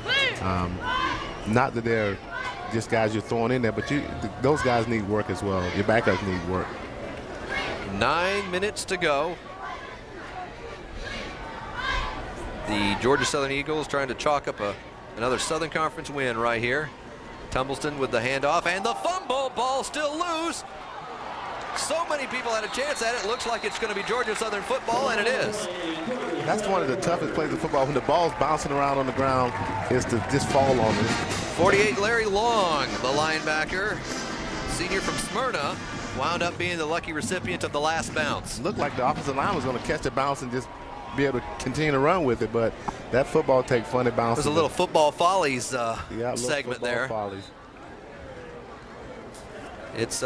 not that they're just guys you're throwing in there, but those guys need work as well. Your backups need work. 9 minutes to go. The Georgia Southern Eagles trying to chalk up another Southern Conference win right here. Tumbleston with the handoff and the fumble. Ball still loose. So many people had a chance at it. Looks like it's going to be Georgia Southern football, and it is. That's one of the toughest plays of football. When the ball's bouncing around on the ground, is to just fall on it. 48, Larry Long, the linebacker, senior from Smyrna, wound up being the lucky recipient of the last bounce. Looked like the offensive line was going to catch the bounce and just be able to continue to run with it, but that football takes funny bounces. There's a little football follies football segment there. Follies. It's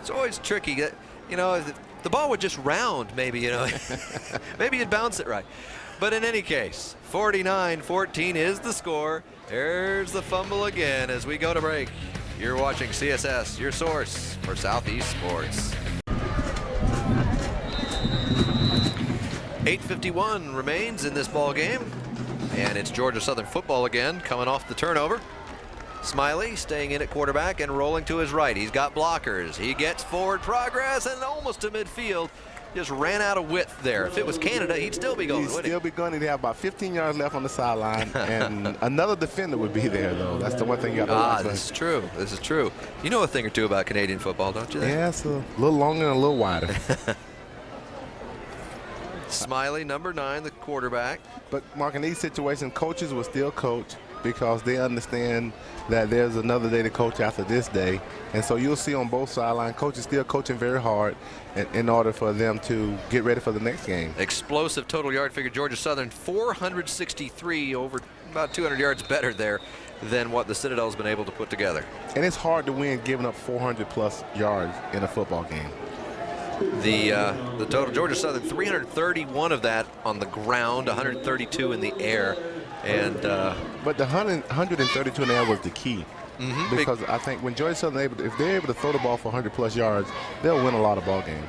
always tricky. You know, the ball would just round, maybe, you know. Maybe you'd bounce it right. But in any case, 49-14 is the score. There's the fumble again as we go to break. You're watching CSS, your source for Southeast Sports. 8:51 remains in this ball game, and it's Georgia Southern football again, coming off the turnover. Smiley staying in at quarterback and rolling to his right. He's got blockers. He gets forward progress and almost to midfield. Just ran out of width there. If it was Canada, he'd still be going. He'd still be going. He'd have about 15 yards left on the sideline, and another defender would be there, though. That's the one thing you got to watch. This is true. This is true. You know a thing or two about Canadian football, don't you? Yeah, it's a little longer and a little wider. Smiley, number 9, the quarterback. But, Mark, in these situations, coaches will still coach because they understand that there's another day to coach after this day. And so you'll see on both sidelines, coaches still coaching very hard in order for them to get ready for the next game. Explosive total yard figure. Georgia Southern, 463, over about 200 yards better there than what the Citadel's been able to put together. And it's hard to win giving up 400-plus yards in a football game. The total, Georgia Southern, 331 of that on the ground, 132 in the air. And but the 132 in the air was the key. Because I think when Georgia Southern, if they're able to throw the ball for 100-plus yards, they'll win a lot of ball games.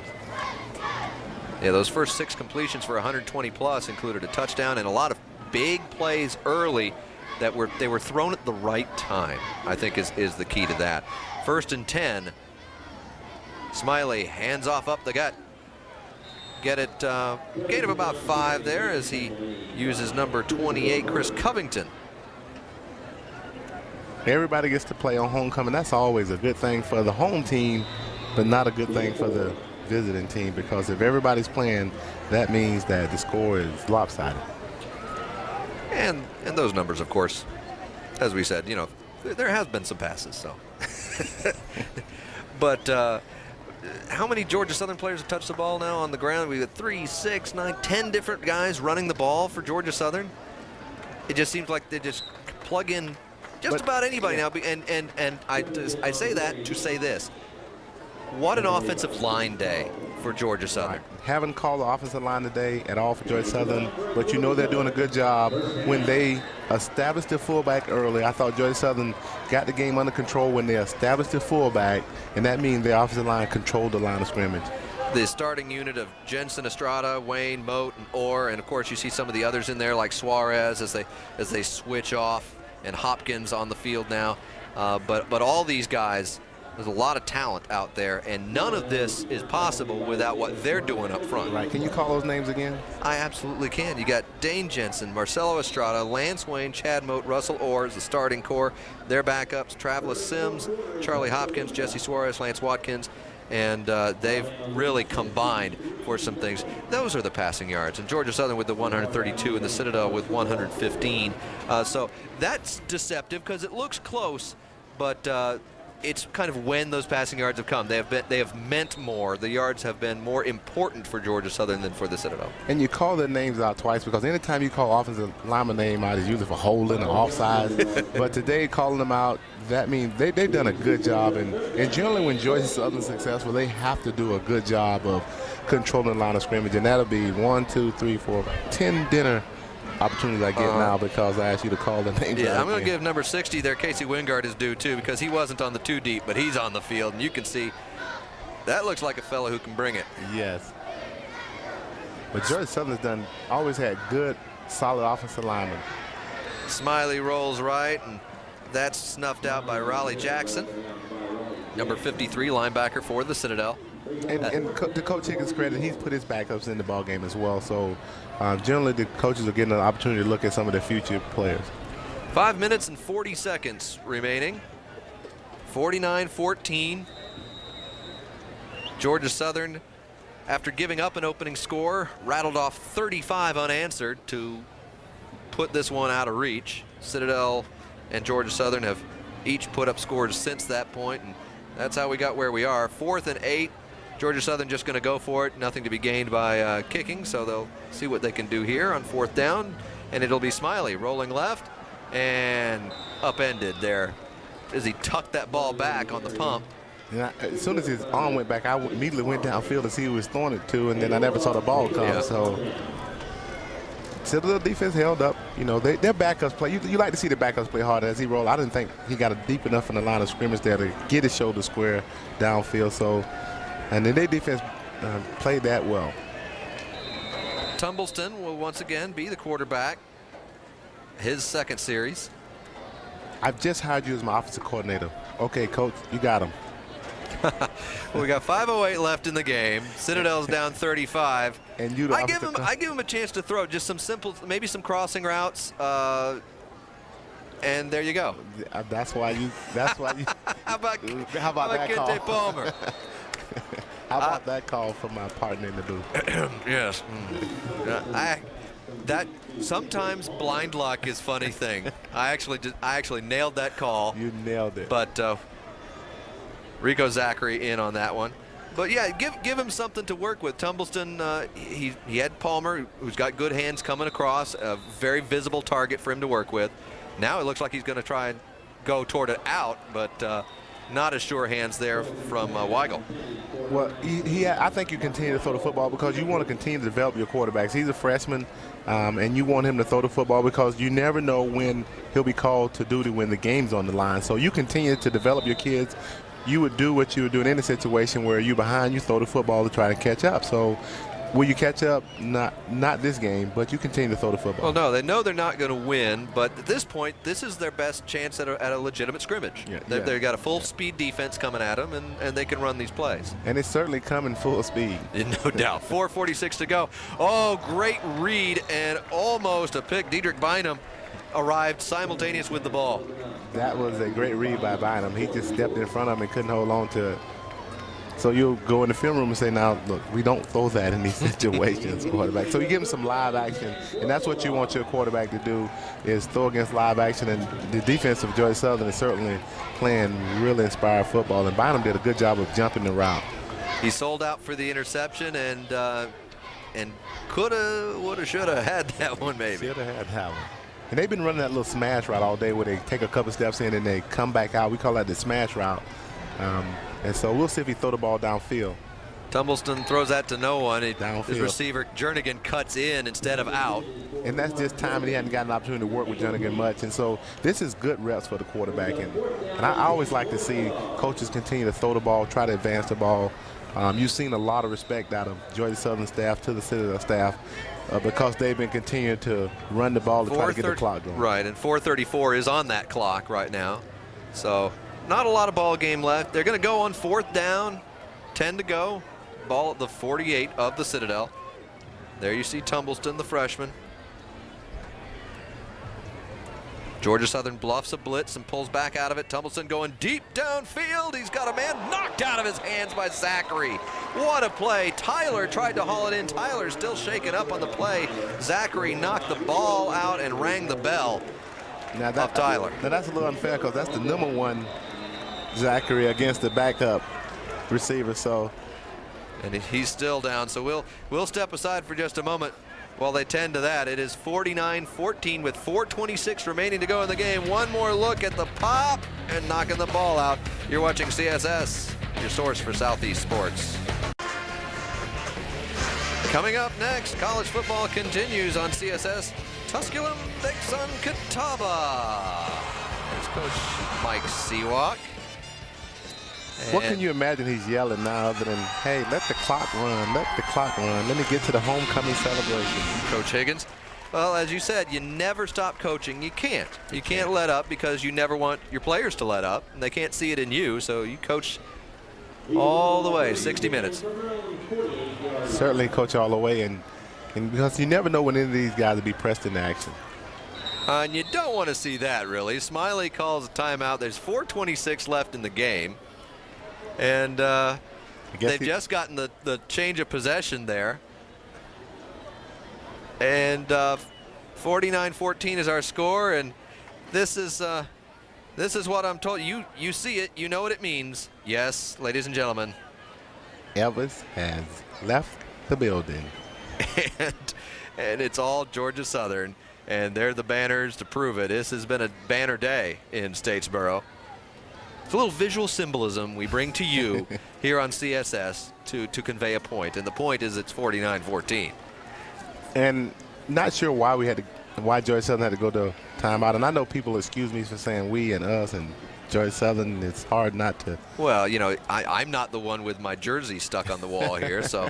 Yeah, those first 6 completions for 120-plus included a touchdown and a lot of big plays early that they were thrown at the right time, I think is the key to that. 1st and 10. Smiley hands off up the gut. Get it, gain of about 5 there as he uses number 28, Chris Covington. Everybody gets to play on homecoming. That's always a good thing for the home team, but not a good thing for the visiting team, because if everybody's playing, that means that the score is lopsided. And those numbers, of course, as we said, you know, there has been some passes, so. But how many Georgia Southern players have touched the ball now on the ground? We've got 3, 6, 9, 10 different guys running the ball for Georgia Southern. It just seems like they just plug in just about anybody now. And I say that to say this. what an offensive line day for Georgia Southern. Haven't called the offensive line today at all for Georgia Southern, but you know they're doing a good job when they established their fullback early. I thought Georgia Southern got the game under control when they established their fullback, and that means their offensive line controlled the line of scrimmage. The starting unit of Jensen Estrada, Wayne, Moat, and Orr, and of course you see some of the others in there like Suarez as they switch off, and Hopkins on the field now. But all these guys, there's a lot of talent out there, and none of this is possible without what they're doing up front. Right. Can you call those names again? I absolutely can. You got Dane Jensen, Marcelo Estrada, Lance Wayne, Chad Moat, Russell Orr as the starting core. Their backups, Travis Sims, Charlie Hopkins, Jesse Suarez, Lance Watkins, and they've really combined for some things. Those are the passing yards, and Georgia Southern with the 132 and the Citadel with 115. So that's deceptive because it looks close, but it's kind of when those passing yards have come. They have meant more. The yards have been more important for Georgia Southern than for the Citadel. And you call their names out twice because anytime you call offensive lineman name out, it's usually for holding or offside. But today, calling them out, that means they've done a good job. And generally, when Georgia Southern's successful, they have to do a good job of controlling the line of scrimmage. And that'll be 1, 2, 3, 4, 10 dinner opportunities I get now because I asked you to call the names. Yeah, I'm going to give number 60 there, Casey Wingard, is due too, because he wasn't on the 2 deep, but he's on the field, and you can see that looks like a fellow who can bring it. Yes. But Georgia Southern's always had good, solid offensive linemen. Smiley rolls right, and that's snuffed out by Raleigh Jackson, number 53 linebacker for the Citadel. And to Coach Higgins' credit, he's put his backups in the ball game as well. So generally, the coaches are getting an opportunity to look at some of their future players. 5 minutes and 40 seconds remaining. 49-14. Georgia Southern, after giving up an opening score, rattled off 35 unanswered to put this one out of reach. Citadel and Georgia Southern have each put up scores since that point, and that's how we got where we are. 4th and 8. Georgia Southern just going to go for it. Nothing to be gained by kicking, so they'll see what they can do here on 4th down. And it'll be Smiley rolling left and upended there as he tucked that ball back on the pump. And as soon as his arm went back, I immediately went downfield to see who he was throwing it to, and then I never saw the ball come. Yeah. So Citadel defense held up. You know, their backups play. You like to see the backups play harder as he rolled. I didn't think he got it deep enough in the line of scrimmage there to get his shoulder square downfield. So. And then their defense played that well. Tumbleston will once again be the quarterback. His second series. I've just hired you as my offensive coordinator. Okay, Coach, you got him. Well, we got 5:08 left in the game. Citadel's down 35. And you, I give him a chance to throw just some simple, maybe some crossing routes. And there you go. That's why you. How about that Kente call? Palmer? How about that call from my partner in the booth? Yes. That sometimes blind luck is a funny thing. I actually nailed that call. You nailed it. But Rico Zachary in on that one. But yeah, give him something to work with. Tumbleston, he had Palmer, who's got good hands coming across, a very visible target for him to work with. Now it looks like he's going to try and go toward it out, but not as sure hands there from Weigel. Well, I think you continue to throw the football because you want to continue to develop your quarterbacks. He's a freshman, and you want him to throw the football because you never know when he'll be called to duty when the game's on the line. So you continue to develop your kids. You would do what you would do in any situation where you're behind, you throw the football to try to catch up. So will you catch up? Not this game, but you continue to throw the football. Well, no, they know they're not going to win, but at this point, this is their best chance at a legitimate scrimmage. Yeah, They've got a full-speed defense coming at them, and they can run these plays. And it's certainly coming full speed. No doubt. 4:46 to go. Oh, great read and almost a pick. Diedrich Bynum arrived simultaneous with the ball. That was a great read by Bynum. He just stepped in front of him and couldn't hold on to it. So you'll go in the film room and say, now, look, we don't throw that in these situations, quarterback. So you give him some live action, and that's what you want your quarterback to do is throw against live action. And the defense of Georgia Southern is certainly playing really inspired football, and Bynum did a good job of jumping the route. He sold out for the interception and coulda, woulda, shoulda had that one maybe. Shoulda had that one. And they've been running that little smash route all day where they take a couple steps in and they come back out. We call that the smash route. And so we'll see if he throw the ball downfield. Tumbleston throws that to no one. His Downfield. receiver, Jernigan, cuts in instead of out. And that's just time, and he hadn't gotten an opportunity to work with Jernigan much. And so this is good reps for the quarterback. And I always like to see coaches continue to throw the ball, try to advance the ball. You've seen a lot of respect out of Georgia Southern staff to the Citadel staff because they've been continuing to run the ball to try to get the clock going. Right, and 4:34 is on that clock right now. So not a lot of ball game left. They're going to go on 4th down, 10 to go. Ball at the 48 of the Citadel. There you see Tumbleston, the freshman. Georgia Southern bluffs a blitz and pulls back out of it. Tumbleston going deep downfield. He's got a man knocked out of his hands by Zachary. What a play. Tyler tried to haul it in. Tyler still shaken up on the play. Zachary knocked the ball out and rang the bell of Tyler. Now that's a little unfair because that's the #1 Zachary against the backup receiver. So, and he's still down. So we'll step aside for just a moment while they tend to that. It is 49-14 with 4:26 remaining to go in the game. One more look at the pop and knocking the ball out. You're watching CSS, your source for Southeast sports. Coming up next, college football continues on CSS. Tusculum Bexon Catawba. There's Coach Mike Seawalk. what can you imagine he's yelling now other than, hey, let the clock run, let the clock run, let me get to the homecoming celebration? Coach Higgins. Well, as you said, you never stop coaching. You can't. You can't let up because you never want your players to let up, and they can't see it in you, so you coach all the way, 60 minutes. Certainly coach all the way, and because you never know when any of these guys will be pressed into action. And you don't want to see that, really. Smiley calls a timeout. There's 4:26 left in the game. And they've just gotten the change of possession there. And 49-14 is our score. And this is what I'm told. You see it. You know what it means. Yes, ladies and gentlemen. Elvis has left the building. And it's all Georgia Southern. And they're the banners to prove it. This has been a banner day in Statesboro. It's a little visual symbolism we bring to you here on CSS to convey a point, and the point is it's 49-14. And not sure why why Georgia Southern had to go to timeout. And I know people excuse me for saying we and us and Georgia Southern. It's hard not to. Well, you know, I'm not the one with my jersey stuck on the wall here, so.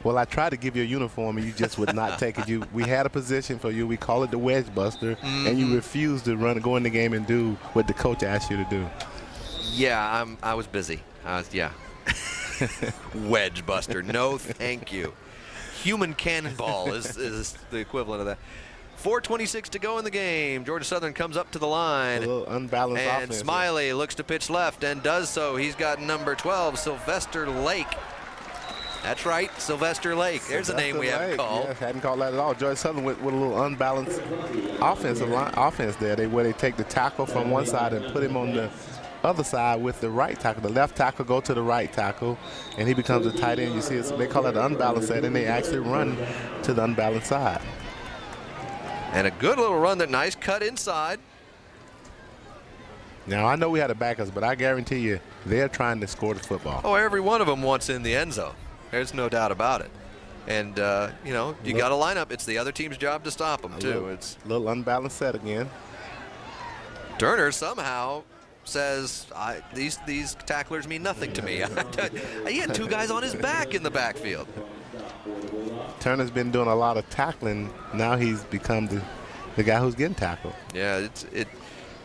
Well, I tried to give you a uniform, and you just would not take it. We had a position for you. We call it the Wedge Buster, and you refused to go in the game and do what the coach asked you to do. Yeah, I was busy. Yeah. Wedge Buster. No, thank you. Human cannonball is the equivalent of that. 4:26 to go in the game. Georgia Southern comes up to the line. A little unbalanced and offense. Smiley looks to pitch left and does so. He's got number 12, Sylvester Lake. That's right, Sylvester Lake. There's a name we haven't called. Yeah, hadn't called that at all. Georgia Southern with a little unbalanced offense there, where they take the tackle from one side and put him on the other side with the right tackle. The left tackle go to the right tackle, and he becomes a tight end. You see, they call it an unbalanced set, and they actually run to the unbalanced side. And a good little run, that nice cut inside. Now, I know we had a backups, but I guarantee you they're trying to score the football. Oh, every one of them wants in the end zone. There's no doubt about it. And, you know, you got to line up. It's the other team's job to stop them, too. It's a little unbalanced set again. Turner somehow says, these tacklers mean nothing to me. He had two guys on his back in the backfield. Turner's been doing a lot of tackling. Now he's become the guy who's getting tackled. Yeah, it's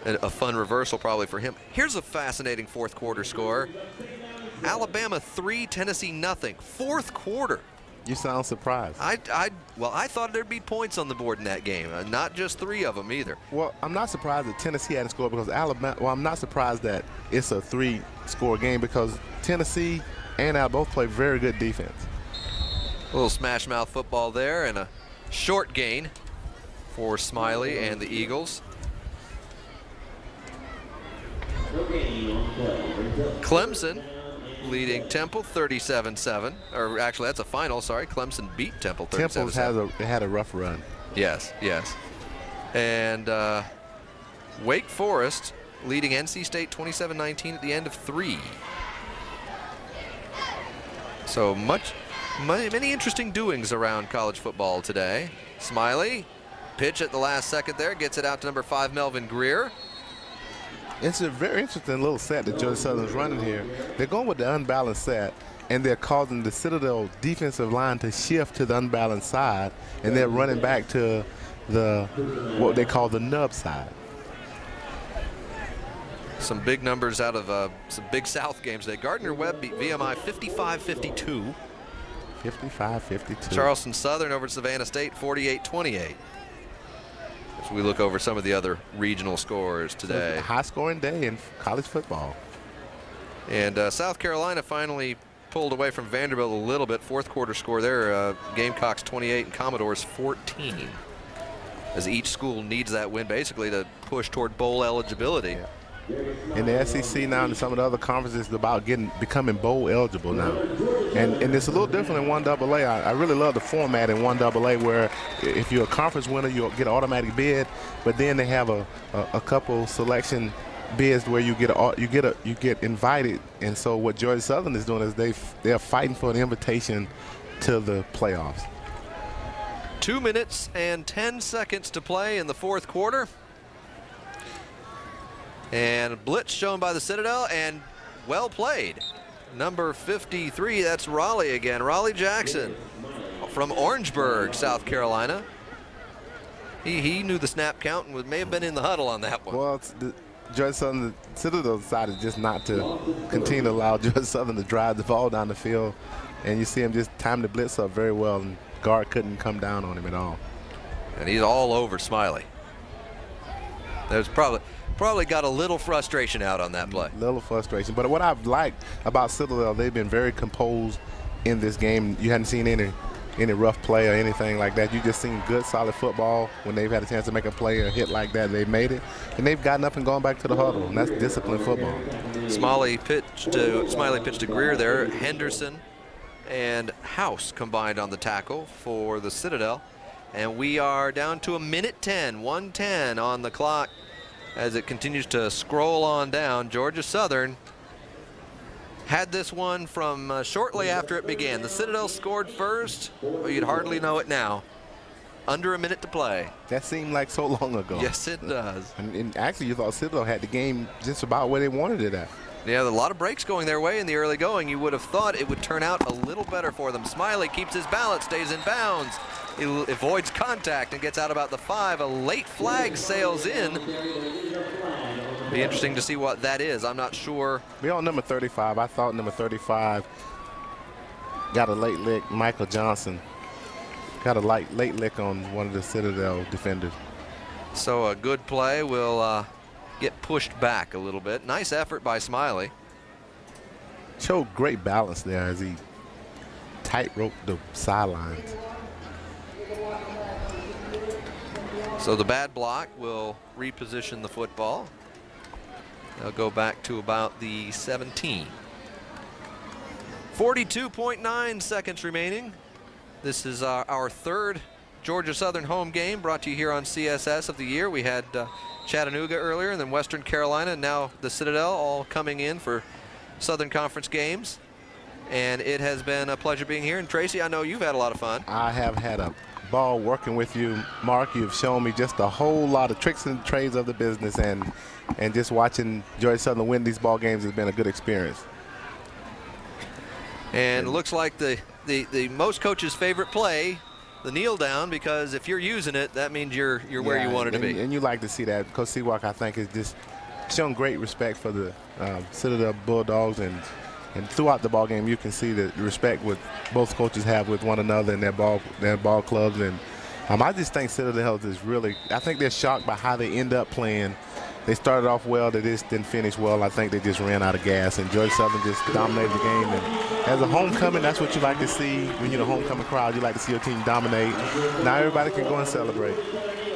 a fun reversal probably for him. Here's a fascinating fourth quarter score. Alabama 3, Tennessee nothing. Fourth quarter. You sound surprised. Well, I thought there'd be points on the board in that game, not just 3 of them either. Well, I'm not surprised that Tennessee hadn't scored because Alabama. Well, I'm not surprised that it's a 3-score game because Tennessee and Alabama both play very good defense. A little smash mouth football there and a short gain for Smiley and the Eagles. Clemson leading Temple 37-7. Or actually, that's a final. Sorry, Clemson beat Temple 37-7. Temple had a rough run. Yes. And Wake Forest leading NC State 27-19 at the end of 3. So many interesting doings around college football today. Smiley, pitch at the last second there, gets it out to number 5, Melvin Greer. It's a very interesting little set that Georgia Southern's running here. They're going with the unbalanced set, and they're causing the Citadel defensive line to shift to the unbalanced side, and they're running back to what they call the nub side. Some big numbers out of some Big South games today. Gardner-Webb beat VMI 55-52. 55-52. Charleston Southern over Savannah State 48-28. As we look over some of the other regional scores today. High-scoring day in college football. And South Carolina finally pulled away from Vanderbilt a little bit. Fourth quarter score there, Gamecocks 28 and Commodores 14. As each school needs that win basically to push toward bowl eligibility. Yeah. In the SEC now and some of the other conferences, it's about becoming bowl eligible now. And it's a little different in 1AA. I really love the format in 1AA where if you're a conference winner, you'll get an automatic bid, but then they have a couple selection bids where you get invited. And so what Georgia Southern is doing is they're fighting for an invitation to the playoffs. 2 minutes and 10 seconds to play in the fourth quarter. And blitz shown by the Citadel, and well played. Number 53, that's Raleigh again. Raleigh Jackson from Orangeburg, South Carolina. He knew the snap count and may have been in the huddle on that one. Well, Georgia Southern, the Citadel decided just not to continue to allow Georgia Southern to drive the ball down the field. And you see him just time the blitz up very well, and guard couldn't come down on him at all. And he's all over Smiley. There's probably got a little frustration out on that play. Little frustration. But what I've liked about Citadel, they've been very composed in this game. You hadn't seen any rough play or anything like that. You just seen good, solid football. When they've had a chance to make a play or hit like that, they've made it. And they've gotten up and gone back to the huddle, and that's disciplined football. Smiley pitched to Greer there. Henderson and House combined on the tackle for the Citadel. And we are down to a minute 10, 1:10 on the clock. As it continues to scroll on down, Georgia Southern had this one from shortly after it began. The Citadel scored first. Well, you'd hardly know it now. Under a minute to play. That seemed like so long ago. Yes, it does. And actually, you thought Citadel had the game just about where they wanted it at. Yeah, a lot of breaks going their way in the early going. You would have thought it would turn out a little better for them. Smiley keeps his balance, stays in bounds. He avoids contact and gets out about the 5. A late flag sails in. Be interesting to see what that is. I'm not sure. We're on number 35. I thought number 35 got a late lick. Michael Johnson got a late lick on one of the Citadel defenders. So a good play will get pushed back a little bit. Nice effort by Smiley. Showed great balance there as he tightrope the sidelines. So the bad block will reposition the football. They'll go back to about the 17. 42.9 seconds remaining. This is our third Georgia Southern home game brought to you here on CSS of the year. We had Chattanooga earlier and then Western Carolina, and now the Citadel all coming in for Southern Conference games. And it has been a pleasure being here. And Tracy, I know you've had a lot of fun. I have had a ball working with you, Mark. You've shown me just a whole lot of tricks and trades of the business, and just watching Georgia Southern win these ball games has been a good experience. And it looks like the most coaches' favorite play, the kneel down, because if you're using it, that means you're where you wanted to be. And you like to see that. Coach Seawalk, I think, has just shown great respect for the Citadel Bulldogs, and throughout the ball game, you can see the respect with both coaches have with one another and their ball clubs. And I just think Citadel is really, I think they're shocked by how they end up playing. They started off well, they just didn't finish well. I think they just ran out of gas, and Georgia Southern just dominated the game. And as a homecoming, that's what you like to see. When you're the homecoming crowd, you like to see your team dominate. Now everybody can go and celebrate.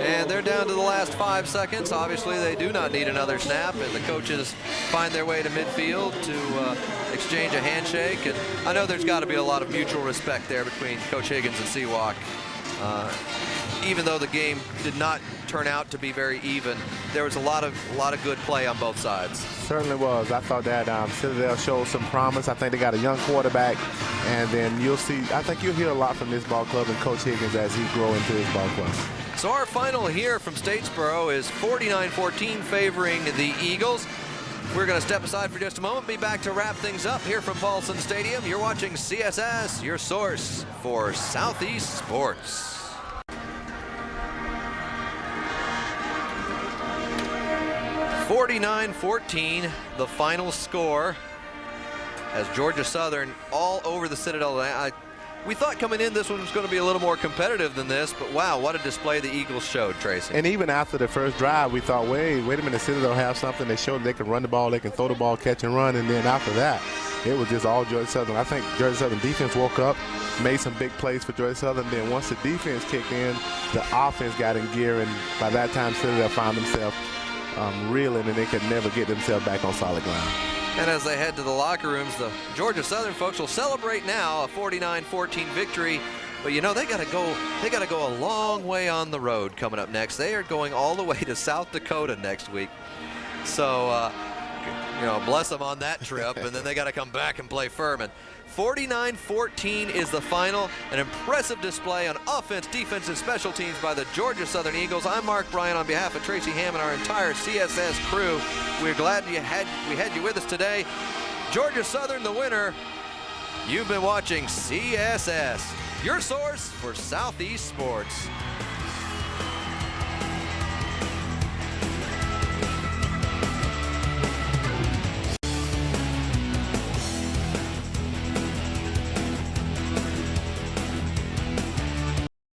And they're down to the last 5 seconds. Obviously, they do not need another snap, and the coaches find their way to midfield to exchange a handshake. And I know there's got to be a lot of mutual respect there between Coach Higgins and Seawalk. even though the game did not turn out to be very even, there was a lot of good play on both sides. Certainly was. I thought that Citadel showed some promise. I think they got a young quarterback, and then you'll see. I think you'll hear a lot from this ball club and Coach Higgins as he grow into his ball club. So our final here from Statesboro is 49-14 favoring the Eagles. We're going to step aside for just a moment, be back to wrap things up here from Paulson Stadium. You're watching CSS, your source for Southeast sports. 49-14, the final score, as Georgia Southern all over the Citadel. We thought coming in this one was going to be a little more competitive than this, but wow, what a display the Eagles showed, Tracy. And even after the first drive, we thought, wait a minute, Citadel have something. They showed they can run the ball, they can throw the ball, catch and run, and then after that, it was just all Georgia Southern. I think Georgia Southern defense woke up, made some big plays for Georgia Southern. Then once the defense kicked in, the offense got in gear, and by that time, Citadel found themselves reeling, and they could never get themselves back on solid ground. And as they head to the locker rooms, the Georgia Southern folks will celebrate now a 49-14 victory. But you know, they gotta go a long way on the road coming up next. They are going all the way to South Dakota next week. So you know, bless them on that trip, and then they gotta come back and play Furman. 49-14 is the final. An impressive display on offense, defense, and special teams by the Georgia Southern Eagles. I'm Mark Bryan on behalf of Tracy Ham and our entire CSS crew. We're glad we had you with us today. Georgia Southern the winner. You've been watching CSS, your source for Southeast sports.